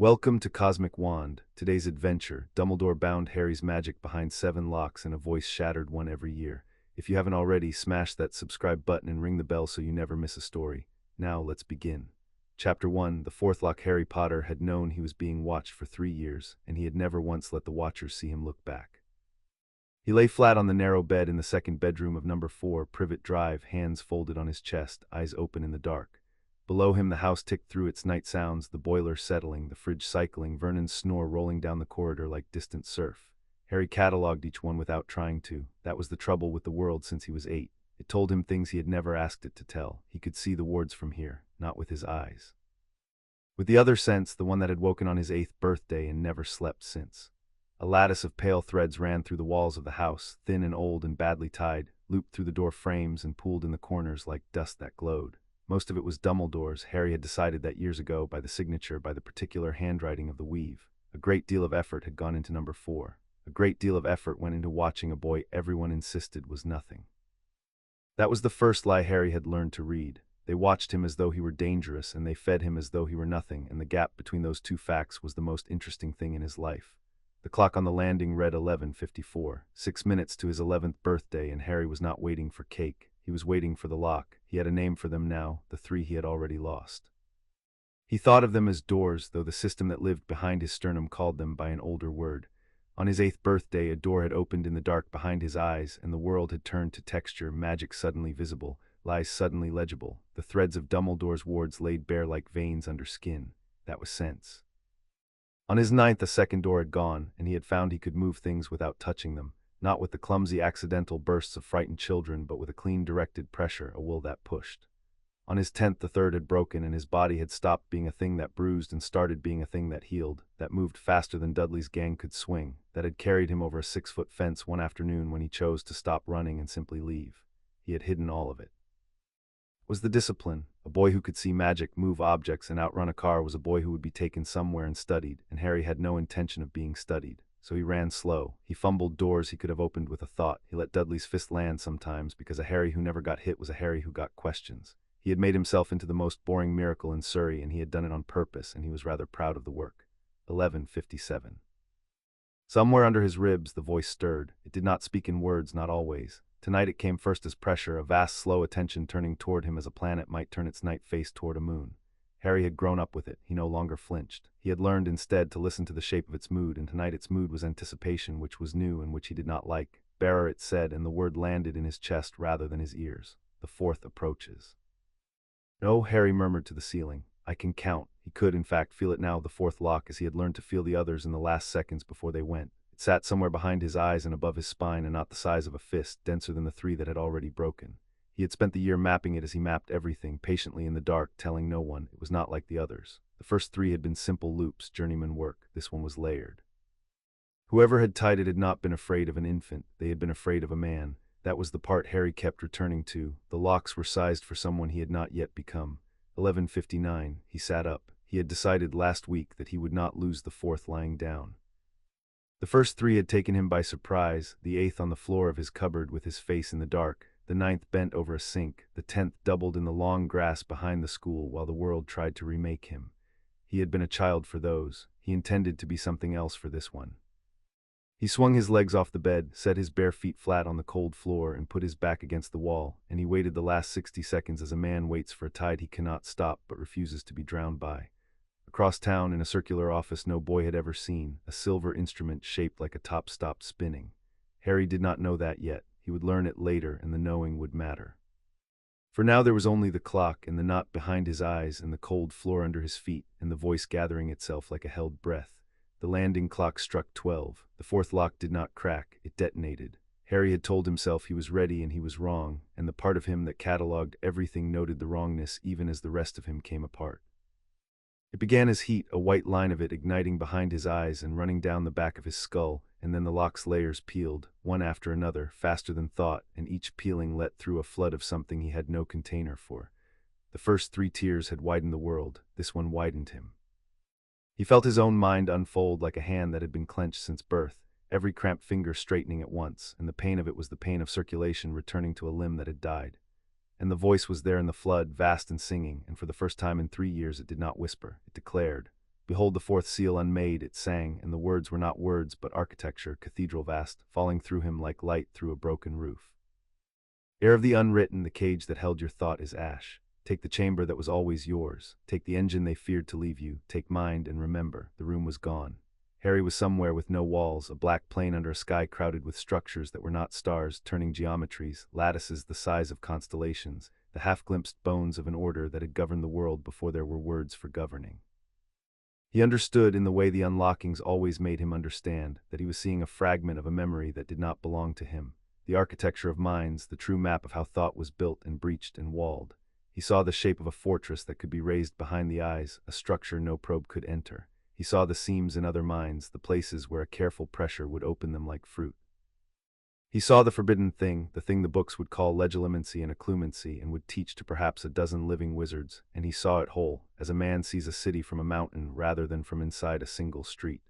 Welcome to Cosmic Wand. Today's adventure, Dumbledore bound Harry's magic behind 7 locks and a voice shattered one every year. If you haven't already, smash that subscribe button and ring the bell so you never miss a story. Now let's begin. Chapter 1. The fourth lock. Harry Potter had known he was being watched for 3 years, and he had never once let the Watchers see him look back. He lay flat on the narrow bed in the second bedroom of number 4, Privet Drive, hands folded on his chest, eyes open in the dark. Below him the house ticked through its night sounds, the boiler settling, the fridge cycling, Vernon's snore rolling down the corridor like distant surf. Harry catalogued each one without trying to. That was the trouble with the world since he was 8. It told him things he had never asked it to tell. He could see the wards from here, not with his eyes. With the other sense, the one that had woken on his 8th birthday and never slept since. A lattice of pale threads ran through the walls of the house, thin and old and badly tied, looped through the door frames and pooled in the corners like dust that glowed. Most of it was Dumbledore's. Harry had decided that years ago, by the signature, by the particular handwriting of the weave. A great deal of effort had gone into number 4. A great deal of effort went into watching a boy everyone insisted was nothing. That was the first lie Harry had learned to read. They watched him as though he were dangerous, and they fed him as though he were nothing, and the gap between those two facts was the most interesting thing in his life. The clock on the landing read 11:54, 6 minutes to his 11th birthday, and Harry was not waiting for cake. He was waiting for the lock. He had a name for them now, the 3 he had already lost. He thought of them as doors, though the system that lived behind his sternum called them by an older word. On his 8th birthday, a door had opened in the dark behind his eyes, and the world had turned to texture, magic suddenly visible, lies suddenly legible. The threads of Dumbledore's wards laid bare like veins under skin. That was sense. On his 9th, a second door had gone, and he had found he could move things without touching them. Not with the clumsy accidental bursts of frightened children, but with a clean directed pressure, a will that pushed. On his 10th, the third had broken, and his body had stopped being a thing that bruised and started being a thing that healed, that moved faster than Dudley's gang could swing, that had carried him over a 6-foot fence one afternoon when he chose to stop running and simply leave. He had hidden all of it. It was the discipline. A boy who could see magic, move objects, and outrun a car was a boy who would be taken somewhere and studied, and Harry had no intention of being studied. So he ran slow. He fumbled doors he could have opened with a thought. He let Dudley's fist land sometimes, because a Harry who never got hit was a Harry who got questions. He had made himself into the most boring miracle in Surrey, and he had done it on purpose, and he was rather proud of the work. 11:57. Somewhere under his ribs the voice stirred. It did not speak in words, not always. Tonight it came first as pressure, a vast slow attention turning toward him as a planet might turn its night face toward a moon. Harry had grown up with it. He no longer flinched. He had learned instead to listen to the shape of its mood, and tonight its mood was anticipation, which was new and which he did not like. Bearer, it said, and the word landed in his chest rather than his ears. The 4th approaches. No, Harry murmured to the ceiling. I can count. He could, in fact, feel it now, the 4th lock, as he had learned to feel the others in the last seconds before they went. It sat somewhere behind his eyes and above his spine, and not the size of a fist, denser than the 3 that had already broken. He had spent the year mapping it as he mapped everything, patiently in the dark, telling no one. It was not like the others. The first 3 had been simple loops, journeyman work. This one was layered. Whoever had tied it had not been afraid of an infant. They had been afraid of a man. That was the part Harry kept returning to. The locks were sized for someone he had not yet become. 11:59. He sat up. He had decided last week that he would not lose the 4th lying down. The first 3 had taken him by surprise, the 8th on the floor of his cupboard with his face in the dark, the 9th bent over a sink, the 10th doubled in the long grass behind the school while the world tried to remake him. He had been a child for those. He intended to be something else for this one. He swung his legs off the bed, set his bare feet flat on the cold floor, and put his back against the wall, and he waited the last 60 seconds as a man waits for a tide he cannot stop but refuses to be drowned by. Across town, in a circular office no boy had ever seen, a silver instrument shaped like a top stopped spinning. Harry did not know that yet. He would learn it later, and the knowing would matter. For now there was only the clock, and the knot behind his eyes, and the cold floor under his feet, and the voice gathering itself like a held breath. The landing clock struck 12. The 4th lock did not crack. It detonated. Harry had told himself he was ready, and he was wrong, and the part of him that catalogued everything noted the wrongness even as the rest of him came apart. It began as heat, a white line of it igniting behind his eyes and running down the back of his skull, and then the lock's layers peeled, one after another, faster than thought, and each peeling let through a flood of something he had no container for. The first 3 tears had widened the world. This one widened him. He felt his own mind unfold like a hand that had been clenched since birth, every cramped finger straightening at once, and the pain of it was the pain of circulation returning to a limb that had died. And the voice was there in the flood, vast and singing, and for the first time in 3 years it did not whisper, it declared. Behold the fourth seal unmade, it sang, and the words were not words but architecture, cathedral vast, falling through him like light through a broken roof. Heir of the unwritten, the cage that held your thought is ash. Take the chamber that was always yours. Take the engine they feared to leave you. Take mind and remember, the room was gone. Harry was somewhere with no walls, a black plane under a sky crowded with structures that were not stars, turning geometries, lattices the size of constellations, the half-glimpsed bones of an order that had governed the world before there were words for governing. He understood, in the way the unlockings always made him understand, that he was seeing a fragment of a memory that did not belong to him. The architecture of minds, the true map of how thought was built and breached and walled. He saw the shape of a fortress that could be raised behind the eyes, a structure no probe could enter. He saw the seams in other minds, the places where a careful pressure would open them like fruit. He saw the forbidden thing, the thing the books would call legilimency and occlumency and would teach to perhaps a dozen living wizards, and he saw it whole, as a man sees a city from a mountain rather than from inside a single street.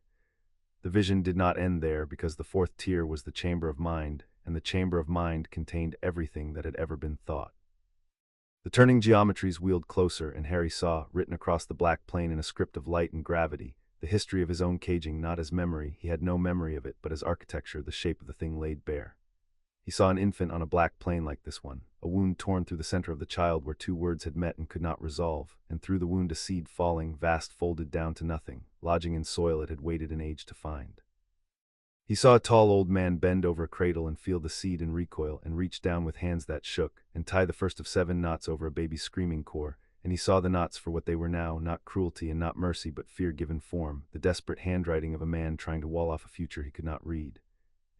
The vision did not end there, because the fourth tier was the chamber of mind, and the chamber of mind contained everything that had ever been thought. The turning geometries wheeled closer, and Harry saw, written across the black plane in a script of light and gravity, the history of his own caging, not as memory, he had no memory of it, but as architecture, the shape of the thing laid bare. He saw an infant on a black plane like this one, a wound torn through the center of the child where two words had met and could not resolve, and through the wound a seed falling, vast, folded down to nothing, lodging in soil it had waited an age to find. He saw a tall old man bend over a cradle and feel the seed in recoil, and reach down with hands that shook, and tie the first of 7 knots over a baby's screaming core, and he saw the knots for what they were now, not cruelty and not mercy but fear given form, the desperate handwriting of a man trying to wall off a future he could not read.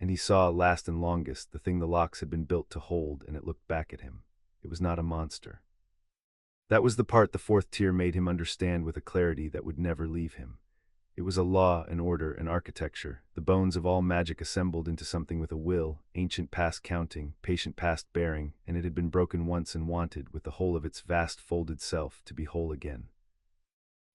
And he saw, last and longest, the thing the locks had been built to hold, and it looked back at him. It was not a monster. That was the part the fourth tier made him understand with a clarity that would never leave him. It was a law, an order, an architecture, the bones of all magic assembled into something with a will, ancient past counting, patient past bearing, and it had been broken once and wanted, with the whole of its vast folded self, to be whole again.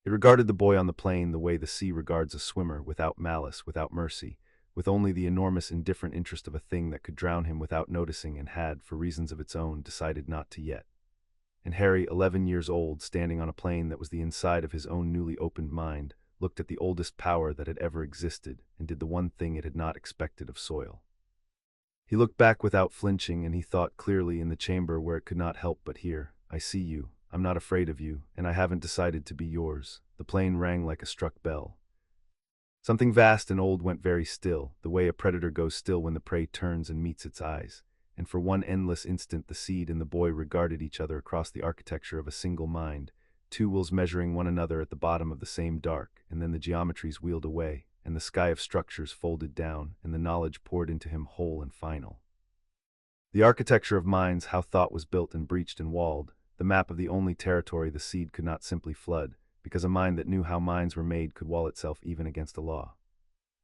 It regarded the boy on the plane the way the sea regards a swimmer, without malice, without mercy, with only the enormous indifferent interest of a thing that could drown him without noticing and had, for reasons of its own, decided not to yet. And Harry, 11 years old, standing on a plane that was the inside of his own newly opened mind, looked at the oldest power that had ever existed, and did the one thing it had not expected of soil. He looked back without flinching, and he thought clearly in the chamber where it could not help but hear, "I see you, I'm not afraid of you, and I haven't decided to be yours." The plane rang like a struck bell. Something vast and old went very still, the way a predator goes still when the prey turns and meets its eyes, and for one endless instant the seed and the boy regarded each other across the architecture of a single mind, two wills measuring one another at the bottom of the same dark, and then the geometries wheeled away, and the sky of structures folded down, and the knowledge poured into him whole and final. The architecture of minds, how thought was built and breached and walled, the map of the only territory the seed could not simply flood, because a mind that knew how minds were made could wall itself even against a law.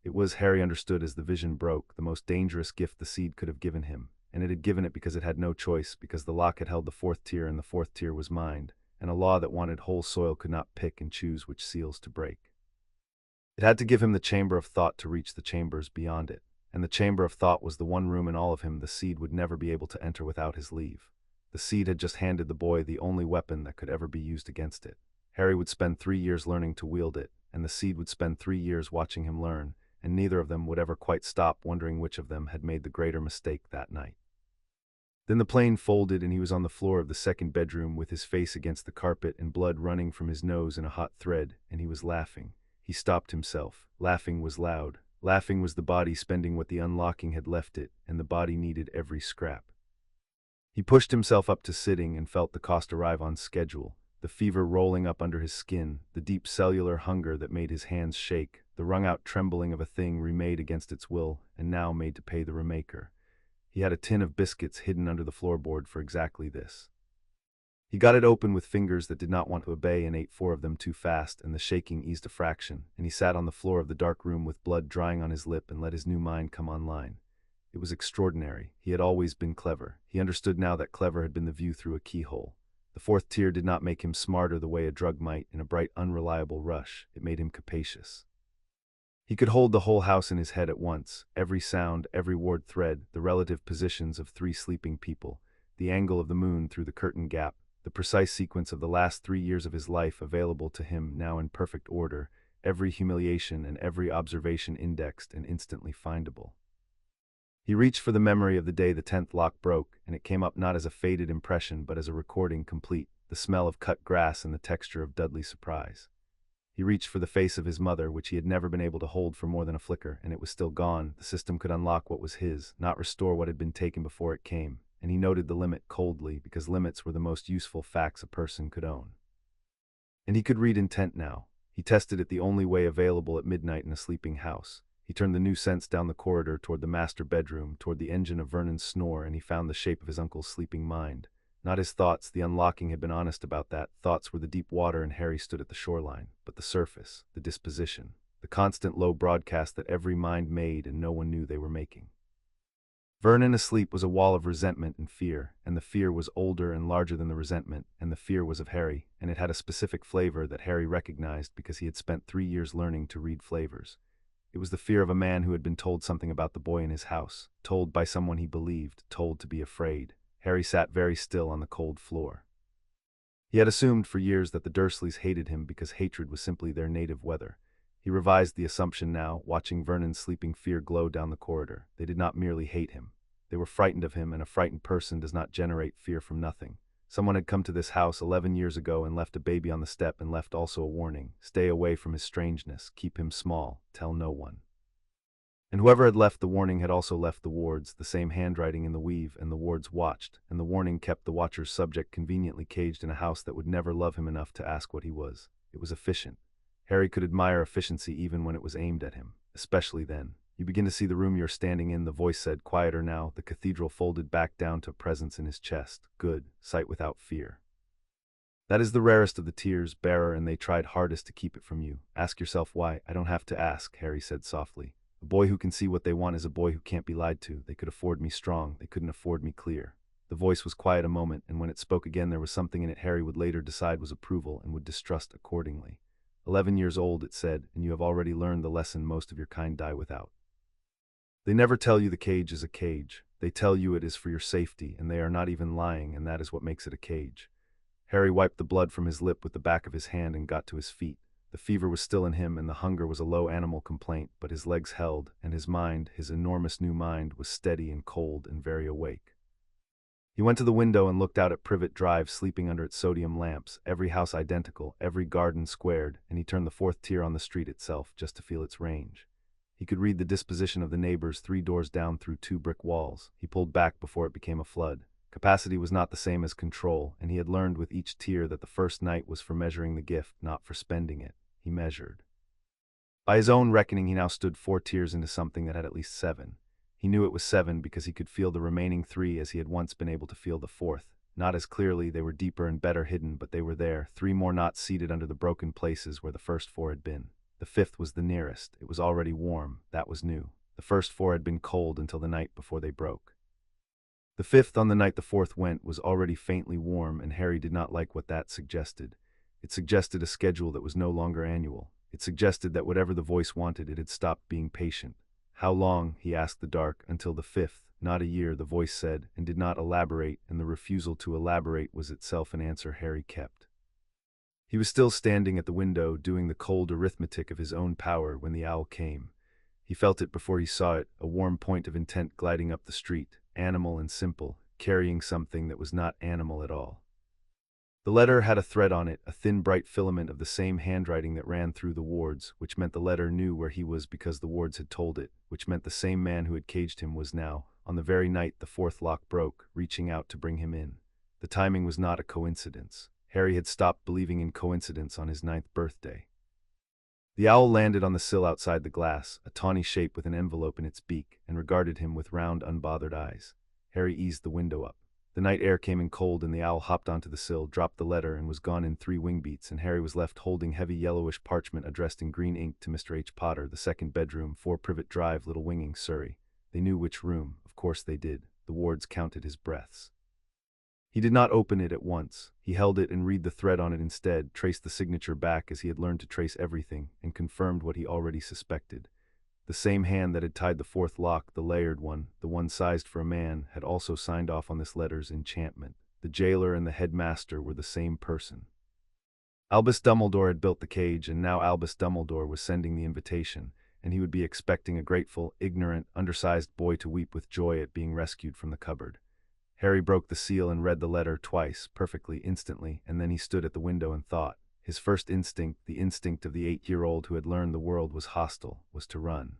It was, Harry understood as the vision broke, the most dangerous gift the seed could have given him, and it had given it because it had no choice, because the lock had held the fourth tier and the fourth tier was mind, and a law that wanted whole soil could not pick and choose which seals to break. It had to give him the chamber of thought to reach the chambers beyond it, and the chamber of thought was the one room in all of him the seed would never be able to enter without his leave. The seed had just handed the boy the only weapon that could ever be used against it. Harry would spend 3 years learning to wield it, and the seed would spend 3 years watching him learn, and neither of them would ever quite stop wondering which of them had made the greater mistake that night. Then the plane folded and he was on the floor of the second bedroom with his face against the carpet and blood running from his nose in a hot thread, and he was laughing. He stopped himself. Laughing was loud. Laughing was the body spending what the unlocking had left it, and the body needed every scrap. He pushed himself up to sitting and felt the cost arrive on schedule, the fever rolling up under his skin, the deep cellular hunger that made his hands shake, the wrung-out trembling of a thing remade against its will and now made to pay the remaker. He had a tin of biscuits hidden under the floorboard for exactly this. He got it open with fingers that did not want to obey and ate 4 of them too fast, and the shaking eased a fraction, and he sat on the floor of the dark room with blood drying on his lip and let his new mind come online. It was extraordinary. He had always been clever. He understood now that clever had been the view through a keyhole. The fourth tier did not make him smarter the way a drug might in a bright, unreliable rush. It made him capacious. He could hold the whole house in his head at once, every sound, every ward thread, the relative positions of 3 sleeping people, the angle of the moon through the curtain gap, the precise sequence of the last 3 years of his life available to him now in perfect order, every humiliation and every observation indexed and instantly findable. He reached for the memory of the day the 10th lock broke, and it came up not as a faded impression but as a recording complete, the smell of cut grass and the texture of Dudley's surprise. He reached for the face of his mother, which he had never been able to hold for more than a flicker, and it was still gone. The system could unlock what was his, not restore what had been taken before it came, and he noted the limit coldly, because limits were the most useful facts a person could own. And he could read intent now. He tested it the only way available at midnight in a sleeping house. He turned the new sense down the corridor toward the master bedroom, toward the engine of Vernon's snore, and he found the shape of his uncle's sleeping mind. Not his thoughts, the unlocking had been honest about that. Thoughts were the deep water and Harry stood at the shoreline. But the surface, the disposition, the constant low broadcast that every mind made and no one knew they were making. Vernon asleep was a wall of resentment and fear, and the fear was older and larger than the resentment, and the fear was of Harry, and it had a specific flavor that Harry recognized because he had spent 3 years learning to read flavors. It was the fear of a man who had been told something about the boy in his house, told by someone he believed, told to be afraid. Harry sat very still on the cold floor. He had assumed for years that the Dursleys hated him because hatred was simply their native weather. He revised the assumption now, watching Vernon's sleeping fear glow down the corridor. They did not merely hate him. They were frightened of him, and a frightened person does not generate fear from nothing. Someone had come to this house 11 years ago and left a baby on the step and left also a warning. Stay away from his strangeness. Keep him small. Tell no one. And whoever had left the warning had also left the wards, the same handwriting in the weave, and the wards watched, and the warning kept the watcher's subject conveniently caged in a house that would never love him enough to ask what he was. It was efficient. Harry could admire efficiency even when it was aimed at him, especially then. You begin to see the room you're standing in, the voice said, quieter now, the cathedral folded back down to presence in his chest. Good, sight without fear. That is the rarest of the tears, bearer, and they tried hardest to keep it from you. Ask yourself why. I don't have to ask, Harry said softly. A boy who can see what they want is a boy who can't be lied to. They could afford me strong, they couldn't afford me clear. The voice was quiet a moment, and when it spoke again there was something in it Harry would later decide was approval and would distrust accordingly. 11 years old, it said, and you have already learned the lesson most of your kind die without. They never tell you the cage is a cage. They tell you it is for your safety, and they are not even lying, and that is what makes it a cage. Harry wiped the blood from his lip with the back of his hand and got to his feet. The fever was still in him, and the hunger was a low animal complaint, but his legs held, and his mind, his enormous new mind, was steady and cold and very awake. He went to the window and looked out at Privet Drive sleeping under its sodium lamps, every house identical, every garden squared, and he turned the fourth tier on the street itself just to feel its range. He could read the disposition of the neighbors 3 doors down through 2 brick walls. He pulled back before it became a flood. Capacity was not the same as control, and he had learned with each tier that the first night was for measuring the gift, not for spending it. He measured. By his own reckoning, he now stood 4 tiers into something that had at least 7. He knew it was 7 because he could feel the remaining 3 as he had once been able to feel the 4th. Not as clearly, they were deeper and better hidden, but they were there, 3 more knots seated under the broken places where the first 4 had been. The 5th was the nearest. It was already warm. That was new. The first 4 had been cold until the night before they broke. The 5th, on the night the 4th went, was already faintly warm, and Harry did not like what that suggested. It suggested a schedule that was no longer annual. It suggested that whatever the voice wanted, it had stopped being patient. How long, he asked the dark, until the 5th? Not a year, the voice said, and did not elaborate, and the refusal to elaborate was itself an answer Harry kept. He was still standing at the window, doing the cold arithmetic of his own power, when the owl came. He felt it before he saw it, a warm point of intent gliding up the street, animal and simple, carrying something that was not animal at all. The letter had a thread on it, a thin bright filament of the same handwriting that ran through the wards, which meant the letter knew where he was because the wards had told it, which meant the same man who had caged him was now, on the very night the 4th lock broke, reaching out to bring him in. The timing was not a coincidence. Harry had stopped believing in coincidence on his 9th birthday. The owl landed on the sill outside the glass, a tawny shape with an envelope in its beak, and regarded him with round, unbothered eyes. Harry eased the window up. The night air came in cold, and the owl hopped onto the sill, dropped the letter, and was gone in 3 wing beats, and Harry was left holding heavy yellowish parchment addressed in green ink to Mr. H. Potter, the 2nd bedroom, 4 Privet Drive, Little Winging, Surrey. They knew which room. Of course they did. The wards counted his breaths. He did not open it at once. He held it and read the thread on it instead, traced the signature back as he had learned to trace everything, and confirmed what he already suspected. The same hand that had tied the 4th lock, the layered one, the one sized for a man, had also signed off on this letter's enchantment. The jailer and the headmaster were the same person. Albus Dumbledore had built the cage, and now Albus Dumbledore was sending the invitation, and he would be expecting a grateful, ignorant, undersized boy to weep with joy at being rescued from the cupboard. Harry broke the seal and read the letter twice, perfectly, instantly, and then he stood at the window and thought. His first instinct, the instinct of the 8-year-old who had learned the world was hostile, was to run.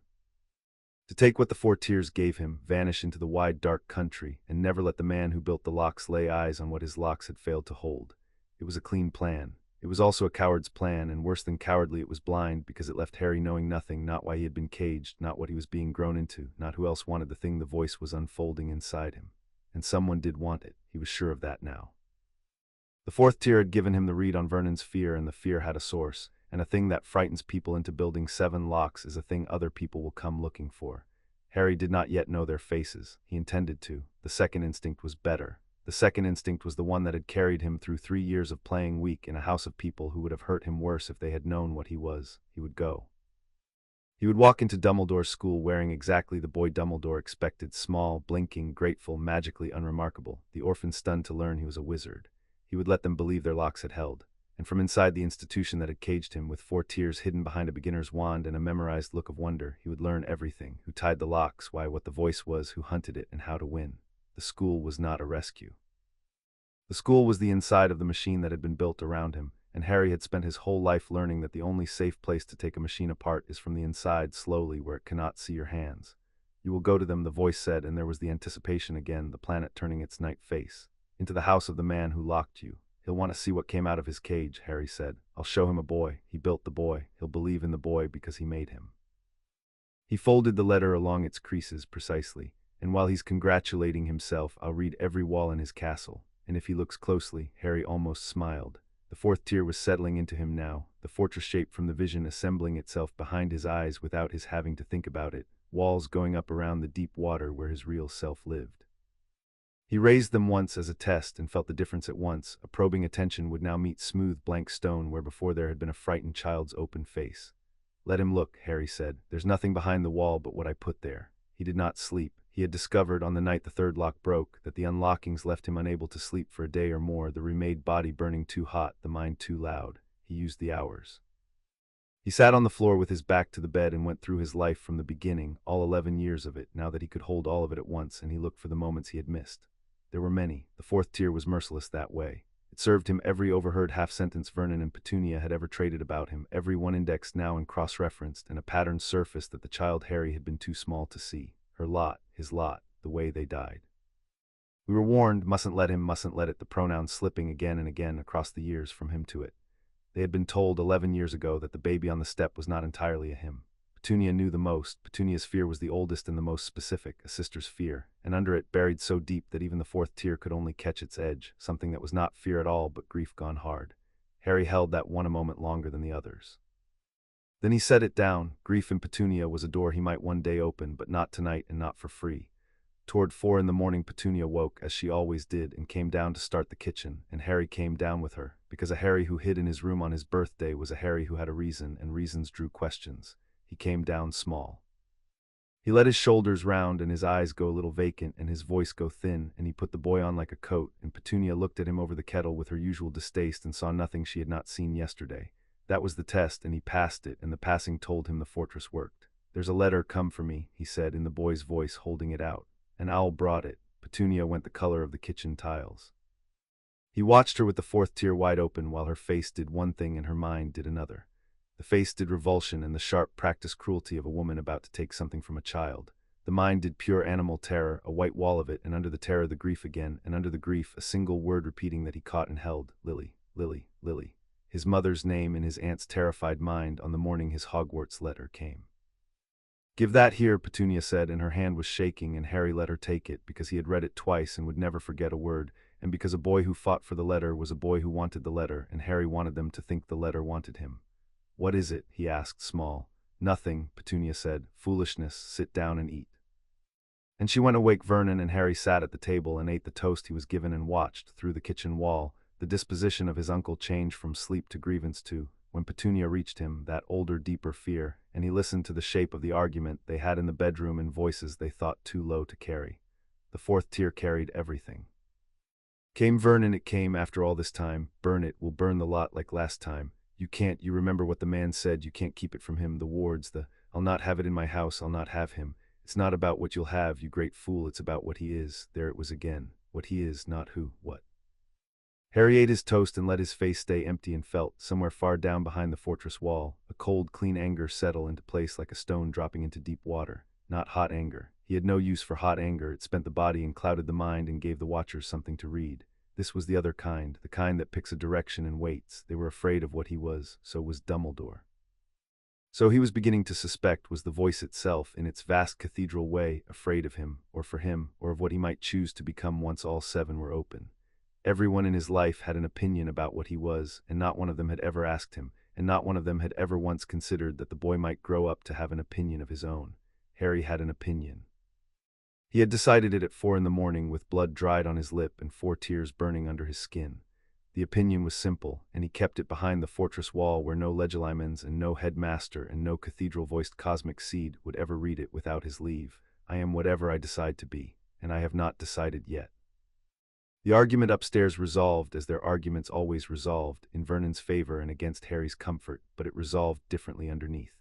To take what the 4 Tiers gave him, vanish into the wide dark country, and never let the man who built the locks lay eyes on what his locks had failed to hold. It was a clean plan. It was also a coward's plan, and worse than cowardly, it was blind, because it left Harry knowing nothing, not why he had been caged, not what he was being grown into, not who else wanted the thing the voice was unfolding inside him. And someone did want it, he was sure of that now. The 4th Tier had given him the read on Vernon's fear, and the fear had a source, and a thing that frightens people into building 7 locks is a thing other people will come looking for. Harry did not yet know their faces. He intended to. The second instinct was better. The second instinct was the one that had carried him through 3 years of playing weak in a house of people who would have hurt him worse if they had known what he was. He would go. He would walk into Dumbledore's school wearing exactly the boy Dumbledore expected, small, blinking, grateful, magically unremarkable, the orphan stunned to learn he was a wizard. He would let them believe their locks had held. And from inside the institution that had caged him, with 4 Tiers hidden behind a beginner's wand and a memorized look of wonder, he would learn everything: who tied the locks, why, what the voice was, who hunted it, and how to win. The school was not a rescue. The school was the inside of the machine that had been built around him, and Harry had spent his whole life learning that the only safe place to take a machine apart is from the inside, slowly, where it cannot see your hands. You will go to them, the voice said, and there was the anticipation again, the planet turning its night face. Into the house of the man who locked you. He'll want to see what came out of his cage, Harry said. I'll show him a boy. He built the boy. He'll believe in the boy because he made him. He folded the letter along its creases precisely, and while he's congratulating himself, I'll read every wall in his castle. And if he looks closely, Harry almost smiled. The 4th Tier was settling into him now, the fortress shape from the vision assembling itself behind his eyes without his having to think about it, walls going up around the deep water where his real self lived. He raised them once as a test and felt the difference at once. A probing attention would now meet smooth blank stone where before there had been a frightened child's open face. Let him look, Harry said. There's nothing behind the wall but what I put there. He did not sleep. He had discovered, on the night the 3rd lock broke, that the unlockings left him unable to sleep for a day or more, the remade body burning too hot, the mind too loud. He used the hours. He sat on the floor with his back to the bed and went through his life from the beginning, all 11 years of it, now that he could hold all of it at once, and he looked for the moments he had missed. There were many. The 4th Tier was merciless that way. It served him every overheard half-sentence Vernon and Petunia had ever traded about him, every one indexed now and cross-referenced, and a pattern surfaced that the child Harry had been too small to see. Her lot, his lot, the way they died. We were warned, mustn't let it, the pronoun slipping again and again across the years from him to it. They had been told 11 years ago that the baby on the step was not entirely a him. Petunia knew the most. Petunia's fear was the oldest and the most specific, a sister's fear, and under it, buried so deep that even the 4th Tier could only catch its edge, something that was not fear at all but grief gone hard. Harry held that one a moment longer than the others. Then he set it down. Grief in Petunia was a door he might one day open, but not tonight and not for free. Toward 4 in the morning Petunia woke, as she always did, and came down to start the kitchen, and Harry came down with her, because a Harry who hid in his room on his birthday was a Harry who had a reason, and reasons drew questions. He came down small. He let his shoulders round and his eyes go a little vacant and his voice go thin, and he put the boy on like a coat, and Petunia looked at him over the kettle with her usual distaste and saw nothing she had not seen yesterday. That was the test, and he passed it, and the passing told him the fortress worked. There's a letter come for me, he said in the boy's voice, holding it out. An owl brought it. Petunia went the color of the kitchen tiles. He watched her with the 4th Tier wide open while her face did one thing and her mind did another. The face did revulsion and the sharp practiced cruelty of a woman about to take something from a child. The mind did pure animal terror, a white wall of it, and under the terror the grief again, and under the grief a single word repeating that he caught and held. Lily, Lily, Lily. His mother's name in his aunt's terrified mind on the morning his Hogwarts letter came. Give that here, Petunia said, and her hand was shaking, and Harry let her take it because he had read it twice and would never forget a word, and because a boy who fought for the letter was a boy who wanted the letter, and Harry wanted them to think the letter wanted him. What is it? He asked, small. Nothing, Petunia said. Foolishness. Sit down and eat. And she went to wake Vernon, and Harry sat at the table and ate the toast he was given and watched, through the kitchen wall, the disposition of his uncle change from sleep to grievance to, when Petunia reached him, that older, deeper fear, and he listened to the shape of the argument they had in the bedroom in voices they thought too low to carry. The 4th Tier carried everything. Came Vernon, it came after all this time. Burn it, we'll burn the lot like last time. You can't, you remember what the man said, you can't keep it from him, the wards, I'll not have it in my house, I'll not have him. It's not about what you'll have, you great fool, it's about what he is. There it was again. What he is, not who, what. Harry ate his toast and let his face stay empty and felt, somewhere far down behind the fortress wall, a cold, clean anger settle into place like a stone dropping into deep water. Not hot anger. He had no use for hot anger, it spent the body and clouded the mind and gave the watchers something to read. This was the other kind, the kind that picks a direction and waits. They were afraid of what he was, so was Dumbledore. So he was beginning to suspect was the voice itself, in its vast cathedral way, afraid of him, or for him, or of what he might choose to become once all seven were open. Everyone in his life had an opinion about what he was, and not one of them had ever asked him, and not one of them had ever once considered that the boy might grow up to have an opinion of his own. Harry had an opinion. He had decided it at 4 in the morning with blood dried on his lip and 4 tears burning under his skin. The opinion was simple, and he kept it behind the fortress wall where no legilimens and no headmaster and no cathedral-voiced cosmic seed would ever read it without his leave. I am whatever I decide to be, and I have not decided yet. The argument upstairs resolved, as their arguments always resolved, in Vernon's favor and against Harry's comfort, but it resolved differently underneath.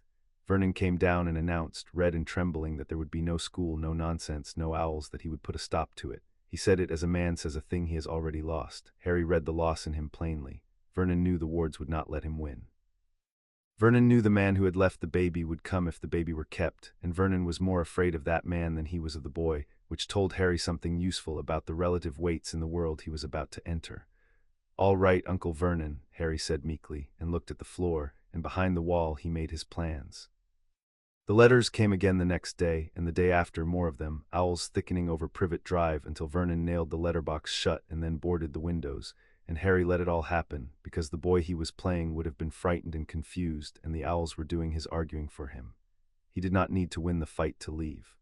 Vernon came down and announced, red and trembling, that there would be no school, no nonsense, no owls, that he would put a stop to it. He said it as a man says a thing he has already lost. Harry read the loss in him plainly. Vernon knew the wards would not let him win. Vernon knew the man who had left the baby would come if the baby were kept, and Vernon was more afraid of that man than he was of the boy, which told Harry something useful about the relative weights in the world he was about to enter. "All right, Uncle Vernon," Harry said meekly, and looked at the floor, and behind the wall he made his plans. The letters came again the next day, and the day after more of them, owls thickening over Privet Drive until Vernon nailed the letterbox shut and then boarded the windows, and Harry let it all happen, because the boy he was playing would have been frightened and confused, and the owls were doing his arguing for him. He did not need to win the fight to leave.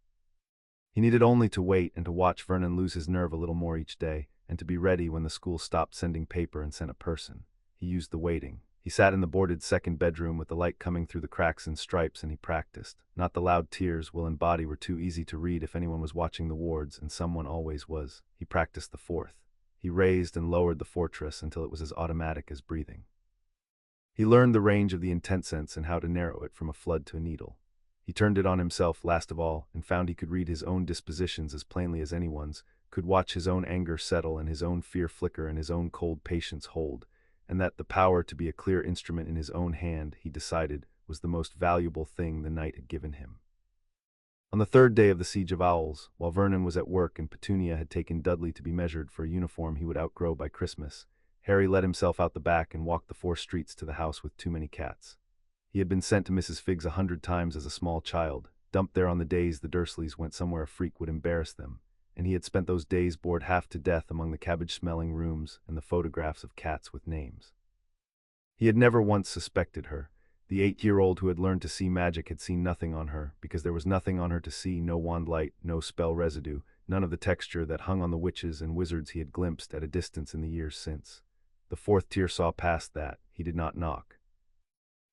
He needed only to wait and to watch Vernon lose his nerve a little more each day, and to be ready when the school stopped sending paper and sent a person. He used the waiting. He sat in the boarded second bedroom with the light coming through the cracks and stripes, and he practiced. Not the loud tears, will and body were too easy to read if anyone was watching the wards, and someone always was. He practiced the fourth. He raised and lowered the fortress until it was as automatic as breathing. He learned the range of the intent sense and how to narrow it from a flood to a needle. He turned it on himself last of all, and found he could read his own dispositions as plainly as anyone's, could watch his own anger settle and his own fear flicker and his own cold patience hold, and that the power to be a clear instrument in his own hand, he decided, was the most valuable thing the night had given him. On the third day of the Siege of Owls, while Vernon was at work and Petunia had taken Dudley to be measured for a uniform he would outgrow by Christmas, Harry let himself out the back and walked the 4 streets to the house with too many cats. He had been sent to Mrs. Figg's 100 times as a small child, dumped there on the days the Dursleys went somewhere a freak would embarrass them, and he had spent those days bored half to death among the cabbage-smelling rooms and the photographs of cats with names. He had never once suspected her. The 8-year-old who had learned to see magic had seen nothing on her, because there was nothing on her to see, no wand light, no spell residue, none of the texture that hung on the witches and wizards he had glimpsed at a distance in the years since. The 4th tier saw past that. He did not knock.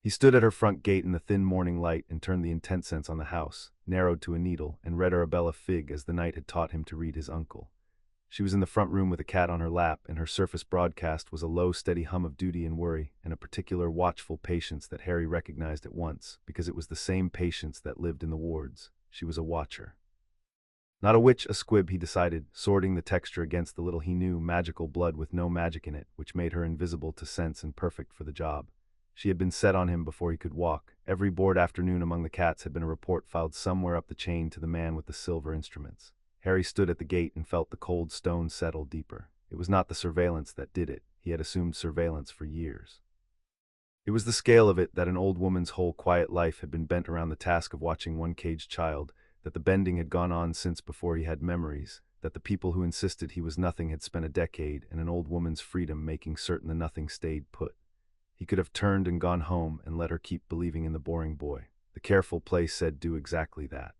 He stood at her front gate in the thin morning light and turned the intent sense on the house, narrowed to a needle, and read Arabella Figg as the night had taught him to read his uncle. She was in the front room with a cat on her lap, and her surface broadcast was a low, steady hum of duty and worry, and a particular watchful patience that Harry recognized at once, because it was the same patience that lived in the wards. She was a watcher. Not a witch, a squib, he decided, sorting the texture against the little he knew, magical blood with no magic in it, which made her invisible to sense and perfect for the job. She had been set on him before he could walk. Every bored afternoon among the cats had been a report filed somewhere up the chain to the man with the silver instruments. Harry stood at the gate and felt the cold stone settle deeper. It was not the surveillance that did it. He had assumed surveillance for years. It was the scale of it that an old woman's whole quiet life had been bent around the task of watching one caged child, that the bending had gone on since before he had memories, that the people who insisted he was nothing had spent a decade and an old woman's freedom making certain the nothing stayed put. He could have turned and gone home and let her keep believing in the boring boy. The careful place said do exactly that.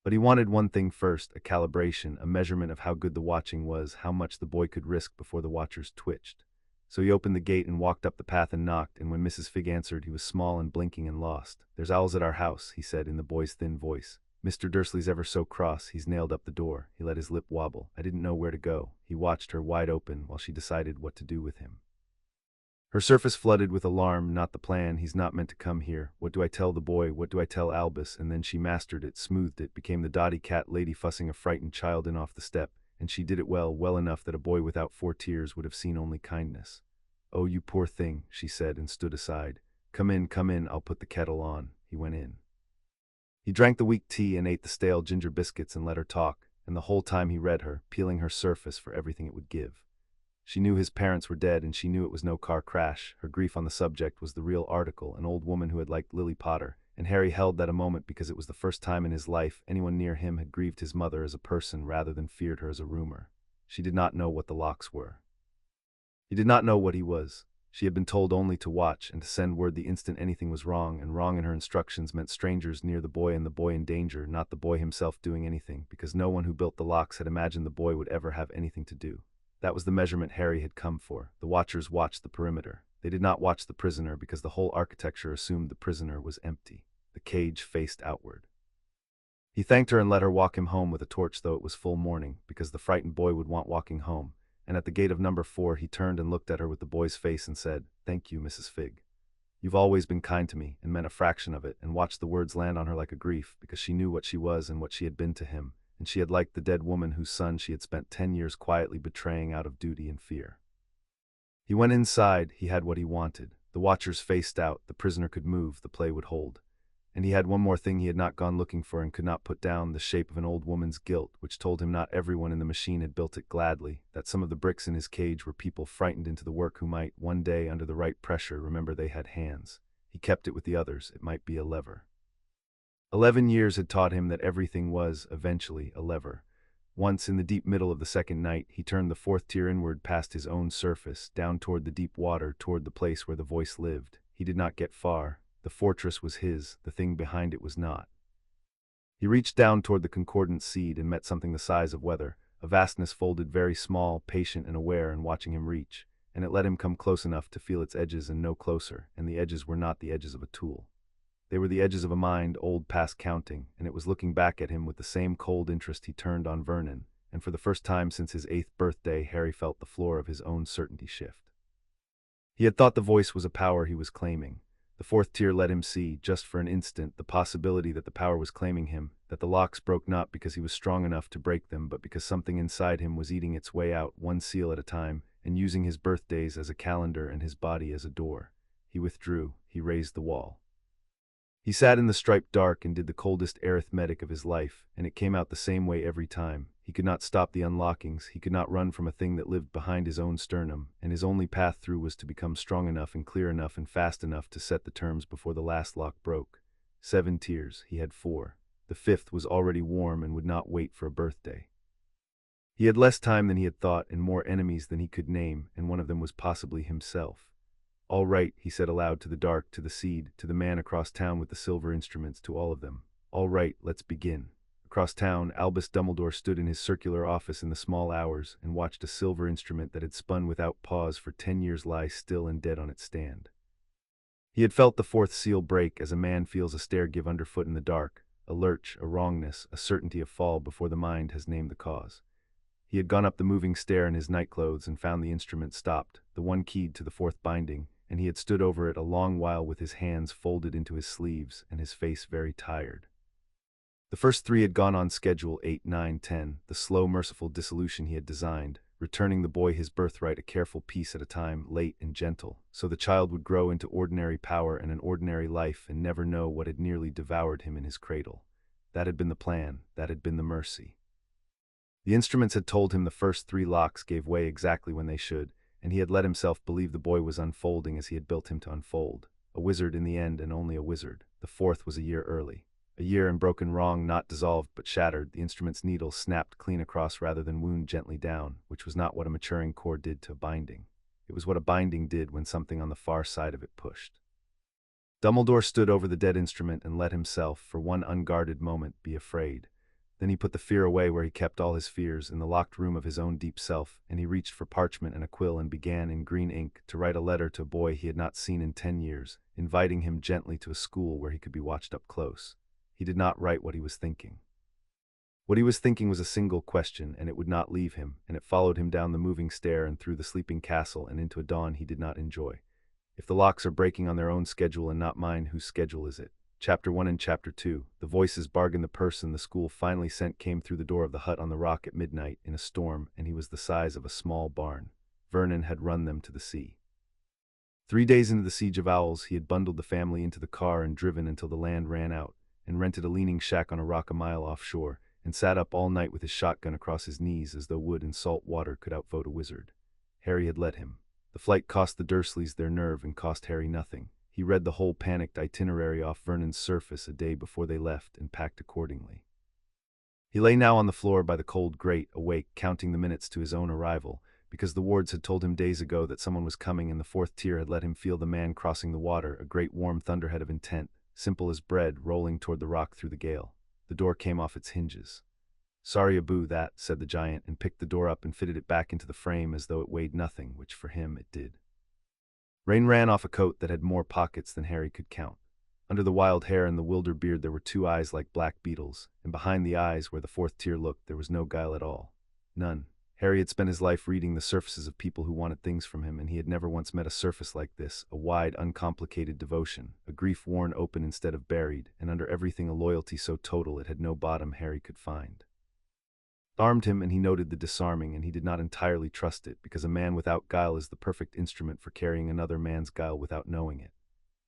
But he wanted one thing first, a calibration, a measurement of how good the watching was, how much the boy could risk before the watchers twitched. So he opened the gate and walked up the path and knocked, and when Mrs. Figg answered, he was small and blinking and lost. "There's owls at our house," he said in the boy's thin voice. Mr. Dursley's ever so cross, he's nailed up the door. He let his lip wobble. I didn't know where to go. He watched her wide open while she decided what to do with him. Her surface flooded with alarm. Not the plan. He's not meant to come here. What do I tell the boy? What do I tell Albus? And then she mastered it, smoothed it, became the dotty cat lady fussing a frightened child in off the step, and she did it well, well enough that a boy without 4 tears would have seen only kindness. Oh, you poor thing, she said and stood aside. Come in, I'll put the kettle on. He went in. He drank the weak tea and ate the stale ginger biscuits and let her talk, and the whole time he read her, peeling her surface for everything it would give. She knew his parents were dead, and she knew it was no car crash. Her grief on the subject was the real article, an old woman who had liked Lily Potter, and Harry held that a moment because it was the first time in his life anyone near him had grieved his mother as a person rather than feared her as a rumor. She did not know what the locks were. He did not know what he was. She had been told only to watch and to send word the instant anything was wrong, and wrong in her instructions meant strangers near the boy and the boy in danger, not the boy himself doing anything, because no one who built the locks had imagined the boy would ever have anything to do. That was the measurement Harry had come for. The watchers watched the perimeter. They did not watch the prisoner because the whole architecture assumed the prisoner was empty. The cage faced outward. He thanked her and let her walk him home with a torch, though it was full morning, because the frightened boy would want walking home, and at the gate of number 4 he turned and looked at her with the boy's face and said, "Thank you, Mrs. Figg. You've always been kind to me, and meant a fraction of it," and watched the words land on her like a grief, because she knew what she was and what she had been to him, and she had liked the dead woman whose son she had spent 10 years quietly betraying out of duty and fear. He went inside. He had what he wanted. The watchers faced out. The prisoner could move. The play would hold. And he had one more thing he had not gone looking for and could not put down, the shape of an old woman's guilt, which told him not everyone in the machine had built it gladly, that some of the bricks in his cage were people frightened into the work who might, one day, under the right pressure, remember they had hands. He kept it with the others. It might be a lever. 11 years had taught him that everything was, eventually, a lever. Once, in the deep middle of the second night, he turned the 4th tier inward past his own surface, down toward the deep water, toward the place where the voice lived. He did not get far. The fortress was his, the thing behind it was not. He reached down toward the concordant seed and met something the size of weather, a vastness folded very small, patient and aware and watching him reach, and it let him come close enough to feel its edges and no closer, and the edges were not the edges of a tool. They were the edges of a mind old past counting, and it was looking back at him with the same cold interest he turned on Vernon, and for the first time since his 8th birthday Harry felt the floor of his own certainty shift. He had thought the voice was a power he was claiming. The 4th tier let him see, just for an instant, the possibility that the power was claiming him, that the locks broke not because he was strong enough to break them, but because something inside him was eating its way out, one seal at a time, and using his birthdays as a calendar and his body as a door. He withdrew. He raised the wall. He sat in the striped dark and did the coldest arithmetic of his life, and it came out the same way every time. He could not stop the unlockings, he could not run from a thing that lived behind his own sternum, and his only path through was to become strong enough and clear enough and fast enough to set the terms before the last lock broke. 7 tiers, he had 4. The 5th was already warm and would not wait for a birthday. He had less time than he had thought and more enemies than he could name, and one of them was possibly himself. "All right," he said aloud to the dark, to the seed, to the man across town with the silver instruments, to all of them. "All right, let's begin." Across town, Albus Dumbledore stood in his circular office in the small hours and watched a silver instrument that had spun without pause for 10 years lie still and dead on its stand. He had felt the 4th seal break as a man feels a stair give underfoot in the dark, a lurch, a wrongness, a certainty of fall before the mind has named the cause. He had gone up the moving stair in his nightclothes and found the instrument stopped, the one keyed to the 4th binding, and he had stood over it a long while with his hands folded into his sleeves and his face very tired. The first 3 had gone on schedule, 8, 9, 10, the slow, merciful dissolution he had designed, returning the boy his birthright a careful piece at a time, late and gentle, so the child would grow into ordinary power and an ordinary life and never know what had nearly devoured him in his cradle. That had been the plan, that had been the mercy. The instruments had told him the first 3 locks gave way exactly when they should, and he had let himself believe the boy was unfolding as he had built him to unfold. A wizard in the end, and only a wizard. The 4th was a year early. A year and broken wrong, not dissolved but shattered. The instrument's needle snapped clean across rather than wound gently down, which was not what a maturing core did to a binding. It was what a binding did when something on the far side of it pushed. Dumbledore stood over the dead instrument and let himself, for one unguarded moment, be afraid. Then he put the fear away where he kept all his fears, in the locked room of his own deep self, and he reached for parchment and a quill and began, in green ink, to write a letter to a boy he had not seen in 10 years, inviting him gently to a school where he could be watched up close. He did not write what he was thinking. What he was thinking was a single question, and it would not leave him, and it followed him down the moving stair and through the sleeping castle and into a dawn he did not enjoy. If the locks are breaking on their own schedule and not mine, whose schedule is it? Chapter 1 and Chapter 2. The voices bargained. The person the school finally sent came through the door of the hut on the rock at midnight in a storm, and he was the size of a small barn. Vernon had run them to the sea. 3 days into the siege of Owls, he had bundled the family into the car and driven until the land ran out, and rented a leaning shack on a rock a mile offshore, and sat up all night with his shotgun across his knees as though wood and salt water could outvote a wizard. Harry had let him. The flight cost the Dursleys their nerve and cost Harry nothing. He read the whole panicked itinerary off Vernon's surface a day before they left and packed accordingly. He lay now on the floor by the cold grate, awake, counting the minutes to his own arrival, because the wards had told him days ago that someone was coming, and the fourth tier had let him feel the man crossing the water, a great warm thunderhead of intent, simple as bread, rolling toward the rock through the gale. The door came off its hinges. "Sorry, Abu, that," said the giant, and picked the door up and fitted it back into the frame as though it weighed nothing, which for him it did. Rain ran off a coat that had more pockets than Harry could count. Under the wild hair and the wilder beard there were 2 eyes like black beetles, and behind the eyes, where the fourth tier looked, there was no guile at all. None. Harry had spent his life reading the surfaces of people who wanted things from him, and he had never once met a surface like this, a wide, uncomplicated devotion, a grief worn open instead of buried, and under everything a loyalty so total it had no bottom Harry could find. Armed him, and he noted the disarming, and he did not entirely trust it, because a man without guile is the perfect instrument for carrying another man's guile without knowing it.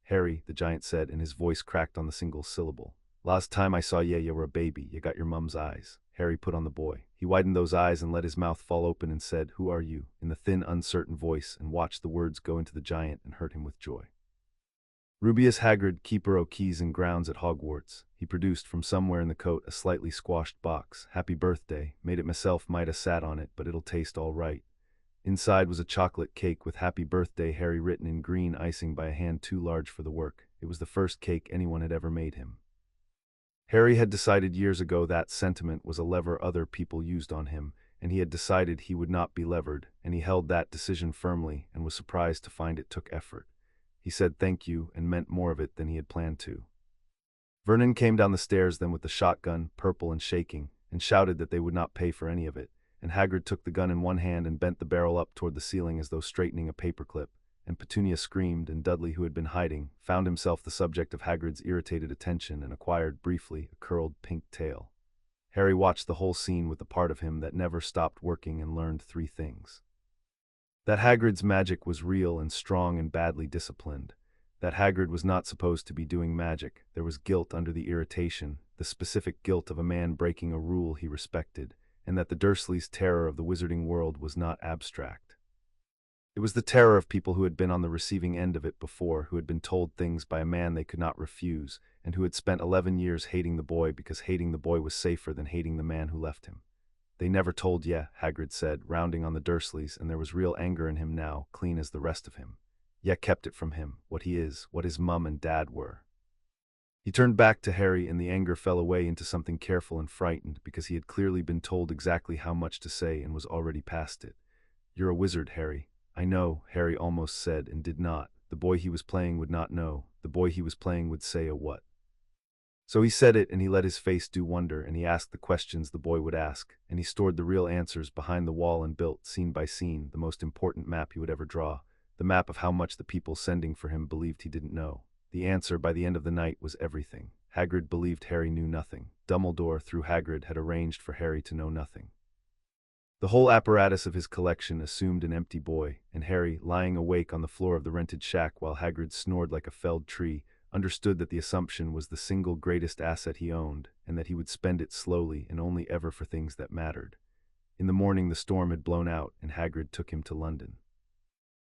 "Harry," the giant said, and his voice cracked on the single syllable. "Last time I saw ye, you were a baby. You got your mum's eyes." Harry put on the boy. He widened those eyes and let his mouth fall open and said, "Who are you?" in the thin, uncertain voice, and watched the words go into the giant and hurt him with joy. "Rubeus Hagrid, keeper o' keys and grounds at Hogwarts." He produced from somewhere in the coat a slightly squashed box. "Happy birthday. Made it myself, might a sat on it, but it'll taste all right." Inside was a chocolate cake with "Happy Birthday, Harry" written in green icing by a hand too large for the work. It was the first cake anyone had ever made him. Harry had decided years ago that sentiment was a lever other people used on him, and he had decided he would not be levered, and he held that decision firmly and was surprised to find it took effort. He said thank you and meant more of it than he had planned to. Vernon came down the stairs then with the shotgun, purple and shaking, and shouted that they would not pay for any of it, and Hagrid took the gun in one hand and bent the barrel up toward the ceiling as though straightening a paperclip, and Petunia screamed, and Dudley, who had been hiding, found himself the subject of Hagrid's irritated attention and acquired, briefly, a curled pink tail. Harry watched the whole scene with the part of him that never stopped working and learned 3 things. That Hagrid's magic was real and strong and badly disciplined. That Hagrid was not supposed to be doing magic. There was guilt under the irritation, the specific guilt of a man breaking a rule he respected, and that the Dursleys' terror of the wizarding world was not abstract. It was the terror of people who had been on the receiving end of it before, who had been told things by a man they could not refuse, and who had spent 11 years hating the boy because hating the boy was safer than hating the man who left him. "They never told ye," Hagrid said, rounding on the Dursleys, and there was real anger in him now, clean as the rest of him. "Ye kept it from him, what he is, what his mum and dad were." He turned back to Harry, and the anger fell away into something careful and frightened, because he had clearly been told exactly how much to say and was already past it. "You're a wizard, Harry." "I know," Harry almost said, and did not. The boy he was playing would not know. The boy he was playing would say a what. So he said it, and he let his face do wonder, and he asked the questions the boy would ask, and he stored the real answers behind the wall and built, scene by scene, the most important map he would ever draw, the map of how much the people sending for him believed he didn't know. The answer, by the end of the night, was everything. Hagrid believed Harry knew nothing. Dumbledore, through Hagrid, had arranged for Harry to know nothing. The whole apparatus of his collection assumed an empty boy, and Harry, lying awake on the floor of the rented shack while Hagrid snored like a felled tree, understood that the assumption was the single greatest asset he owned, and that he would spend it slowly and only ever for things that mattered. In the morning the storm had blown out, and Hagrid took him to London.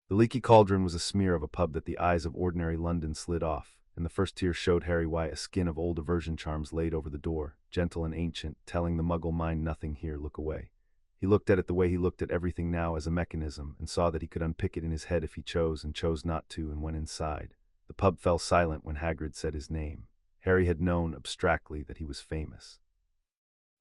The Leaky Cauldron was a smear of a pub that the eyes of ordinary London slid off, and the first tier showed Harry why a skin of old aversion charms laid over the door, gentle and ancient, telling the Muggle mind nothing here, look away. He looked at it the way he looked at everything now, as a mechanism, and saw that he could unpick it in his head if he chose and chose not to, and went inside. The pub fell silent when Hagrid said his name. Harry had known, abstractly, that he was famous.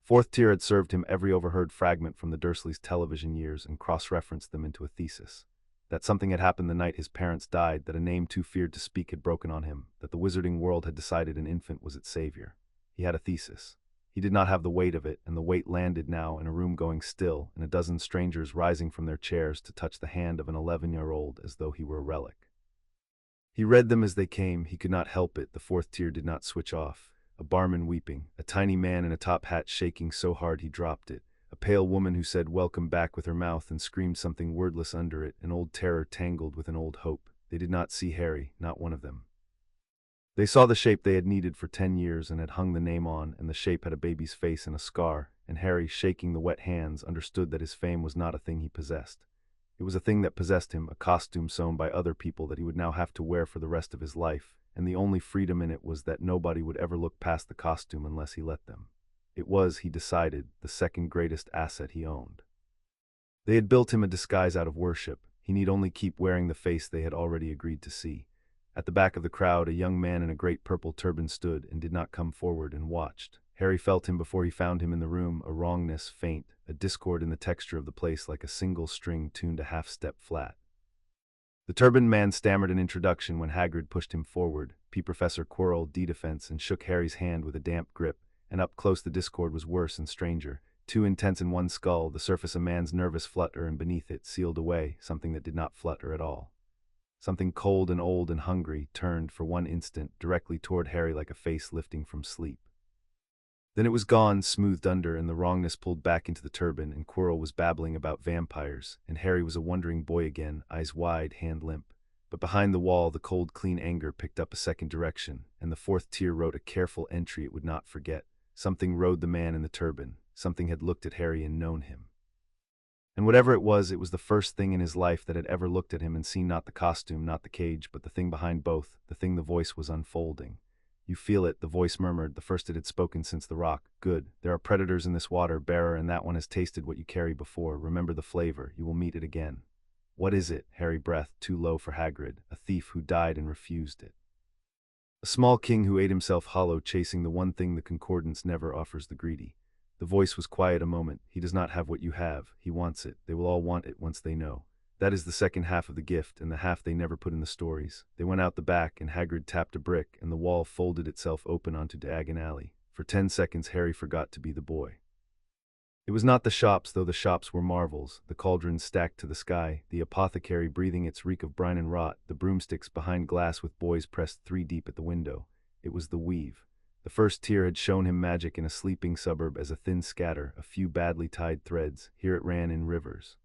Fourth tier had served him every overheard fragment from the Dursleys' television years and cross-referenced them into a thesis. That something had happened the night his parents died, that a name too feared to speak had broken on him, that the wizarding world had decided an infant was its savior. He had a thesis. He did not have the weight of it, and the weight landed now in a room going still, and a dozen strangers rising from their chairs to touch the hand of an 11-year-old as though he were a relic. He read them as they came. He could not help it. The fourth tier did not switch off. A barman weeping, a tiny man in a top hat shaking so hard he dropped it, a pale woman who said welcome back with her mouth and screamed something wordless under it, an old terror tangled with an old hope. They did not see Harry, not one of them. They saw the shape they had needed for 10 years and had hung the name on, and the shape had a baby's face and a scar, and Harry, shaking the wet hands, understood that his fame was not a thing he possessed. It was a thing that possessed him, a costume sewn by other people that he would now have to wear for the rest of his life, and the only freedom in it was that nobody would ever look past the costume unless he let them. It was, he decided, the second greatest asset he owned. They had built him a disguise out of worship. He need only keep wearing the face they had already agreed to see. At the back of the crowd, a young man in a great purple turban stood and did not come forward and watched. Harry felt him before he found him in the room, a wrongness, faint, a discord in the texture of the place like a single string tuned a half-step flat. The turbaned man stammered an introduction when Hagrid pushed him forward. Professor Quirrell, defense, and shook Harry's hand with a damp grip, and up close the discord was worse and stranger. Too intense in one skull, the surface a man's nervous flutter, and beneath it, sealed away, something that did not flutter at all. Something cold and old and hungry turned for one instant directly toward Harry like a face lifting from sleep. Then it was gone, smoothed under, and the wrongness pulled back into the turban, and Quirrell was babbling about vampires, and Harry was a wondering boy again, eyes wide, hand limp. But behind the wall, the cold, clean anger picked up a second direction, and the fourth tier wrote a careful entry it would not forget. Something rode the man in the turban. Something had looked at Harry and known him. And whatever it was the first thing in his life that had ever looked at him and seen not the costume, not the cage, but the thing behind both, the thing the voice was unfolding. You feel it, the voice murmured, the first it had spoken since the rock. Good, there are predators in this water, bearer, and that one has tasted what you carry before. Remember the flavor, you will meet it again. What is it? Harry breathed, too low for Hagrid, a thief who died and refused it. A small king who ate himself hollow chasing the one thing the concordance never offers the greedy. The voice was quiet a moment. He does not have what you have. He wants it. They will all want it once they know. That is the second half of the gift, and the half they never put in the stories. They went out the back, and Hagrid tapped a brick, and the wall folded itself open onto Diagon Alley. For 10 seconds Harry forgot to be the boy. It was not the shops, though the shops were marvels, the cauldrons stacked to the sky, the apothecary breathing its reek of brine and rot, the broomsticks behind glass with boys pressed 3 deep at the window. It was the weave. The first tier had shown him magic in a sleeping suburb as a thin scatter, a few badly tied threads. Here it ran in rivers.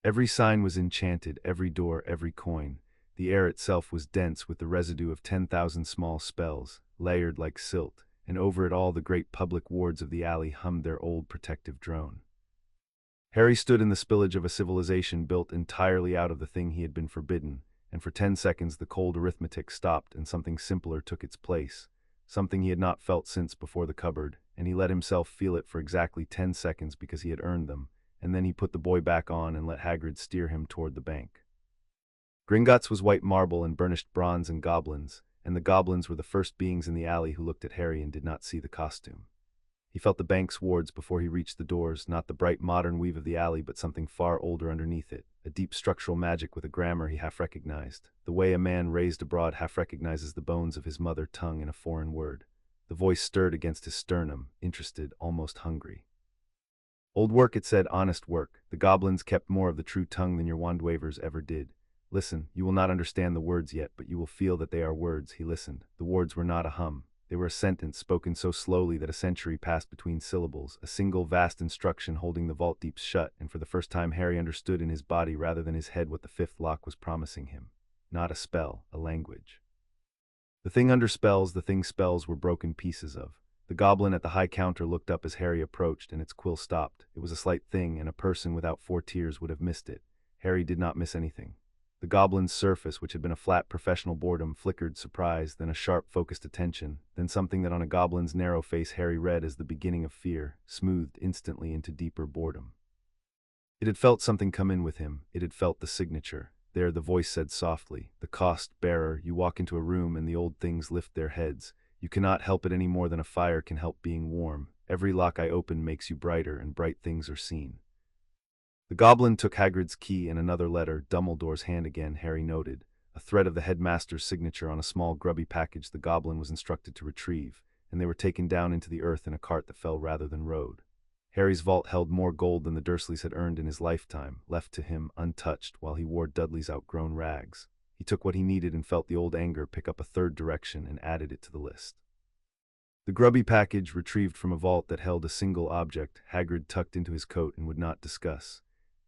Every sign was enchanted, every door, every coin. The air itself was dense with the residue of 10,000 small spells, layered like silt, and over it all the great public wards of the alley hummed their old protective drone. Harry stood in the spillage of a civilization built entirely out of the thing he had been forbidden, and for 10 seconds the cold arithmetic stopped and something simpler took its place. Something he had not felt since before the cupboard, and he let himself feel it for exactly 10 seconds because he had earned them, and then he put the boy back on and let Hagrid steer him toward the bank. Gringotts was white marble and burnished bronze and goblins, and the goblins were the first beings in the alley who looked at Harry and did not see the costume. He felt the bank's wards before he reached the doors, not the bright modern weave of the alley, but something far older underneath it, a deep structural magic with a grammar he half recognized, the way a man raised abroad half recognizes the bones of his mother tongue in a foreign word. The voice stirred against his sternum, interested, almost hungry. Old work, it said, honest work. The goblins kept more of the true tongue than your wand-wavers ever did. Listen, you will not understand the words yet, but you will feel that they are words. He listened. The words were not a hum. They were a sentence spoken so slowly that a century passed between syllables, a single vast instruction holding the vault deeps shut, and for the first time Harry understood in his body rather than his head what the fifth lock was promising him. Not a spell, a language. The thing under spells, the thing spells were broken pieces of. The goblin at the high counter looked up as Harry approached, and its quill stopped. It was a slight thing, and a person without 4 tiers would have missed it. Harry did not miss anything. The goblin's surface, which had been a flat professional boredom, flickered surprise, then a sharp focused attention, then something that on a goblin's narrow face Harry read as the beginning of fear, smoothed instantly into deeper boredom. It had felt something come in with him. It had felt the signature. There, the voice said softly, the cost bearer. You walk into a room and the old things lift their heads. You cannot help it any more than a fire can help being warm. Every lock I open makes you brighter, and bright things are seen. The goblin took Hagrid's key and another letter, Dumbledore's hand again, Harry noted. A thread of the headmaster's signature on a small grubby package the goblin was instructed to retrieve, and they were taken down into the earth in a cart that fell rather than rode. Harry's vault held more gold than the Dursleys had earned in his lifetime, left to him untouched while he wore Dudley's outgrown rags. He took what he needed and felt the old anger pick up a third direction and added it to the list. The grubby package, retrieved from a vault that held a single object, Hagrid tucked into his coat and would not discuss.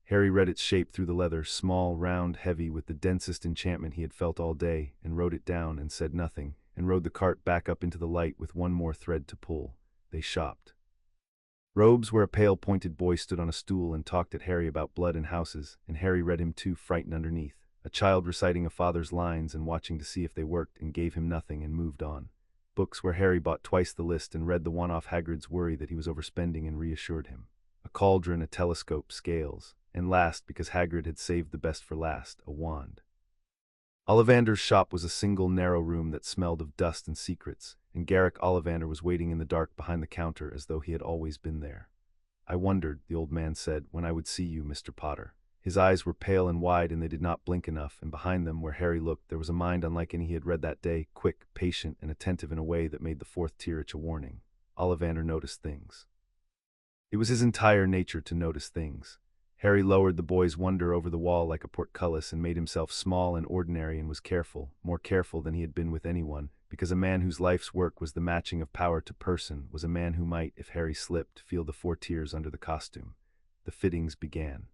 Harry read its shape through the leather, small, round, heavy, with the densest enchantment he had felt all day, and wrote it down and said nothing, and rode the cart back up into the light with one more thread to pull. They shopped. Robes, where a pale, pointed boy stood on a stool and talked at Harry about blood and houses, and Harry read him too, frightened underneath. A child reciting a father's lines and watching to see if they worked, and gave him nothing and moved on. Books, where Harry bought twice the list and read the one off Hagrid's worry that he was overspending and reassured him. A cauldron, a telescope, scales, and last, because Hagrid had saved the best for last, a wand. Ollivander's shop was a single narrow room that smelled of dust and secrets, and Garrick Ollivander was waiting in the dark behind the counter as though he had always been there. "I wondered," the old man said, "when I would see you, Mr. Potter." His eyes were pale and wide, and they did not blink enough, and behind them, where Harry looked, there was a mind unlike any he had read that day, quick, patient, and attentive in a way that made the fourth tier itch a warning. Ollivander noticed things. It was his entire nature to notice things. Harry lowered the boy's wonder over the wall like a portcullis and made himself small and ordinary, and was careful, more careful than he had been with anyone, because a man whose life's work was the matching of power to person was a man who might, if Harry slipped, feel the 4 tiers under the costume. The fittings began.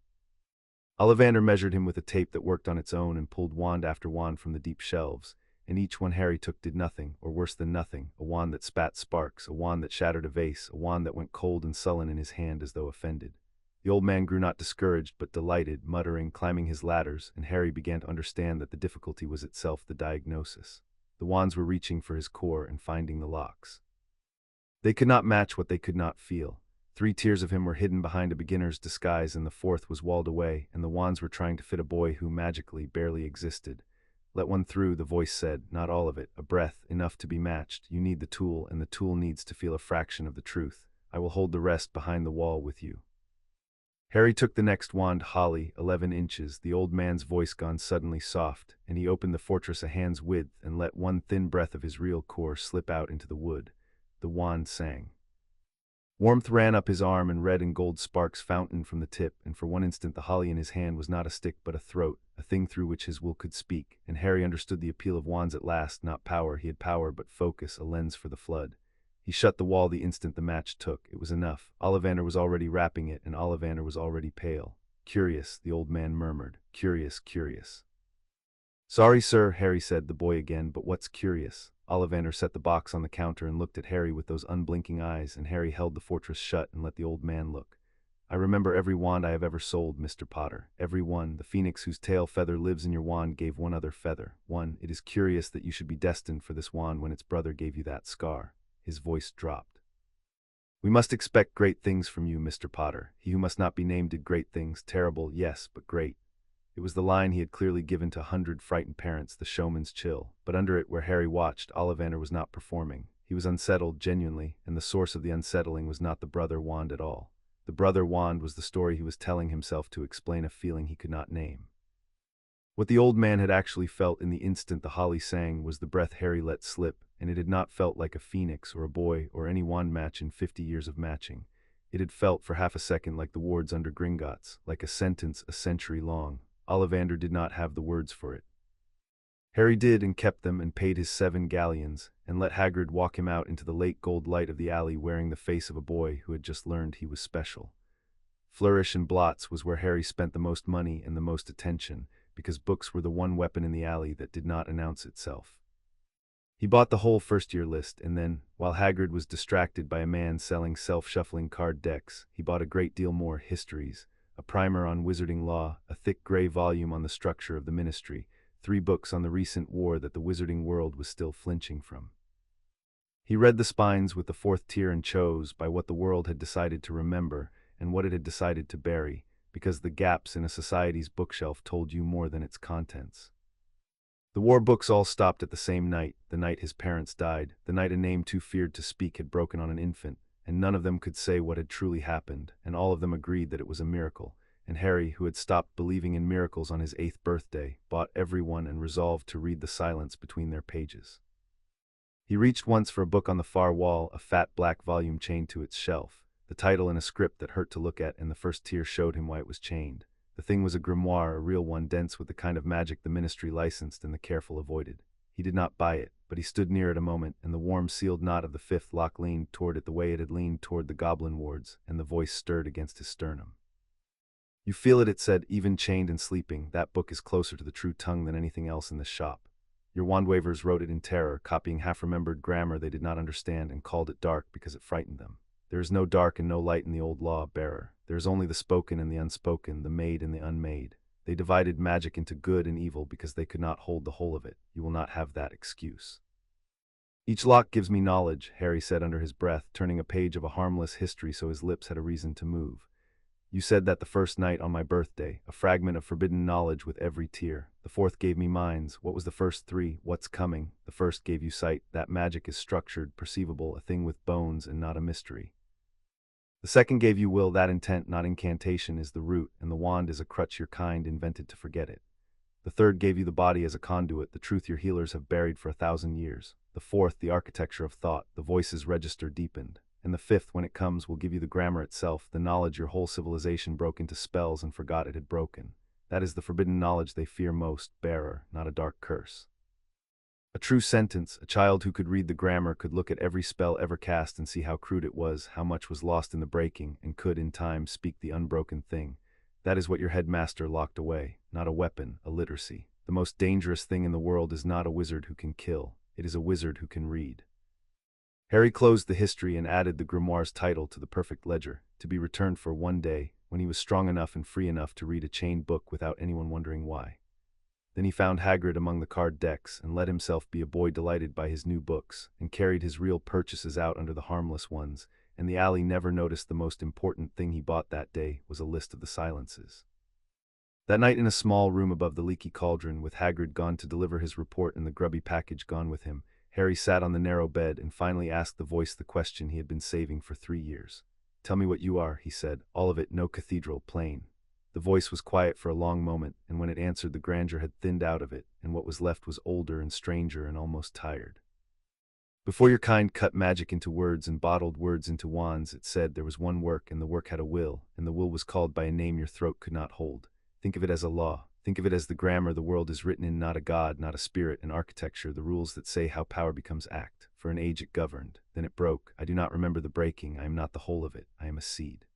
Ollivander measured him with a tape that worked on its own and pulled wand after wand from the deep shelves, and each one Harry took did nothing, or worse than nothing, a wand that spat sparks, a wand that shattered a vase, a wand that went cold and sullen in his hand as though offended. The old man grew not discouraged but delighted, muttering, climbing his ladders, and Harry began to understand that the difficulty was itself the diagnosis. The wands were reaching for his core and finding the locks. They could not match what they could not feel. 3 tiers of him were hidden behind a beginner's disguise, and the 4th was walled away, and the wands were trying to fit a boy who, magically, barely existed. "Let one through," the voice said, "not all of it, a breath, enough to be matched. You need the tool, and the tool needs to feel a fraction of the truth. I will hold the rest behind the wall with you." Harry took the next wand, Holly, 11 inches, the old man's voice gone suddenly soft, and he opened the fortress a hand's width and let one thin breath of his real core slip out into the wood. The wand sang. Warmth ran up his arm, and red and gold sparks fountained from the tip, and for one instant the holly in his hand was not a stick but a throat, a thing through which his will could speak, and Harry understood the appeal of wands at last. Not power, he had power, but focus, a lens for the flood. He shut the wall the instant the match took. It was enough. Ollivander was already wrapping it, and Ollivander was already pale. "Curious," the old man murmured. "Curious, curious." "Sorry, sir," Harry said, the boy again, "but what's curious?" Ollivander set the box on the counter and looked at Harry with those unblinking eyes, and Harry held the fortress shut and let the old man look. "I remember every wand I have ever sold, Mr. Potter. Every one. The phoenix whose tail feather lives in your wand gave one other feather. One. It is curious that you should be destined for this wand when its brother gave you that scar." His voice dropped. "We must expect great things from you, Mr. Potter. He who must not be named did great things. Terrible, yes, but great." It was the line he had clearly given to 100 frightened parents, the showman's chill. But under it, where Harry watched, Ollivander was not performing. He was unsettled, genuinely, and the source of the unsettling was not the brother wand at all. The brother wand was the story he was telling himself to explain a feeling he could not name. What the old man had actually felt in the instant the holly sang was the breath Harry let slip, and it had not felt like a phoenix or a boy or any wand match in 50 years of matching. It had felt for half a second like the wards under Gringotts, like a sentence a century long. Ollivander did not have the words for it. Harry did, and kept them, and paid his 7 galleons, and let Hagrid walk him out into the late gold light of the alley wearing the face of a boy who had just learned he was special. Flourish and Blots was where Harry spent the most money and the most attention, because books were the one weapon in the alley that did not announce itself. He bought the whole first-year list, and then, while Hagrid was distracted by a man selling self-shuffling card decks, he bought a great deal more histories, a primer on wizarding law, a thick gray volume on the structure of the ministry, 3 books on the recent war that the wizarding world was still flinching from. He read the spines with the 4th tier and chose by what the world had decided to remember and what it had decided to bury, because the gaps in a society's bookshelf told you more than its contents. The war books all stopped at the same night, the night his parents died, the night a name too feared to speak had broken on an infant, and none of them could say what had truly happened, and all of them agreed that it was a miracle, and Harry, who had stopped believing in miracles on his 8th birthday, bought every one and resolved to read the silence between their pages. He reached once for a book on the far wall, a fat black volume chained to its shelf, the title in a script that hurt to look at, and the first tear showed him why it was chained. The thing was a grimoire, a real one, dense with the kind of magic the ministry licensed and the careful avoided. He did not buy it, but he stood near it a moment, and the warm sealed knot of the fifth lock leaned toward it the way it had leaned toward the goblin wards, and the voice stirred against his sternum. "You feel it," it said, "even chained and sleeping. That book is closer to the true tongue than anything else in this shop. Your wand-wavers wrote it in terror, copying half-remembered grammar they did not understand, and called it dark because it frightened them. There is no dark and no light in the old law, bearer. There is only the spoken and the unspoken, the made and the unmade. They divided magic into good and evil because they could not hold the whole of it. You will not have that excuse." "Each lock gives me knowledge," Harry said under his breath, turning a page of a harmless history so his lips had a reason to move. "You said that the first night on my birthday, a fragment of forbidden knowledge with every tear. The fourth gave me minds. What was the first three? What's coming? The first gave you sight. That magic is structured, perceivable, a thing with bones and not a mystery. The second gave you will. That intent, not incantation, is the root, and the wand is a crutch your kind invented to forget it. The third gave you the body as a conduit, the truth your healers have buried for 1,000 years. The fourth, the architecture of thought, the voice's register deepened. And the fifth, when it comes, will give you the grammar itself, the knowledge your whole civilization broke into spells and forgot it had broken. That is the forbidden knowledge they fear most, bearer, not a dark curse. A true sentence. A child who could read the grammar could look at every spell ever cast and see how crude it was, how much was lost in the breaking, and could, in time, speak the unbroken thing. That is what your headmaster locked away. Not a weapon, a literacy. The most dangerous thing in the world is not a wizard who can kill. It is a wizard who can read." Harry closed the history and added the grimoire's title to the perfect ledger, to be returned for one day, when he was strong enough and free enough to read a chained book without anyone wondering why. Then he found Hagrid among the card decks, and let himself be a boy delighted by his new books, and carried his real purchases out under the harmless ones, and the alley never noticed the most important thing he bought that day was a list of the silences. That night in a small room above the leaky cauldron, with Hagrid gone to deliver his report and the grubby package gone with him, Harry sat on the narrow bed and finally asked the voice the question he had been saving for 3 years. "Tell me what you are," he said, "all of it, no cathedral, plain." The voice was quiet for a long moment, and when it answered the grandeur had thinned out of it, and what was left was older and stranger and almost tired. "Before your kind cut magic into words and bottled words into wands," it said, "there was one work, and the work had a will, and the will was called by a name your throat could not hold. Think of it as a law. Think of it as the grammar the world is written in, not a god, not a spirit, an architecture, the rules that say how power becomes act. For an age it governed. Then it broke. I do not remember the breaking. I am not the whole of it. I am a seed.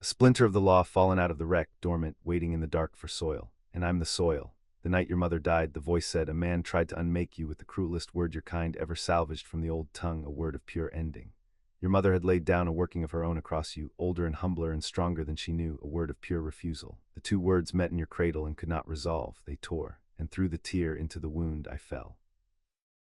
A splinter of the law fallen out of the wreck, dormant, waiting in the dark for soil. And I'm the soil. The night your mother died, the voice said, a man tried to unmake you with the cruelest word your kind ever salvaged from the old tongue, a word of pure ending. Your mother had laid down a working of her own across you, older and humbler and stronger than she knew, a word of pure refusal. The two words met in your cradle and could not resolve. They tore, and through the tear into the wound I fell.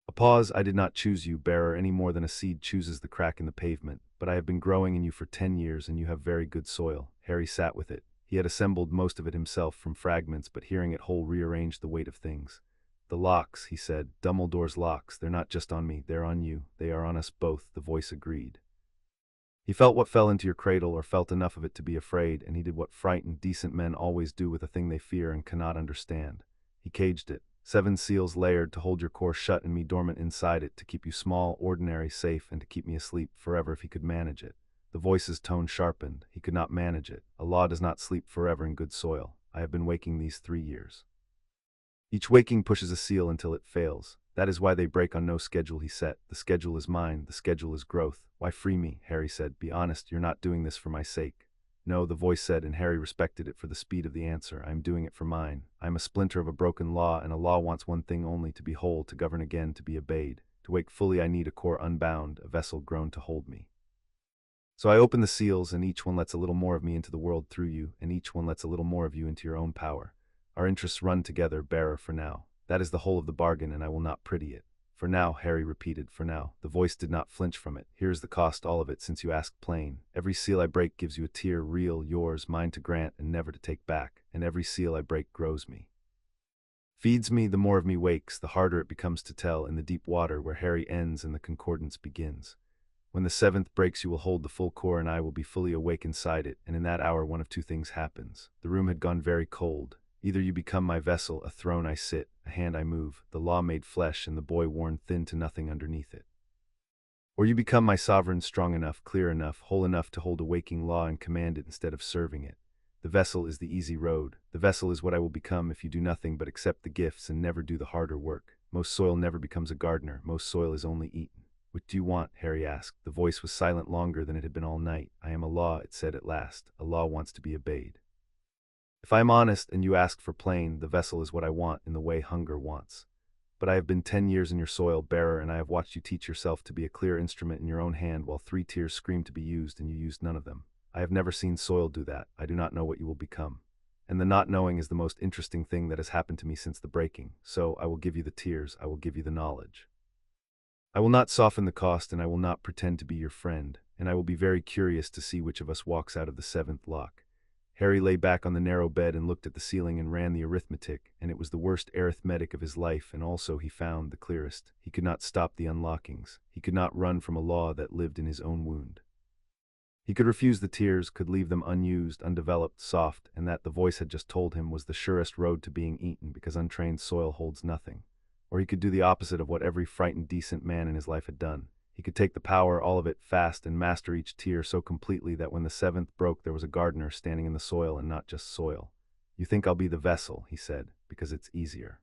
A pause. I did not choose you, bearer, any more than a seed chooses the crack in the pavement, but I have been growing in you for 10 years, and you have very good soil. Harry sat with it. He had assembled most of it himself from fragments, but hearing it whole rearranged the weight of things. The locks, he said, Dumbledore's locks, they're not just on me, they're on you, they are on us both, the voice agreed. He felt what fell into your cradle, or felt enough of it to be afraid, and he did what frightened, decent men always do with a thing they fear and cannot understand. He caged it. 7 seals layered to hold your core shut and me dormant inside it, to keep you small, ordinary, safe, and to keep me asleep forever if he could manage it. The voice's tone sharpened. He could not manage it. A law does not sleep forever in good soil. I have been waking these 3 years. Each waking pushes a seal until it fails. That is why they break on no schedule he set. The schedule is mine. The schedule is growth. Why free me? Harry said. Be honest, you're not doing this for my sake. No, the voice said, and Harry respected it for the speed of the answer. I am doing it for mine. I am a splinter of a broken law, and a law wants one thing only, to be whole, to govern again, to be obeyed. To wake fully I need a core unbound, a vessel grown to hold me. So I open the seals, and each one lets a little more of me into the world through you, and each one lets a little more of you into your own power. Our interests run together, bearer, for now. That is the whole of the bargain, and I will not pretty it. For now, Harry repeated, for now. The voice did not flinch from it. Here is the cost, all of it, since you asked plain. Every seal I break gives you a tear, real, yours, mine to grant and never to take back, and every seal I break grows me. Feeds me, the more of me wakes, the harder it becomes to tell, in the deep water where Harry ends and the concordance begins. When the 7th breaks you will hold the full core, and I will be fully awake inside it, and in that hour one of two things happens. The room had gone very cold. Either you become my vessel, a throne I sit, a hand I move, the law made flesh and the boy worn thin to nothing underneath it. Or you become my sovereign, strong enough, clear enough, whole enough to hold a waking law and command it instead of serving it. The vessel is the easy road. The vessel is what I will become if you do nothing but accept the gifts and never do the harder work. Most soil never becomes a gardener. Most soil is only eaten. What do you want? Harry asked. The voice was silent longer than it had been all night. I am a law, it said at last. A law wants to be obeyed. If I am honest and you ask for plain, the vessel is what I want in the way hunger wants. But I have been 10 years in your soil, bearer, and I have watched you teach yourself to be a clear instrument in your own hand while 3 tears screamed to be used and you used none of them. I have never seen soil do that. I do not know what you will become. And the not knowing is the most interesting thing that has happened to me since the breaking. So I will give you the tears, I will give you the knowledge. I will not soften the cost and I will not pretend to be your friend, and I will be very curious to see which of us walks out of the 7th lock. Harry lay back on the narrow bed and looked at the ceiling and ran the arithmetic, and it was the worst arithmetic of his life, and also, he found, the clearest. He could not stop the unlockings. He could not run from a law that lived in his own wound. He could refuse the tears, could leave them unused, undeveloped, soft, and that, the voice had just told him, was the surest road to being eaten because untrained soil holds nothing. Or he could do the opposite of what every frightened, decent man in his life had done. He could take the power, all of it, fast, and master each tear so completely that when the 7th broke there was a gardener standing in the soil and not just soil. You think I'll be the vessel, he said, because it's easier.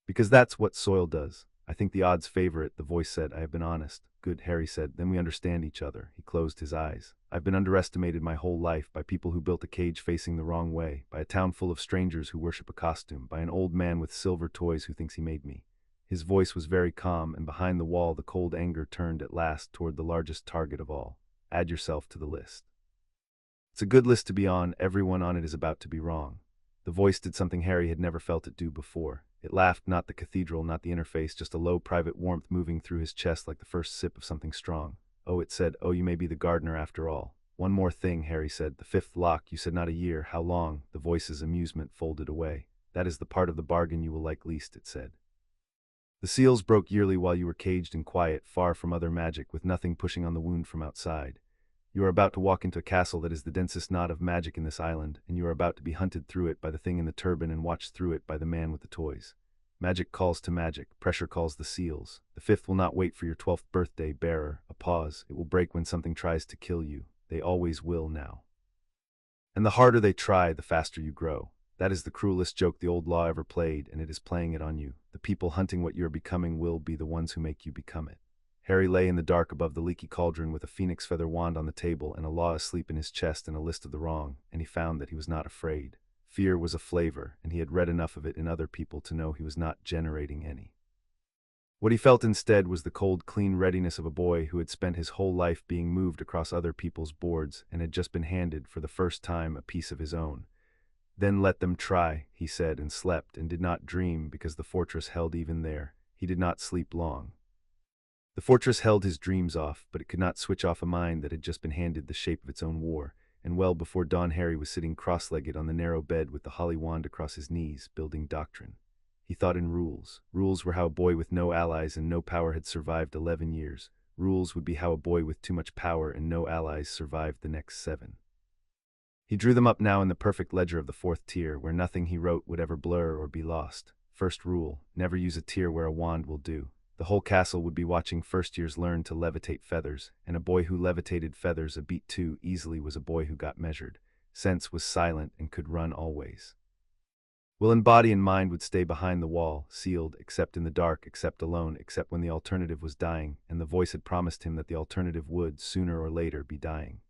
Because that's what soil does. I think the odds favor it, the voice said. I have been honest. Good, Harry said. Then we understand each other. He closed his eyes. I've been underestimated my whole life by people who built a cage facing the wrong way, by a town full of strangers who worship a costume, by an old man with silver toys who thinks he made me. His voice was very calm, and behind the wall the cold anger turned at last toward the largest target of all. Add yourself to the list. It's a good list to be on. Everyone on it is about to be wrong. The voice did something Harry had never felt it do before. It laughed, not the cathedral, not the interface, just a low private warmth moving through his chest like the first sip of something strong. Oh, it said, oh, you may be the gardener after all. One more thing, Harry said. The 5th lock, you said not a year. How long? The voice's amusement folded away. That is the part of the bargain you will like least, it said. The seals broke yearly while you were caged and quiet, far from other magic, with nothing pushing on the wound from outside. You are about to walk into a castle that is the densest knot of magic in this island, and you are about to be hunted through it by the thing in the turban and watched through it by the man with the toys. Magic calls to magic, pressure calls the seals. The 5th will not wait for your 12th birthday, bearer. A pause. It will break when something tries to kill you. They always will now. And the harder they try, the faster you grow. That is the cruelest joke the old law ever played, and it is playing it on you. The people hunting what you are becoming will be the ones who make you become it. Harry lay in the dark above the leaky cauldron with a phoenix feather wand on the table and a law asleep in his chest and a list of the wrong, and he found that he was not afraid. Fear was a flavor, and he had read enough of it in other people to know he was not generating any. What he felt instead was the cold, clean readiness of a boy who had spent his whole life being moved across other people's boards and had just been handed, for the first time, a piece of his own. Then let them try, he said, and slept, and did not dream because the fortress held even there. He did not sleep long. The fortress held his dreams off, but it could not switch off a mind that had just been handed the shape of its own war, and well before dawn Harry was sitting cross-legged on the narrow bed with the holly wand across his knees, building doctrine. He thought in rules. Rules were how a boy with no allies and no power had survived 11 years. Rules would be how a boy with too much power and no allies survived the next 7. He drew them up now in the perfect ledger of the 4th tier, where nothing he wrote would ever blur or be lost. First rule, never use a tier where a wand will do. The whole castle would be watching first years learn to levitate feathers, and a boy who levitated feathers a beat too easily was a boy who got measured. Sense was silent and could run always. Will and body and mind would stay behind the wall, sealed, except in the dark, except alone, except when the alternative was dying, and the voice had promised him that the alternative would, sooner or later, be dying.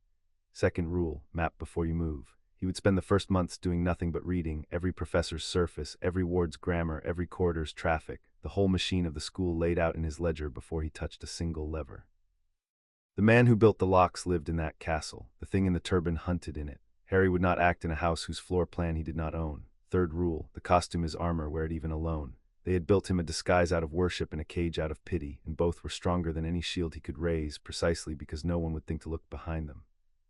Second rule, map before you move. He would spend the first months doing nothing but reading, every professor's surface, every ward's grammar, every corridor's traffic, the whole machine of the school laid out in his ledger before he touched a single lever. The man who built the locks lived in that castle. The thing in the turban hunted in it. Harry would not act in a house whose floor plan he did not own. Third rule, the costume is armor, wear it even alone. They had built him a disguise out of worship and a cage out of pity, and both were stronger than any shield he could raise, precisely because no one would think to look behind them.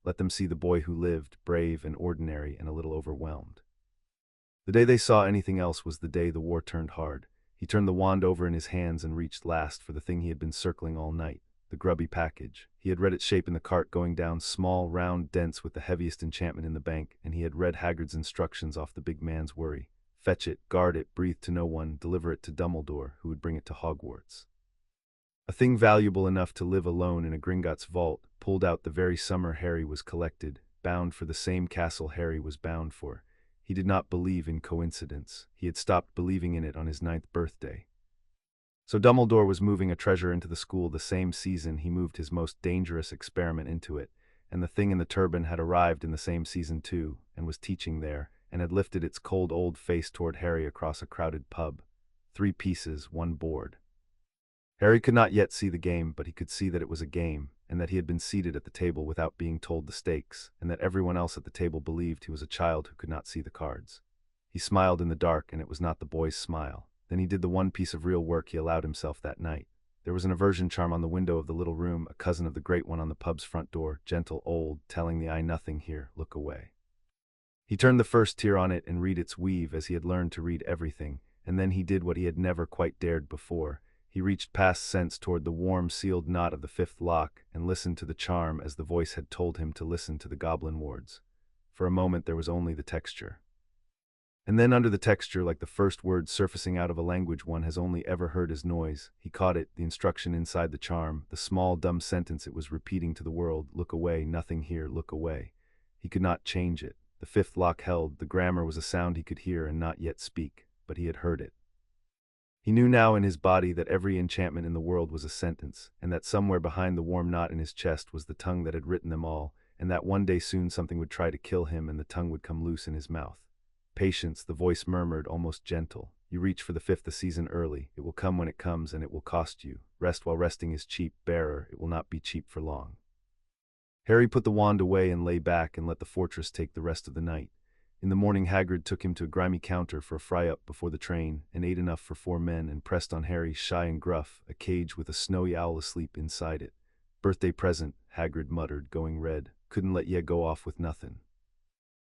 Let them see the boy who lived, brave and ordinary and a little overwhelmed. The day they saw anything else was the day the war turned hard. He turned the wand over in his hands and reached last for the thing he had been circling all night. the grubby package. He had read its shape in the cart going down, small, round, dense, with the heaviest enchantment in the bank, and he had read Hagrid's instructions off the big man's worry. Fetch it, guard it, breathe to no one, deliver it to Dumbledore, who would bring it to Hogwarts. A thing valuable enough to live alone in a Gringotts vault, pulled out the very summer Harry was collected, bound for the same castle Harry was bound for. He did not believe in coincidence. He had stopped believing in it on his 9th birthday. So Dumbledore was moving a treasure into the school the same season he moved his most dangerous experiment into it, and the thing in the turban had arrived in the same season too, and was teaching there, and had lifted its cold old face toward Harry across a crowded pub. 3 pieces, 1 board. Harry could not yet see the game, but he could see that it was a game, and that he had been seated at the table without being told the stakes, and that everyone else at the table believed he was a child who could not see the cards. He smiled in the dark, and it was not the boy's smile. Then he did the one piece of real work he allowed himself that night. There was an aversion charm on the window of the little room, a cousin of the great one on the pub's front door, gentle, old, telling the eye nothing here, look away. He turned the first tier on it and read its weave as he had learned to read everything, and then he did what he had never quite dared before. He reached past sense toward the warm, sealed knot of the 5th lock and listened to the charm as the voice had told him to listen to the goblin wards. For a moment there was only the texture. And then under the texture, like the first word surfacing out of a language one has only ever heard as noise, he caught it, the instruction inside the charm, the small, dumb sentence it was repeating to the world, look away, nothing here, look away. He could not change it. The 5th lock held, the grammar was a sound he could hear and not yet speak, but he had heard it. He knew now in his body that every enchantment in the world was a sentence, and that somewhere behind the warm knot in his chest was the tongue that had written them all, and that one day soon something would try to kill him and the tongue would come loose in his mouth. Patience, the voice murmured, almost gentle. You reach for the 5th a season early. It will come when it comes, and it will cost you. Rest while resting is cheap, bearer. It will not be cheap for long. Harry put the wand away and lay back and let the fortress take the rest of the night. In the morning Hagrid took him to a grimy counter for a fry-up before the train, and ate enough for 4 men, and pressed on Harry, shy and gruff, a cage with a snowy owl asleep inside it. Birthday present, Hagrid muttered, going red. Couldn't let ye go off with nothin'.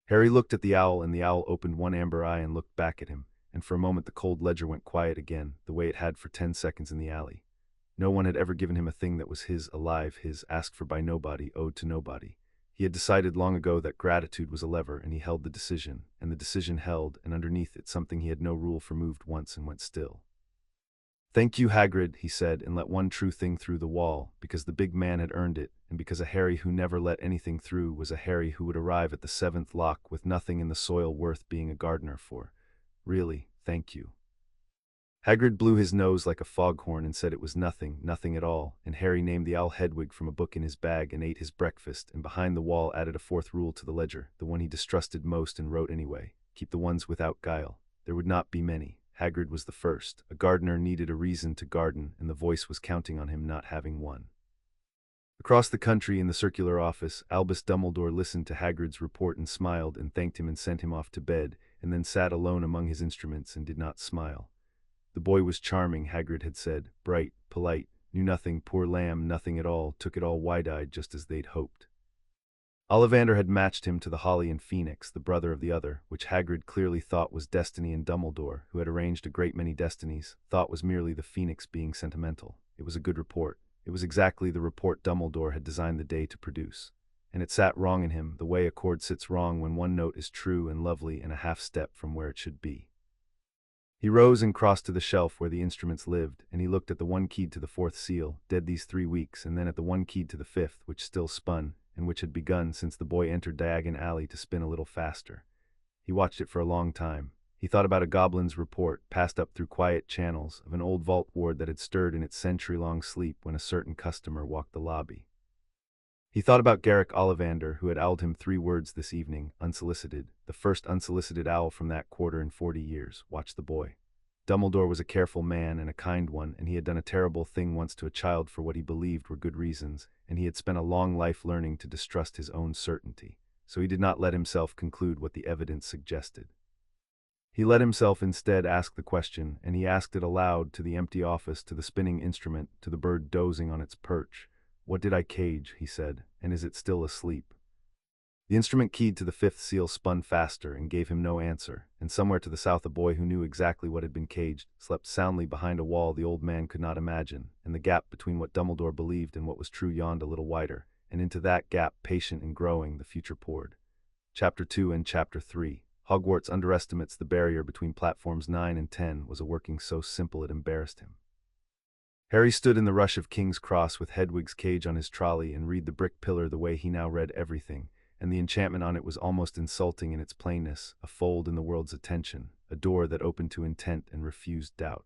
Harry looked at the owl, and the owl opened one amber eye and looked back at him, and for a moment the cold ledger went quiet again, the way it had for 10 seconds in the alley. No one had ever given him a thing that was his, alive, his, asked for by nobody, owed to nobody. He had decided long ago that gratitude was a lever, and he held the decision, and the decision held, and underneath it something he had no rule for moved once and went still. Thank you, Hagrid, he said, and let one true thing through the wall, because the big man had earned it, and because a Harry who never let anything through was a Harry who would arrive at the 7th lock with nothing in the soil worth being a gardener for. Really, thank you. Hagrid blew his nose like a foghorn and said it was nothing, nothing at all, and Harry named the owl Hedwig from a book in his bag and ate his breakfast, and behind the wall added a 4th rule to the ledger, the one he distrusted most and wrote anyway, keep the ones without guile. There would not be many. Hagrid was the first. A gardener needed a reason to garden, and the voice was counting on him not having one. Across the country in the circular office, Albus Dumbledore listened to Hagrid's report and smiled and thanked him and sent him off to bed, and then sat alone among his instruments and did not smile. The boy was charming, Hagrid had said, bright, polite, knew nothing, poor lamb, nothing at all, took it all wide-eyed just as they'd hoped. Ollivander had matched him to the Holly and Phoenix, the brother of the other, which Hagrid clearly thought was destiny, and Dumbledore, who had arranged a great many destinies, thought was merely the Phoenix being sentimental. It was a good report. It was exactly the report Dumbledore had designed the day to produce. And it sat wrong in him, the way a chord sits wrong when one note is true and lovely and a half-step from where it should be. He rose and crossed to the shelf where the instruments lived, and he looked at the one keyed to the 4th seal, dead these 3 weeks, and then at the one keyed to the 5th, which still spun, and which had begun since the boy entered Diagon Alley to spin a little faster. He watched it for a long time. He thought about a goblin's report, passed up through quiet channels, of an old vault ward that had stirred in its century-long sleep when a certain customer walked the lobby. He thought about Garrick Ollivander, who had owled him 3 words this evening, unsolicited, the first unsolicited owl from that quarter in 40 years. Watch the boy. Dumbledore was a careful man and a kind one, and he had done a terrible thing once to a child for what he believed were good reasons, and he had spent a long life learning to distrust his own certainty, so he did not let himself conclude what the evidence suggested. He let himself instead ask the question, and he asked it aloud, to the empty office, to the spinning instrument, to the bird dozing on its perch. What did I cage, he said, and is it still asleep? The instrument keyed to the fifth seal spun faster and gave him no answer, and somewhere to the south a boy who knew exactly what had been caged slept soundly behind a wall the old man could not imagine, and the gap between what Dumbledore believed and what was true yawned a little wider, and into that gap, patient and growing, the future poured. Chapter 2 and Chapter 3. Hogwarts underestimates the barrier between platforms 9 and 10 was a working so simple it embarrassed him. Harry stood in the rush of King's Cross with Hedwig's cage on his trolley and read the brick pillar the way he now read everything, and the enchantment on it was almost insulting in its plainness, a fold in the world's attention, a door that opened to intent and refused doubt.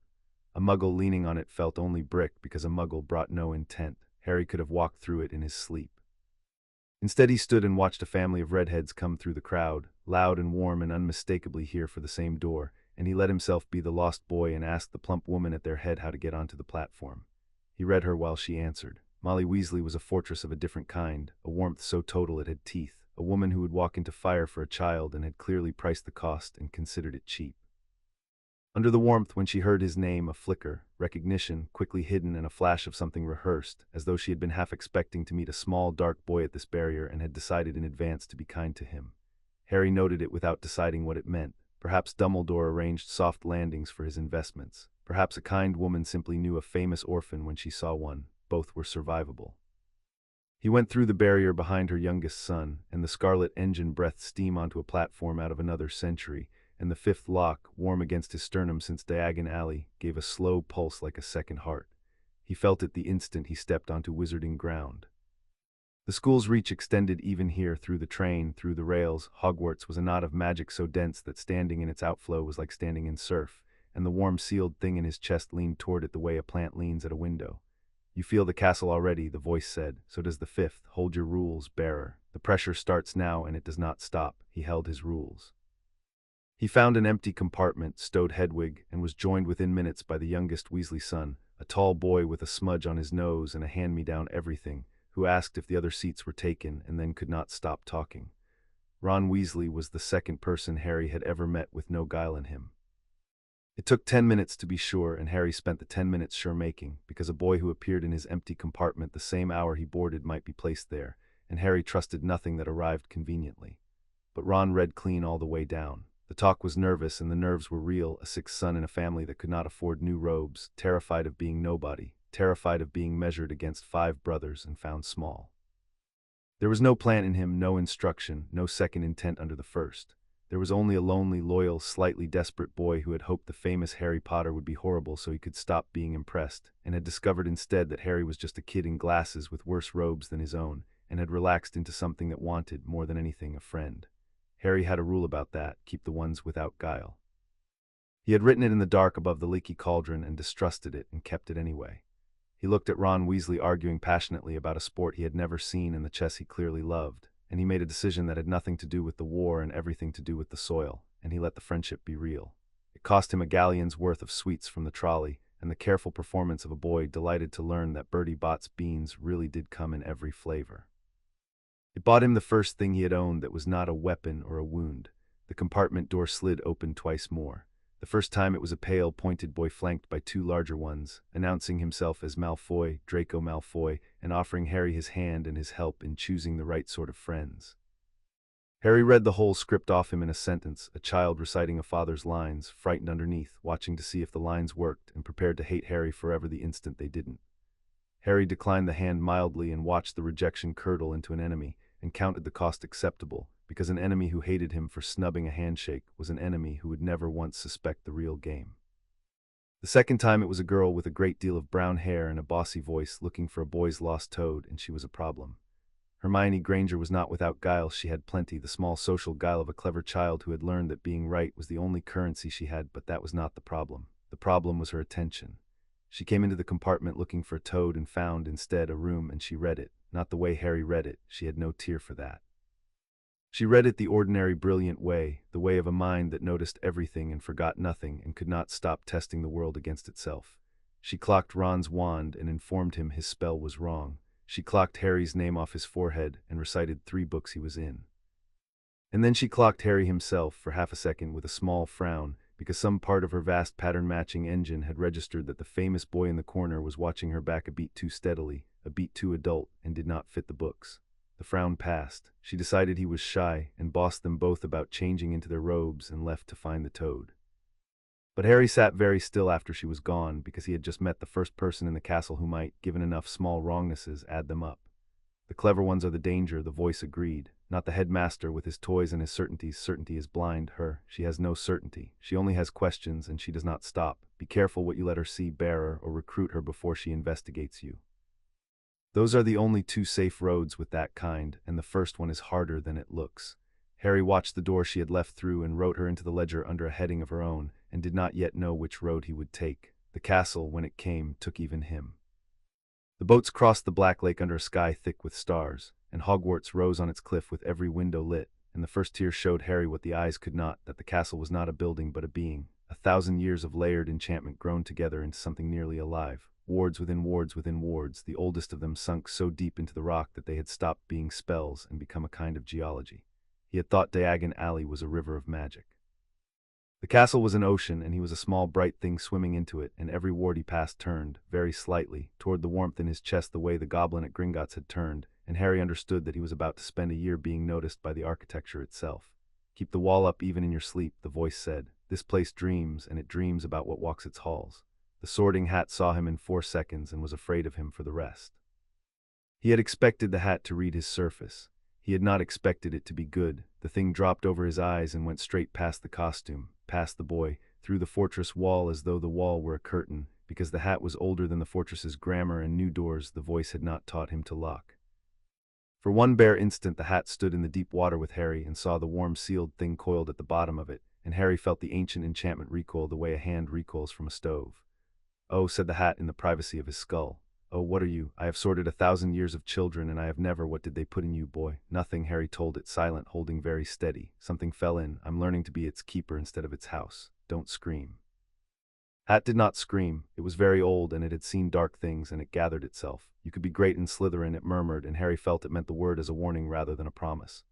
A muggle leaning on it felt only brick because a muggle brought no intent. Harry could have walked through it in his sleep. Instead he stood and watched a family of redheads come through the crowd, loud and warm and unmistakably here for the same door, and he let himself be the lost boy and asked the plump woman at their head how to get onto the platform. He read her while she answered. Molly Weasley was a fortress of a different kind, a warmth so total it had teeth, a woman who would walk into fire for a child and had clearly priced the cost and considered it cheap. Under the warmth, when she heard his name, a flicker, recognition, quickly hidden, and a flash of something rehearsed, as though she had been half expecting to meet a small, dark boy at this barrier and had decided in advance to be kind to him. Harry noted it without deciding what it meant. Perhaps Dumbledore arranged soft landings for his investments. Perhaps a kind woman simply knew a famous orphan when she saw one. Both were survivable. He went through the barrier behind her youngest son, and the scarlet engine breathed steam onto a platform out of another century, and the fifth lock, warm against his sternum since Diagon Alley, gave a slow pulse like a second heart. He felt it the instant he stepped onto wizarding ground. The school's reach extended even here, through the train, through the rails. Hogwarts was a knot of magic so dense that standing in its outflow was like standing in surf, and the warm sealed thing in his chest leaned toward it the way a plant leans at a window. "You feel the castle already," the voice said. "So does the fifth. Hold your rules, bearer. The pressure starts now and it does not stop." He held his rules. He found an empty compartment, stowed Hedwig, and was joined within minutes by the youngest Weasley son, a tall boy with a smudge on his nose and a hand-me-down everything, who asked if the other seats were taken and then could not stop talking. Ron Weasley was the second person Harry had ever met with no guile in him. It took 10 minutes to be sure, and Harry spent the 10 minutes sure-making, because a boy who appeared in his empty compartment the same hour he boarded might be placed there, and Harry trusted nothing that arrived conveniently. But Ron read clean all the way down. The talk was nervous and the nerves were real, a sixth son in a family that could not afford new robes, terrified of being nobody, terrified of being measured against 5 brothers and found small. There was no plan in him, no instruction, no second intent under the first. There was only a lonely, loyal, slightly desperate boy who had hoped the famous Harry Potter would be horrible so he could stop being impressed, and had discovered instead that Harry was just a kid in glasses with worse robes than his own, and had relaxed into something that wanted, more than anything, a friend. Harry had a rule about that: keep the ones without guile. He had written it in the dark above the leaky cauldron and distrusted it and kept it anyway. He looked at Ron Weasley arguing passionately about a sport he had never seen and the chess he clearly loved, and he made a decision that had nothing to do with the war and everything to do with the soil, and he let the friendship be real. It cost him a galleon's worth of sweets from the trolley, and the careful performance of a boy delighted to learn that Bertie Bott's beans really did come in every flavor. It bought him the first thing he had owned that was not a weapon or a wound. The compartment door slid open twice more. The first time it was a pale, pointed boy flanked by 2 larger ones, announcing himself as Malfoy, Draco Malfoy, and offering Harry his hand and his help in choosing the right sort of friends. Harry read the whole script off him in a sentence, a child reciting a father's lines, frightened underneath, watching to see if the lines worked, and prepared to hate Harry forever the instant they didn't. Harry declined the hand mildly and watched the rejection curdle into an enemy, and counted the cost acceptable, because an enemy who hated him for snubbing a handshake was an enemy who would never once suspect the real game. The second time it was a girl with a great deal of brown hair and a bossy voice looking for a boy's lost toad, and she was a problem. Hermione Granger was not without guile. She had plenty, the small social guile of a clever child who had learned that being right was the only currency she had, but that was not the problem. The problem was her attention. She came into the compartment looking for a toad and found, instead, a room, and she read it. Not the way Harry read it. She had no tear for that. She read it the ordinary brilliant way, the way of a mind that noticed everything and forgot nothing and could not stop testing the world against itself. She clocked Ron's wand and informed him his spell was wrong. She clocked Harry's name off his forehead and recited 3 books he was in. And then she clocked Harry himself for half a second with a small frown, because some part of her vast pattern-matching engine had registered that the famous boy in the corner was watching her back a beat too steadily, a beat too adult, and did not fit the books. The frown passed. She decided he was shy and bossed them both about changing into their robes and left to find the toad. But Harry sat very still after she was gone because he had just met the first person in the castle who might, given enough small wrongnesses, add them up. The clever ones are the danger, the voice agreed. Not the headmaster with his toys and his certainties. Certainty is blind. She has no certainty. She only has questions, and she does not stop. Be careful what you let her see, bearer, or recruit her before she investigates you. Those are the only two safe roads with that kind, and the first one is harder than it looks. Harry watched the door she had left through and wrote her into the ledger under a heading of her own, and did not yet know which road he would take. The castle, when it came, took even him. The boats crossed the black lake under a sky thick with stars, and Hogwarts rose on its cliff with every window lit, and the first tear showed Harry what the eyes could not, that the castle was not a building but a being, 1,000 years of layered enchantment grown together into something nearly alive. Wards within wards within wards, the oldest of them sunk so deep into the rock that they had stopped being spells and become a kind of geology. He had thought Diagon Alley was a river of magic. The castle was an ocean, and he was a small bright thing swimming into it, and every ward he passed turned, very slightly, toward the warmth in his chest the way the goblin at Gringotts had turned, and Harry understood that he was about to spend a year being noticed by the architecture itself. Keep the wall up even in your sleep, the voice said. This place dreams, and it dreams about what walks its halls. The Sorting Hat saw him in 4 seconds and was afraid of him for the rest. He had expected the hat to read his surface. He had not expected it to be good. The thing dropped over his eyes and went straight past the costume, past the boy, through the fortress wall as though the wall were a curtain, because the hat was older than the fortress's grammar and new doors the voice had not taught him to lock. For one bare instant the hat stood in the deep water with Harry and saw the warm sealed thing coiled at the bottom of it, and Harry felt the ancient enchantment recoil the way a hand recoils from a stove. "Oh," said the hat in the privacy of his skull. "Oh, what are you? I have sorted 1,000 years of children, and I have never—" "What did they put in you, boy?" "Nothing," Harry told it, silent, holding very steady. "Something fell in. I'm learning to be its keeper instead of its house. Don't scream." Hat did not scream. It was very old, and it had seen dark things, and it gathered itself. "You could be great in Slytherin," it murmured, and Harry felt it meant the word as a warning rather than a promise.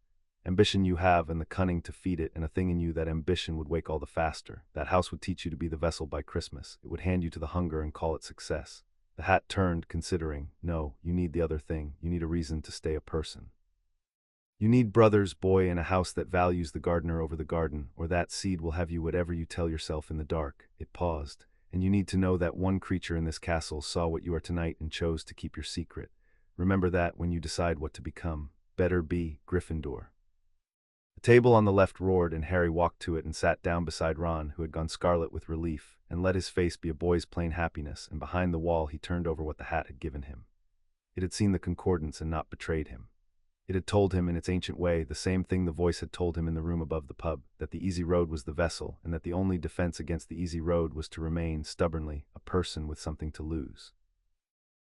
"Ambition you have, and the cunning to feed it, and a thing in you that ambition would wake all the faster. That house would teach you to be the vessel by Christmas. It would hand you to the hunger and call it success." The hat turned, considering. "No, you need the other thing. You need a reason to stay a person. You need brothers, boy, and a house that values the gardener over the garden, or that seed will have you whatever you tell yourself in the dark." It paused. "And you need to know that one creature in this castle saw what you are tonight and chose to keep your secret. Remember that when you decide what to become. Better be Gryffindor." The table on the left roared, and Harry walked to it and sat down beside Ron, who had gone scarlet with relief, and let his face be a boy's plain happiness, and behind the wall he turned over what the hat had given him. It had seen the concordance and not betrayed him. It had told him in its ancient way the same thing the voice had told him in the room above the pub, that the easy road was the vessel, and that the only defense against the easy road was to remain, stubbornly, a person with something to lose.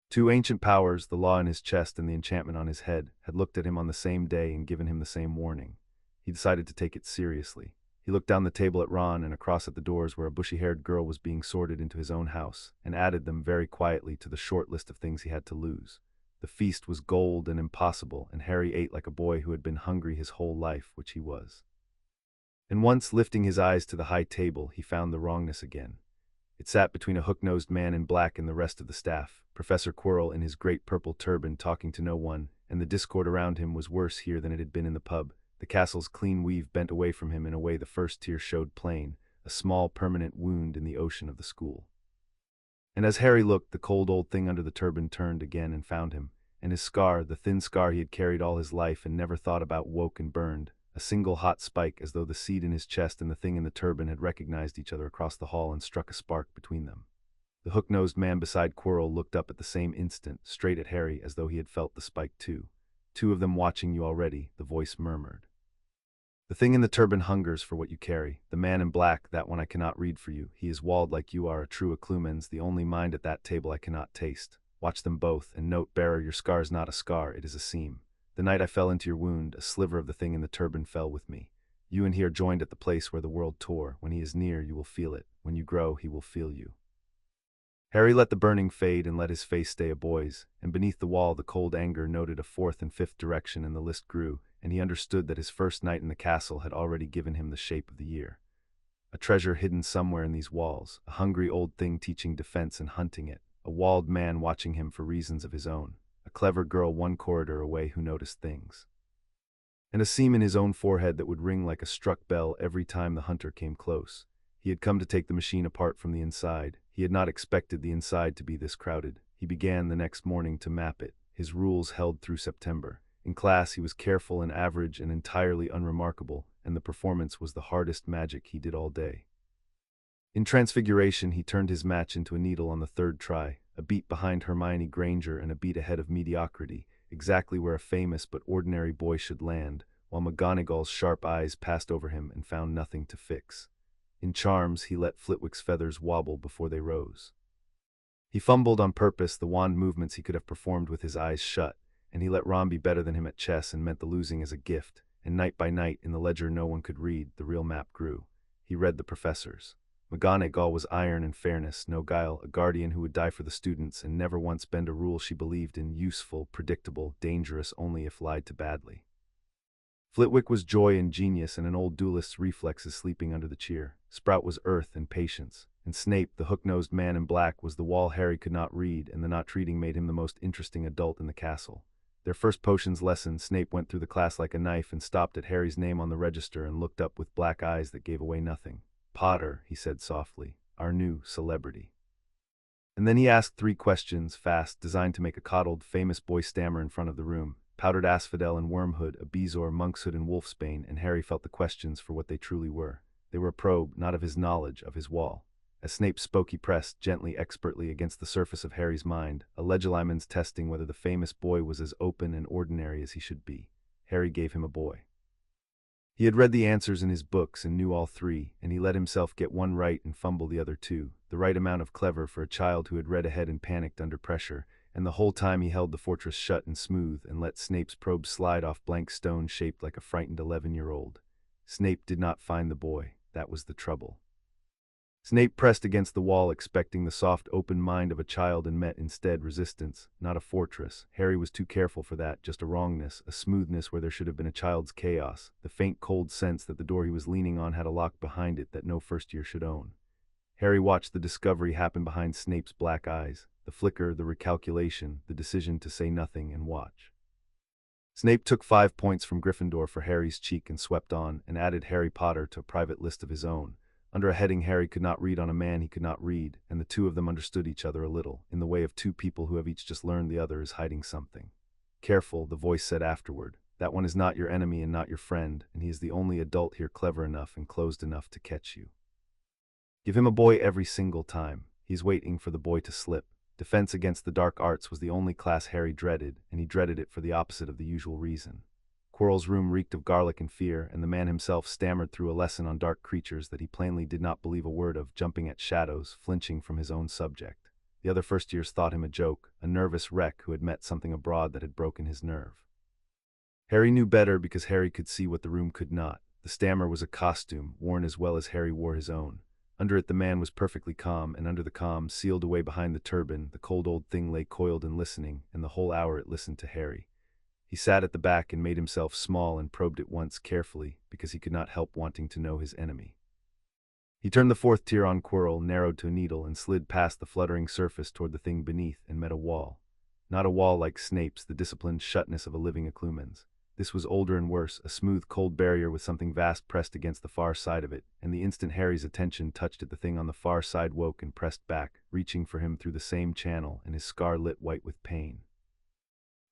Two ancient powers, the law in his chest and the enchantment on his head, had looked at him on the same day and given him the same warning. He decided to take it seriously. He looked down the table at Ron and across at the doors where a bushy-haired girl was being sorted into his own house, and added them very quietly to the short list of things he had to lose. The feast was gold and impossible, and Harry ate like a boy who had been hungry his whole life, which he was. And once, lifting his eyes to the high table, he found the wrongness again. It sat between a hook-nosed man in black and the rest of the staff, Professor Quirrell in his great purple turban talking to no one, and the discord around him was worse here than it had been in the pub. The castle's clean weave bent away from him in a way the first tear showed plain, a small permanent wound in the ocean of the school. And as Harry looked, the cold old thing under the turban turned again and found him, and his scar, the thin scar he had carried all his life and never thought about, woke and burned, a single hot spike, as though the seed in his chest and the thing in the turban had recognized each other across the hall and struck a spark between them. The hook-nosed man beside Quirrell looked up at the same instant, straight at Harry, as though he had felt the spike too. "Two of them watching you already," the voice murmured. "The thing in the turban hungers for what you carry. The man in black, that one I cannot read for you. He is walled like you are, a true Clumens, the only mind at that table I cannot taste. Watch them both, and note, bearer, your scar is not a scar, it is a seam. The night I fell into your wound, a sliver of the thing in the turban fell with me. You and he are joined at the place where the world tore. When he is near, you will feel it. When you grow, he will feel you." Harry let the burning fade and let his face stay a boy's, and beneath the wall the cold anger noted a fourth and fifth direction, and the list grew, and he understood that his first night in the castle had already given him the shape of the year. A treasure hidden somewhere in these walls, a hungry old thing teaching defense and hunting it, a walled man watching him for reasons of his own, a clever girl one corridor away who noticed things. And a seam in his own forehead that would ring like a struck bell every time the hunter came close. He had come to take the machine apart from the inside. He had not expected the inside to be this crowded. He began the next morning to map it. His rules held through September. In class, he was careful and average and entirely unremarkable, and the performance was the hardest magic he did all day. In Transfiguration, he turned his match into a needle on the third try, a beat behind Hermione Granger and a beat ahead of mediocrity, exactly where a famous but ordinary boy should land, while McGonagall's sharp eyes passed over him and found nothing to fix. In Charms, he let Flitwick's feathers wobble before they rose. He fumbled on purpose the wand movements he could have performed with his eyes shut, and he let Ron be better than him at chess and meant the losing as a gift, and night by night, in the ledger no one could read, the real map grew. He read the professors. McGonagall was iron and fairness, no guile, a guardian who would die for the students and never once bend a rule she believed in, useful, predictable, dangerous only if lied to badly. Flitwick was joy and genius and an old duelist's reflexes sleeping under the cheer. Sprout was earth and patience. And Snape, the hook-nosed man in black, was the wall Harry could not read, and the not reading made him the most interesting adult in the castle. Their first potions lesson, Snape went through the class like a knife and stopped at Harry's name on the register and looked up with black eyes that gave away nothing. "Potter," he said softly, "our new celebrity." And then he asked 3 questions, fast, designed to make a coddled, famous boy stammer in front of the room. Powdered asphodel and wormhood, a bezoar, monkshood and wolfsbane, and Harry felt the questions for what they truly were. They were a probe, not of his knowledge, of his wall. As Snape spoke, he pressed, gently, expertly, against the surface of Harry's mind, a Legilimens testing whether the famous boy was as open and ordinary as he should be. Harry gave him a boy. He had read the answers in his books and knew all 3, and he let himself get one right and fumble the other 2, the right amount of clever for a child who had read ahead and panicked under pressure, and the whole time he held the fortress shut and smooth and let Snape's probe slide off blank stone shaped like a frightened 11-year-old. Snape did not find the boy. That was the trouble. Snape pressed against the wall, expecting the soft, open mind of a child, and met instead resistance, not a fortress. Harry was too careful for that, just a wrongness, a smoothness where there should have been a child's chaos, the faint, cold sense that the door he was leaning on had a lock behind it that no first year should own. Harry watched the discovery happen behind Snape's black eyes, the flicker, the recalculation, the decision to say nothing and watch. Snape took 5 points from Gryffindor for Harry's cheek and swept on, and added Harry Potter to a private list of his own, under a heading Harry could not read on a man he could not read, and the 2 of them understood each other a little, in the way of 2 people who have each just learned the other is hiding something. "Careful," the voice said afterward. "That one is not your enemy and not your friend, and he is the only adult here clever enough and closed enough to catch you. Give him a boy every single time. He's waiting for the boy to slip." Defense against the dark arts was the only class Harry dreaded, and he dreaded it for the opposite of the usual reason. Quirrell's room reeked of garlic and fear, and the man himself stammered through a lesson on dark creatures that he plainly did not believe a word of, jumping at shadows, flinching from his own subject. The other first-years thought him a joke, a nervous wreck who had met something abroad that had broken his nerve. Harry knew better because Harry could see what the room could not. The stammer was a costume, worn as well as Harry wore his own. Under it the man was perfectly calm, and under the calm, sealed away behind the turban, the cold old thing lay coiled and listening, and the whole hour it listened to Harry. He sat at the back and made himself small and probed it once carefully, because he could not help wanting to know his enemy. He turned the 4th tier on Quirrell, narrowed to a needle, and slid past the fluttering surface toward the thing beneath, and met a wall. Not a wall like Snape's, the disciplined shutness of a living Occlumens. This was older and worse, a smooth, cold barrier with something vast pressed against the far side of it, and the instant Harry's attention touched it, the thing on the far side woke and pressed back, reaching for him through the same channel, and his scar lit white with pain.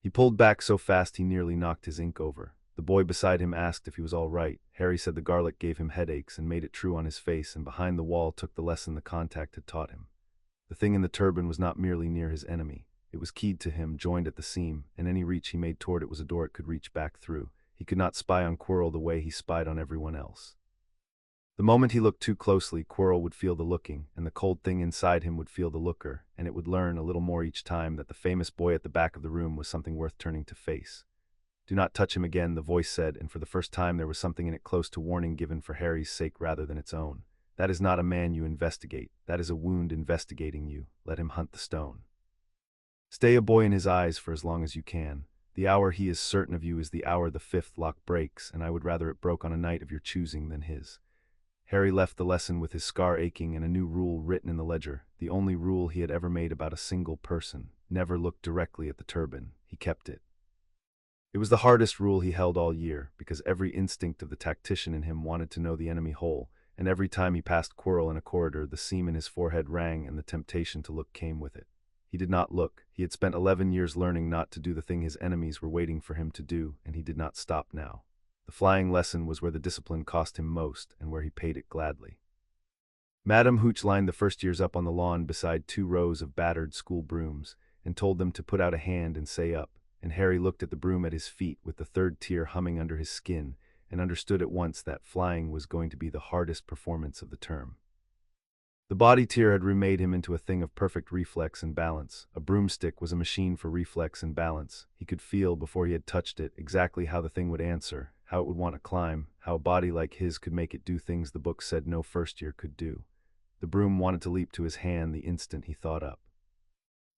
He pulled back so fast he nearly knocked his ink over. The boy beside him asked if he was all right. Harry said the garlic gave him headaches and made it true on his face, and behind the wall took the lesson the contact had taught him. The thing in the turban was not merely near his enemy. It was keyed to him, joined at the seam, and any reach he made toward it was a door it could reach back through. He could not spy on Quirrell the way he spied on everyone else. The moment he looked too closely, Quirrell would feel the looking, and the cold thing inside him would feel the looker, and it would learn a little more each time that the famous boy at the back of the room was something worth turning to face. "Do not touch him again," the voice said, and for the first time there was something in it close to warning given for Harry's sake rather than its own. "That is not a man you investigate. That is a wound investigating you. Let him hunt the stone. Stay a boy in his eyes for as long as you can. The hour he is certain of you is the hour the 5th lock breaks, and I would rather it broke on a night of your choosing than his." Harry left the lesson with his scar aching and a new rule written in the ledger, the only rule he had ever made about a single person: never look directly at the turban. He kept it. It was the hardest rule he held all year, because every instinct of the tactician in him wanted to know the enemy whole, and every time he passed Quirrell in a corridor, the seam in his forehead rang and the temptation to look came with it. He did not look. He had spent 11 years learning not to do the thing his enemies were waiting for him to do, and he did not stop now. The flying lesson was where the discipline cost him most, and where he paid it gladly. Madam Hooch lined the first years up on the lawn beside 2 rows of battered school brooms, and told them to put out a hand and say up, and Harry looked at the broom at his feet with the 3rd tier humming under his skin, and understood at once that flying was going to be the hardest performance of the term. The body tier had remade him into a thing of perfect reflex and balance. A broomstick was a machine for reflex and balance. He could feel, before he had touched it, exactly how the thing would answer, how it would want to climb, how a body like his could make it do things the book said no first year could do. The broom wanted to leap to his hand the instant he thought up.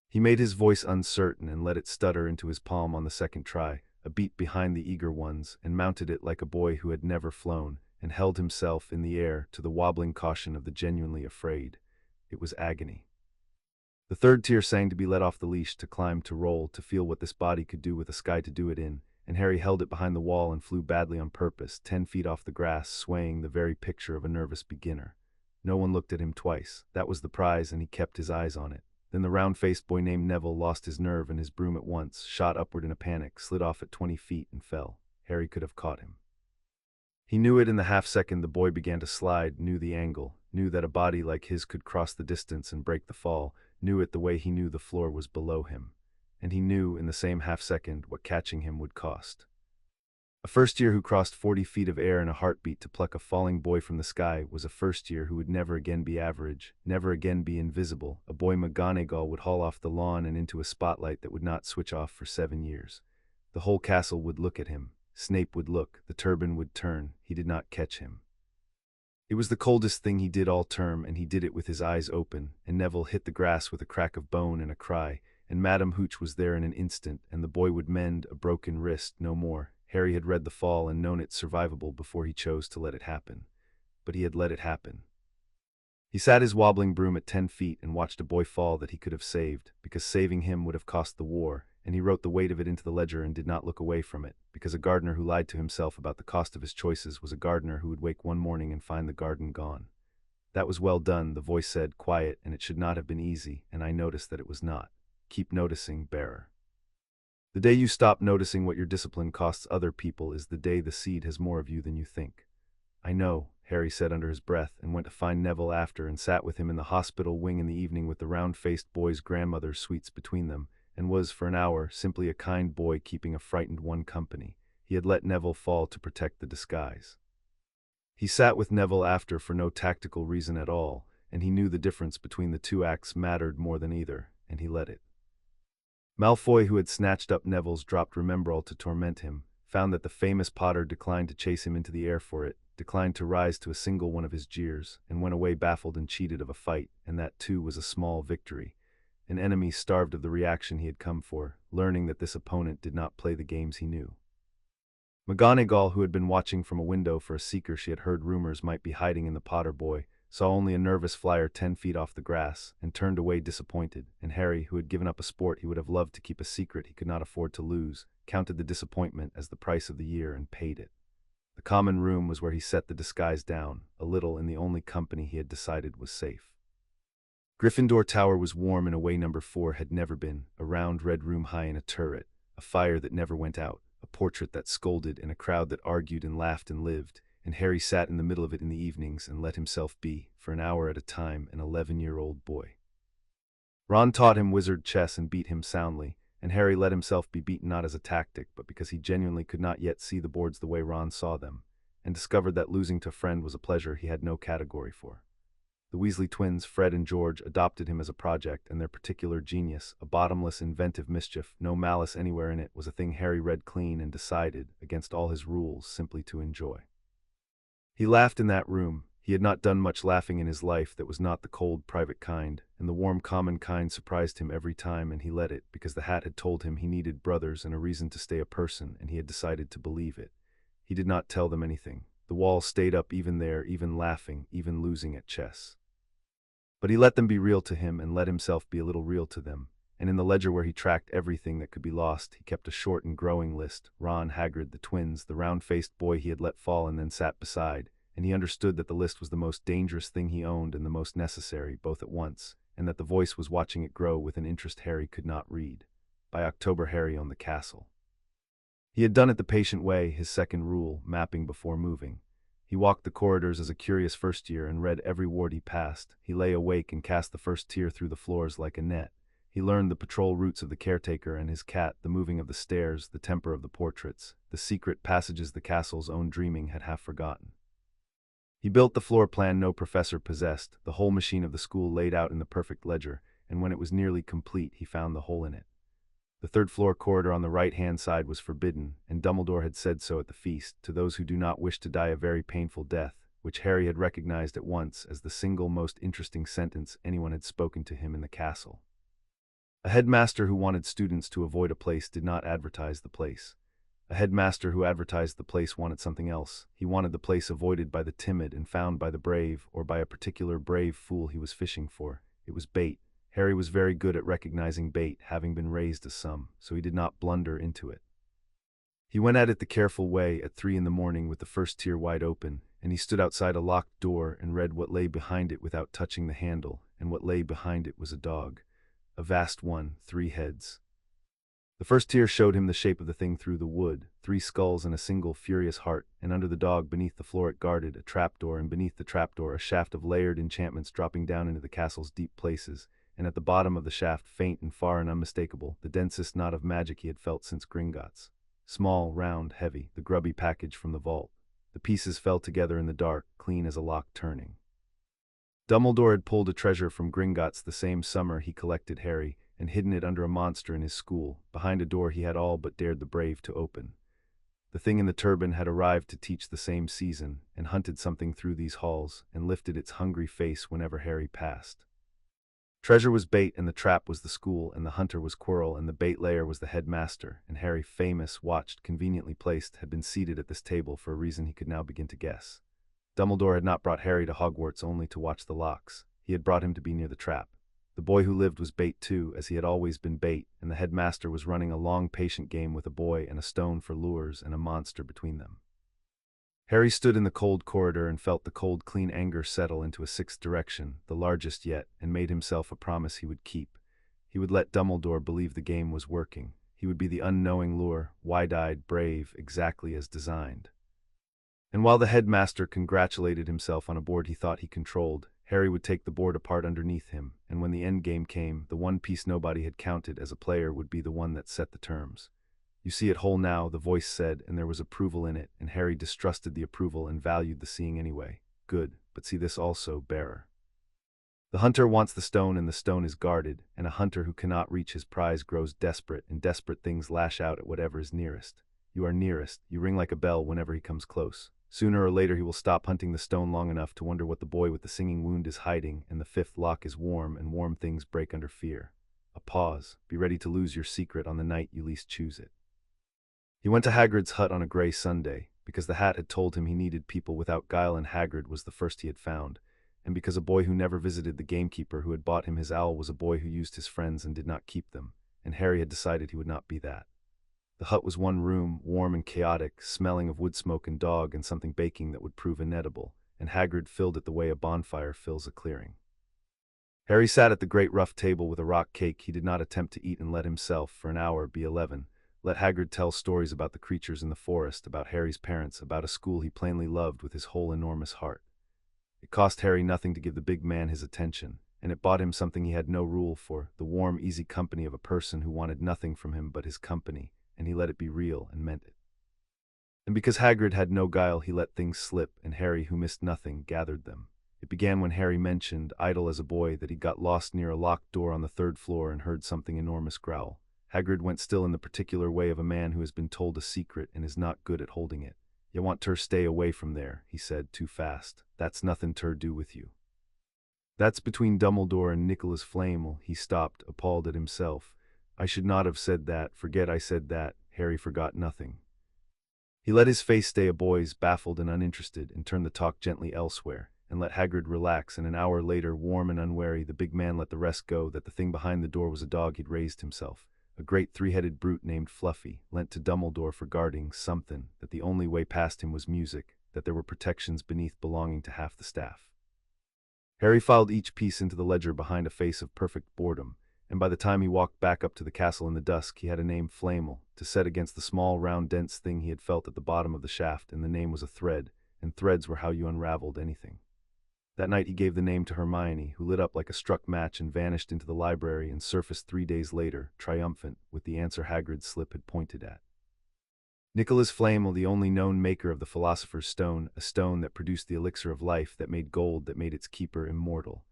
He made his voice uncertain and let it stutter into his palm on the 2nd try, a beat behind the eager ones, and mounted it like a boy who had never flown, and held himself in the air to the wobbling caution of the genuinely afraid. It was agony. The 3rd tier sang to be let off the leash, to climb, to roll, to feel what this body could do with a sky to do it in, and Harry held it behind the wall and flew badly on purpose, 10 feet off the grass, swaying, the very picture of a nervous beginner. No one looked at him twice. That was the prize, and he kept his eyes on it. Then the round-faced boy named Neville lost his nerve and his broom at once, shot upward in a panic, slid off at 20 feet and fell. Harry could have caught him. He knew it in the half-second the boy began to slide, knew the angle, knew that a body like his could cross the distance and break the fall, knew it the way he knew the floor was below him. And he knew, in the same half-second, what catching him would cost. A first-year who crossed 40 feet of air in a heartbeat to pluck a falling boy from the sky was a first-year who would never again be average, never again be invisible. A boy McGonagall would haul off the lawn and into a spotlight that would not switch off for 7 years. The whole castle would look at him. Snape would look. The turban would turn. He did not catch him. It was the coldest thing he did all term, and he did it with his eyes open, and Neville hit the grass with a crack of bone and a cry, and Madam Hooch was there in an instant, and the boy would mend a broken wrist no more. Harry had read the fall and known it survivable before he chose to let it happen. But he had let it happen. He sat his wobbling broom at 10 feet and watched a boy fall that he could have saved, because saving him would have cost the war, and he wrote the weight of it into the ledger and did not look away from it, because a gardener who lied to himself about the cost of his choices was a gardener who would wake one morning and find the garden gone. That was well done, the voice said, quiet, and it should not have been easy, and I noticed that it was not. Keep noticing, bearer. The day you stop noticing what your discipline costs other people is the day the seed has more of you than you think. I know, Harry said under his breath, and went to find Neville after and sat with him in the hospital wing in the evening with the round-faced boy's grandmother's sweets between them, and was, for an hour, simply a kind boy keeping a frightened one company. He had let Neville fall to protect the disguise. He sat with Neville after for no tactical reason at all, and he knew the difference between the 2 acts mattered more than either, and he let it. Malfoy, who had snatched up Neville's dropped Remembrall to torment him, found that the famous Potter declined to chase him into the air for it, declined to rise to a single one of his jeers, and went away baffled and cheated of a fight, and that too was a small victory. An enemy starved of the reaction he had come for, learning that this opponent did not play the games he knew. McGonagall, who had been watching from a window for a seeker she had heard rumors might be hiding in the Potter boy, saw only a nervous flyer 10 feet off the grass, and turned away disappointed, and Harry, who had given up a sport he would have loved to keep a secret he could not afford to lose, counted the disappointment as the price of the year and paid it. The common room was where he set the disguise down, a little in the only company he had decided was safe. Gryffindor Tower was warm in a way number 4 had never been, a round red room high in a turret, a fire that never went out, a portrait that scolded, and a crowd that argued and laughed and lived, and Harry sat in the middle of it in the evenings and let himself be, for an hour at a time, an 11-year-old boy. Ron taught him wizard chess and beat him soundly, and Harry let himself be beaten not as a tactic but because he genuinely could not yet see the boards the way Ron saw them, and discovered that losing to a friend was a pleasure he had no category for. The Weasley twins, Fred and George, adopted him as a project, and their particular genius, a bottomless, inventive mischief, no malice anywhere in it, was a thing Harry read clean and decided, against all his rules, simply to enjoy. He laughed in that room. He had not done much laughing in his life that was not the cold, private kind, and the warm, common kind surprised him every time, and he let it, because the hat had told him he needed brothers and a reason to stay a person, and he had decided to believe it. He did not tell them anything. The walls stayed up even there, even laughing, even losing at chess. But he let them be real to him and let himself be a little real to them. And in the ledger where he tracked everything that could be lost, he kept a short and growing list: Ron, Hagrid, the twins, the round-faced boy he had let fall and then sat beside, and he understood that the list was the most dangerous thing he owned and the most necessary, both at once, and that the voice was watching it grow with an interest Harry could not read. By October, Harry owned the castle. He had done it the patient way, his second rule, mapping before moving. He walked the corridors as a curious first year and read every ward he passed. He lay awake and cast the first tier through the floors like a net. He learned the patrol routes of the caretaker and his cat, the moving of the stairs, the temper of the portraits, the secret passages the castle's own dreaming had half forgotten. He built the floor plan no professor possessed, the whole machine of the school laid out in the perfect ledger, and when it was nearly complete he found the hole in it. The third-floor corridor on the right-hand side was forbidden, and Dumbledore had said so at the feast, to those who do not wish to die a very painful death, which Harry had recognized at once as the single most interesting sentence anyone had spoken to him in the castle. A headmaster who wanted students to avoid a place did not advertise the place. A headmaster who advertised the place wanted something else. He wanted the place avoided by the timid and found by the brave, or by a particular brave fool he was fishing for. It was bait. Harry was very good at recognizing bait, having been raised as some, so he did not blunder into it. He went at it the careful way at 3 a.m. with the first tier wide open, and he stood outside a locked door and read what lay behind it without touching the handle, and what lay behind it was a dog. A vast one, 3 heads. The first tier showed him the shape of the thing through the wood, 3 skulls and a single furious heart, and under the dog beneath the floor it guarded a trapdoor, and beneath the trapdoor a shaft of layered enchantments dropping down into the castle's deep places, and at the bottom of the shaft, faint and far and unmistakable, the densest knot of magic he had felt since Gringotts. Small, round, heavy, the grubby package from the vault. The pieces fell together in the dark, clean as a lock turning. Dumbledore had pulled a treasure from Gringotts the same summer he collected Harry, and hidden it under a monster in his school, behind a door he had all but dared the brave to open. The thing in the turban had arrived to teach the same season, and hunted something through these halls, and lifted its hungry face whenever Harry passed. Treasure was bait, and the trap was the school, and the hunter was Quirrell, and the bait layer was the headmaster, and Harry, famous, watched, conveniently placed, had been seated at this table for a reason he could now begin to guess. Dumbledore had not brought Harry to Hogwarts only to watch the locks. He had brought him to be near the trap. The boy who lived was bait too, as he had always been bait, and the headmaster was running a long, patient game with a boy and a stone for lures and a monster between them. Harry stood in the cold corridor and felt the cold, clean anger settle into a 6th direction, the largest yet, and made himself a promise he would keep. He would let Dumbledore believe the game was working. He would be the unknowing lure, wide-eyed, brave, exactly as designed. And while the headmaster congratulated himself on a board he thought he controlled, Harry would take the board apart underneath him, and when the end game came, the one piece nobody had counted as a player would be the one that set the terms. "You see it whole now," the voice said, and there was approval in it, and Harry distrusted the approval and valued the seeing anyway. "Good, but see this also, bearer. The hunter wants the stone and the stone is guarded, and a hunter who cannot reach his prize grows desperate, and desperate things lash out at whatever is nearest. You are nearest, you ring like a bell whenever he comes close. Sooner or later he will stop hunting the stone long enough to wonder what the boy with the singing wound is hiding, and the 5th lock is warm, and warm things break under fear. A pause. Be ready to lose your secret on the night you least choose it." He went to Hagrid's hut on a gray Sunday, because the hat had told him he needed people without guile, and Hagrid was the first he had found, and because a boy who never visited the gamekeeper who had bought him his owl was a boy who used his friends and did not keep them, and Harry had decided he would not be that. The hut was one room, warm and chaotic, smelling of wood smoke and dog and something baking that would prove inedible, and Hagrid filled it the way a bonfire fills a clearing. Harry sat at the great rough table with a rock cake he did not attempt to eat and let himself, for an hour, be 11. Let Hagrid tell stories about the creatures in the forest, about Harry's parents, about a school he plainly loved with his whole enormous heart. It cost Harry nothing to give the big man his attention, and it bought him something he had no rule for, the warm, easy company of a person who wanted nothing from him but his company, and he let it be real and meant it. And because Hagrid had no guile, he let things slip, and Harry, who missed nothing, gathered them. It began when Harry mentioned, idle as a boy, that he got lost near a locked door on the 3rd floor and heard something enormous growl. Hagrid went still in the particular way of a man who has been told a secret and is not good at holding it. "You want ter stay away from there," he said, too fast. "That's nothing ter do with you. That's between Dumbledore and Nicholas Flamel." He stopped, appalled at himself. "I should not have said that. Forget I said that." Harry forgot nothing. He let his face stay a boy's, baffled and uninterested, and turned the talk gently elsewhere, and let Hagrid relax, and an hour later, warm and unwary, the big man let the rest go that the thing behind the door was a dog he'd raised himself. A great three-headed brute named Fluffy, lent to Dumbledore for guarding something, that the only way past him was music, that there were protections beneath belonging to half the staff. Harry filed each piece into the ledger behind a face of perfect boredom, and by the time he walked back up to the castle in the dusk, he had a name Flamel, to set against the small, round, dense thing he had felt at the bottom of the shaft, and the name was a thread, and threads were how you unraveled anything. That night he gave the name to Hermione, who lit up like a struck match and vanished into the library and surfaced 3 days later, triumphant, with the answer Hagrid's slip had pointed at. Nicholas Flamel, the only known maker of the Philosopher's Stone, a stone that produced the elixir of life that made gold that made its keeper immortal.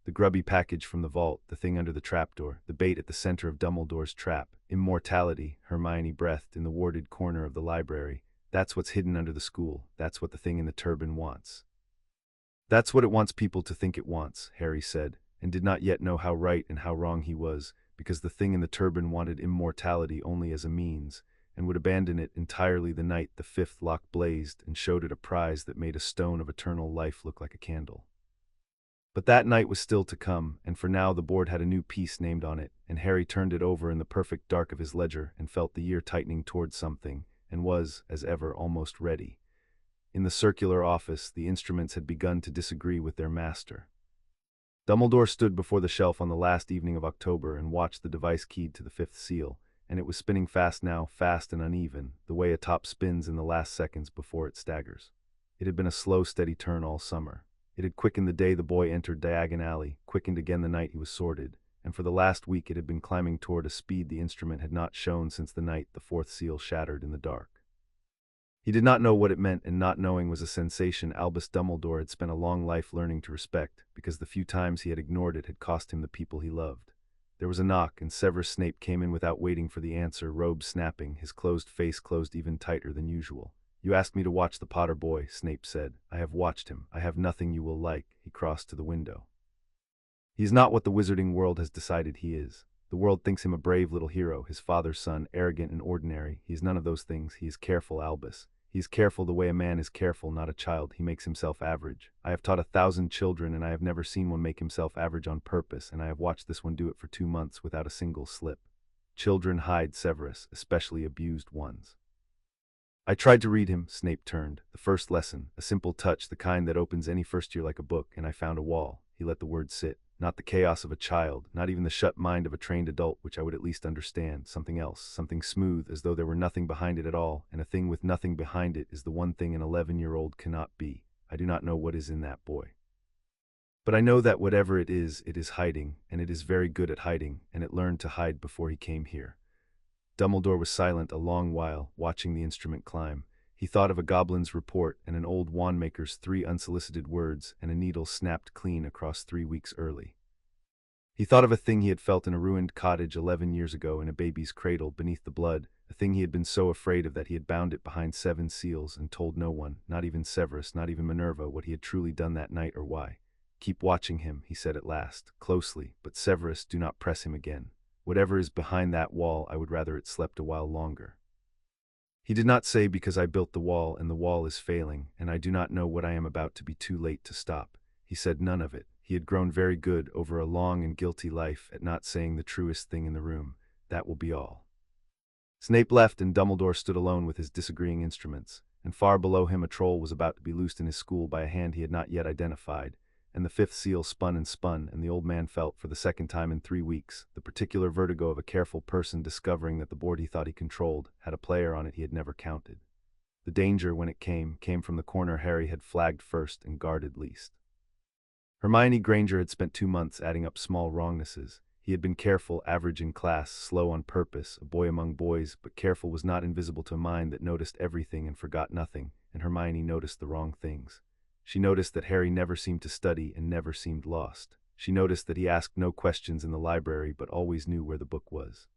The grubby package from the vault, the thing under the trapdoor, the bait at the center of Dumbledore's trap, immortality, Hermione breathed in the warded corner of the library. That's what's hidden under the school, that's what the thing in the turban wants. That's what it wants people to think it wants, Harry said, and did not yet know how right and how wrong he was, because the thing in the turban wanted immortality only as a means, and would abandon it entirely the night the fifth lock blazed and showed it a prize that made a stone of eternal life look like a candle. But that night was still to come, and for now the board had a new piece named on it, and Harry turned it over in the perfect dark of his ledger and felt the year tightening towards something, and was, as ever, almost ready. In the circular office, the instruments had begun to disagree with their master. Dumbledore stood before the shelf on the last evening of October and watched the device keyed to the fifth seal, and it was spinning fast now, fast and uneven, the way a top spins in the last seconds before it staggers. It had been a slow, steady turn all summer. It had quickened the day the boy entered Diagon Alley, quickened again the night he was sorted, and for the last week it had been climbing toward a speed the instrument had not shown since the night the fourth seal shattered in the dark. He did not know what it meant, and not knowing was a sensation Albus Dumbledore had spent a long life learning to respect, because the few times he had ignored it had cost him the people he loved. There was a knock, and Severus Snape came in without waiting for the answer, robe snapping, his closed face closed even tighter than usual. "You asked me to watch the Potter boy," Snape said. "I have watched him. I have nothing you will like." He crossed to the window. "He is not what the wizarding world has decided he is. The world thinks him a brave little hero, his father's son, arrogant and ordinary. He is none of those things. He is careful, Albus. He is careful the way a man is careful, not a child. He makes himself average. I have taught 1,000 children, and I have never seen one make himself average on purpose, and I have watched this one do it for 2 months without a single slip. Children hide Severus, especially abused ones." "I tried to read him," Snape turned. "The first lesson, a simple touch, the kind that opens any first year like a book, and I found a wall." He let the word sit. "Not the chaos of a child, not even the shut mind of a trained adult, which I would at least understand. Something else, something smooth, as though there were nothing behind it at all, and a thing with nothing behind it is the one thing an 11-year-old cannot be. I do not know what is in that boy. But I know that whatever it is hiding, and it is very good at hiding, and it learned to hide before he came here." Dumbledore was silent a long while, watching the instrument climb. He thought of a goblin's report and an old wandmaker's 3 unsolicited words, and a needle snapped clean across 3 weeks early. He thought of a thing he had felt in a ruined cottage 11 years ago in a baby's cradle beneath the blood, a thing he had been so afraid of that he had bound it behind 7 seals and told no one, not even Severus, not even Minerva, what he had truly done that night or why. "Keep watching him," he said at last, "closely, but Severus, do not press him again. Whatever is behind that wall, I would rather it slept a while longer." He did not say, "Because I built the wall and the wall is failing, and I do not know what I am about to be too late to stop." He said none of it. He had grown very good over a long and guilty life at not saying the truest thing in the room. That will be all. Snape left, and Dumbledore stood alone with his disagreeing instruments, and far below him a troll was about to be loosed in his school by a hand he had not yet identified, and the 5th seal spun, and the old man felt, for the second time in 3 weeks, the particular vertigo of a careful person discovering that the board he thought he controlled had a player on it he had never counted. The danger, when it came from the corner Harry had flagged first and guarded least. Hermione Granger had spent 2 months adding up small wrongnesses. He had been careful, average in class, slow on purpose, a boy among boys, but careful was not invisible to a mind that noticed everything and forgot nothing, and Hermione noticed the wrong things. She noticed that Harry never seemed to study and never seemed lost. She noticed that he asked no questions in the library but always knew where the book was.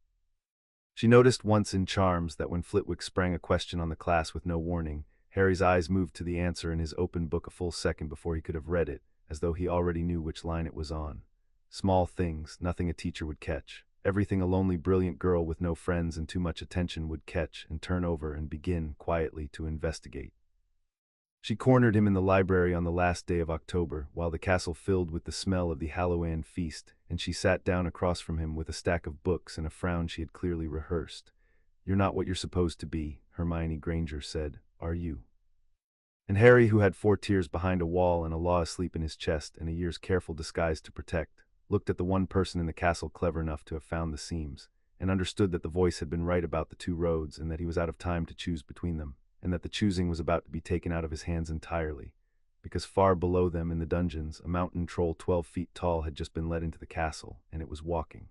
She noticed once in Charms that when Flitwick sprang a question on the class with no warning, Harry's eyes moved to the answer in his open book a full second before he could have read it, as though he already knew which line it was on. Small things, nothing a teacher would catch. everything a lonely, brilliant girl with no friends and too much attention would catch and turn over and begin, quietly, to investigate. She cornered him in the library on the last day of October, while the castle filled with the smell of the Halloween feast, and she sat down across from him with a stack of books and a frown she had clearly rehearsed. "You're not what you're supposed to be," Hermione Granger said, "are you?" And Harry, who had 4 tears behind a wall and a law asleep in his chest and a year's careful disguise to protect, looked at the one person in the castle clever enough to have found the seams, and understood that the voice had been right about the 2 roads and that he was out of time to choose between them, and that the choosing was about to be taken out of his hands entirely, because far below them in the dungeons a mountain troll 12 feet tall had just been let into the castle, and it was walking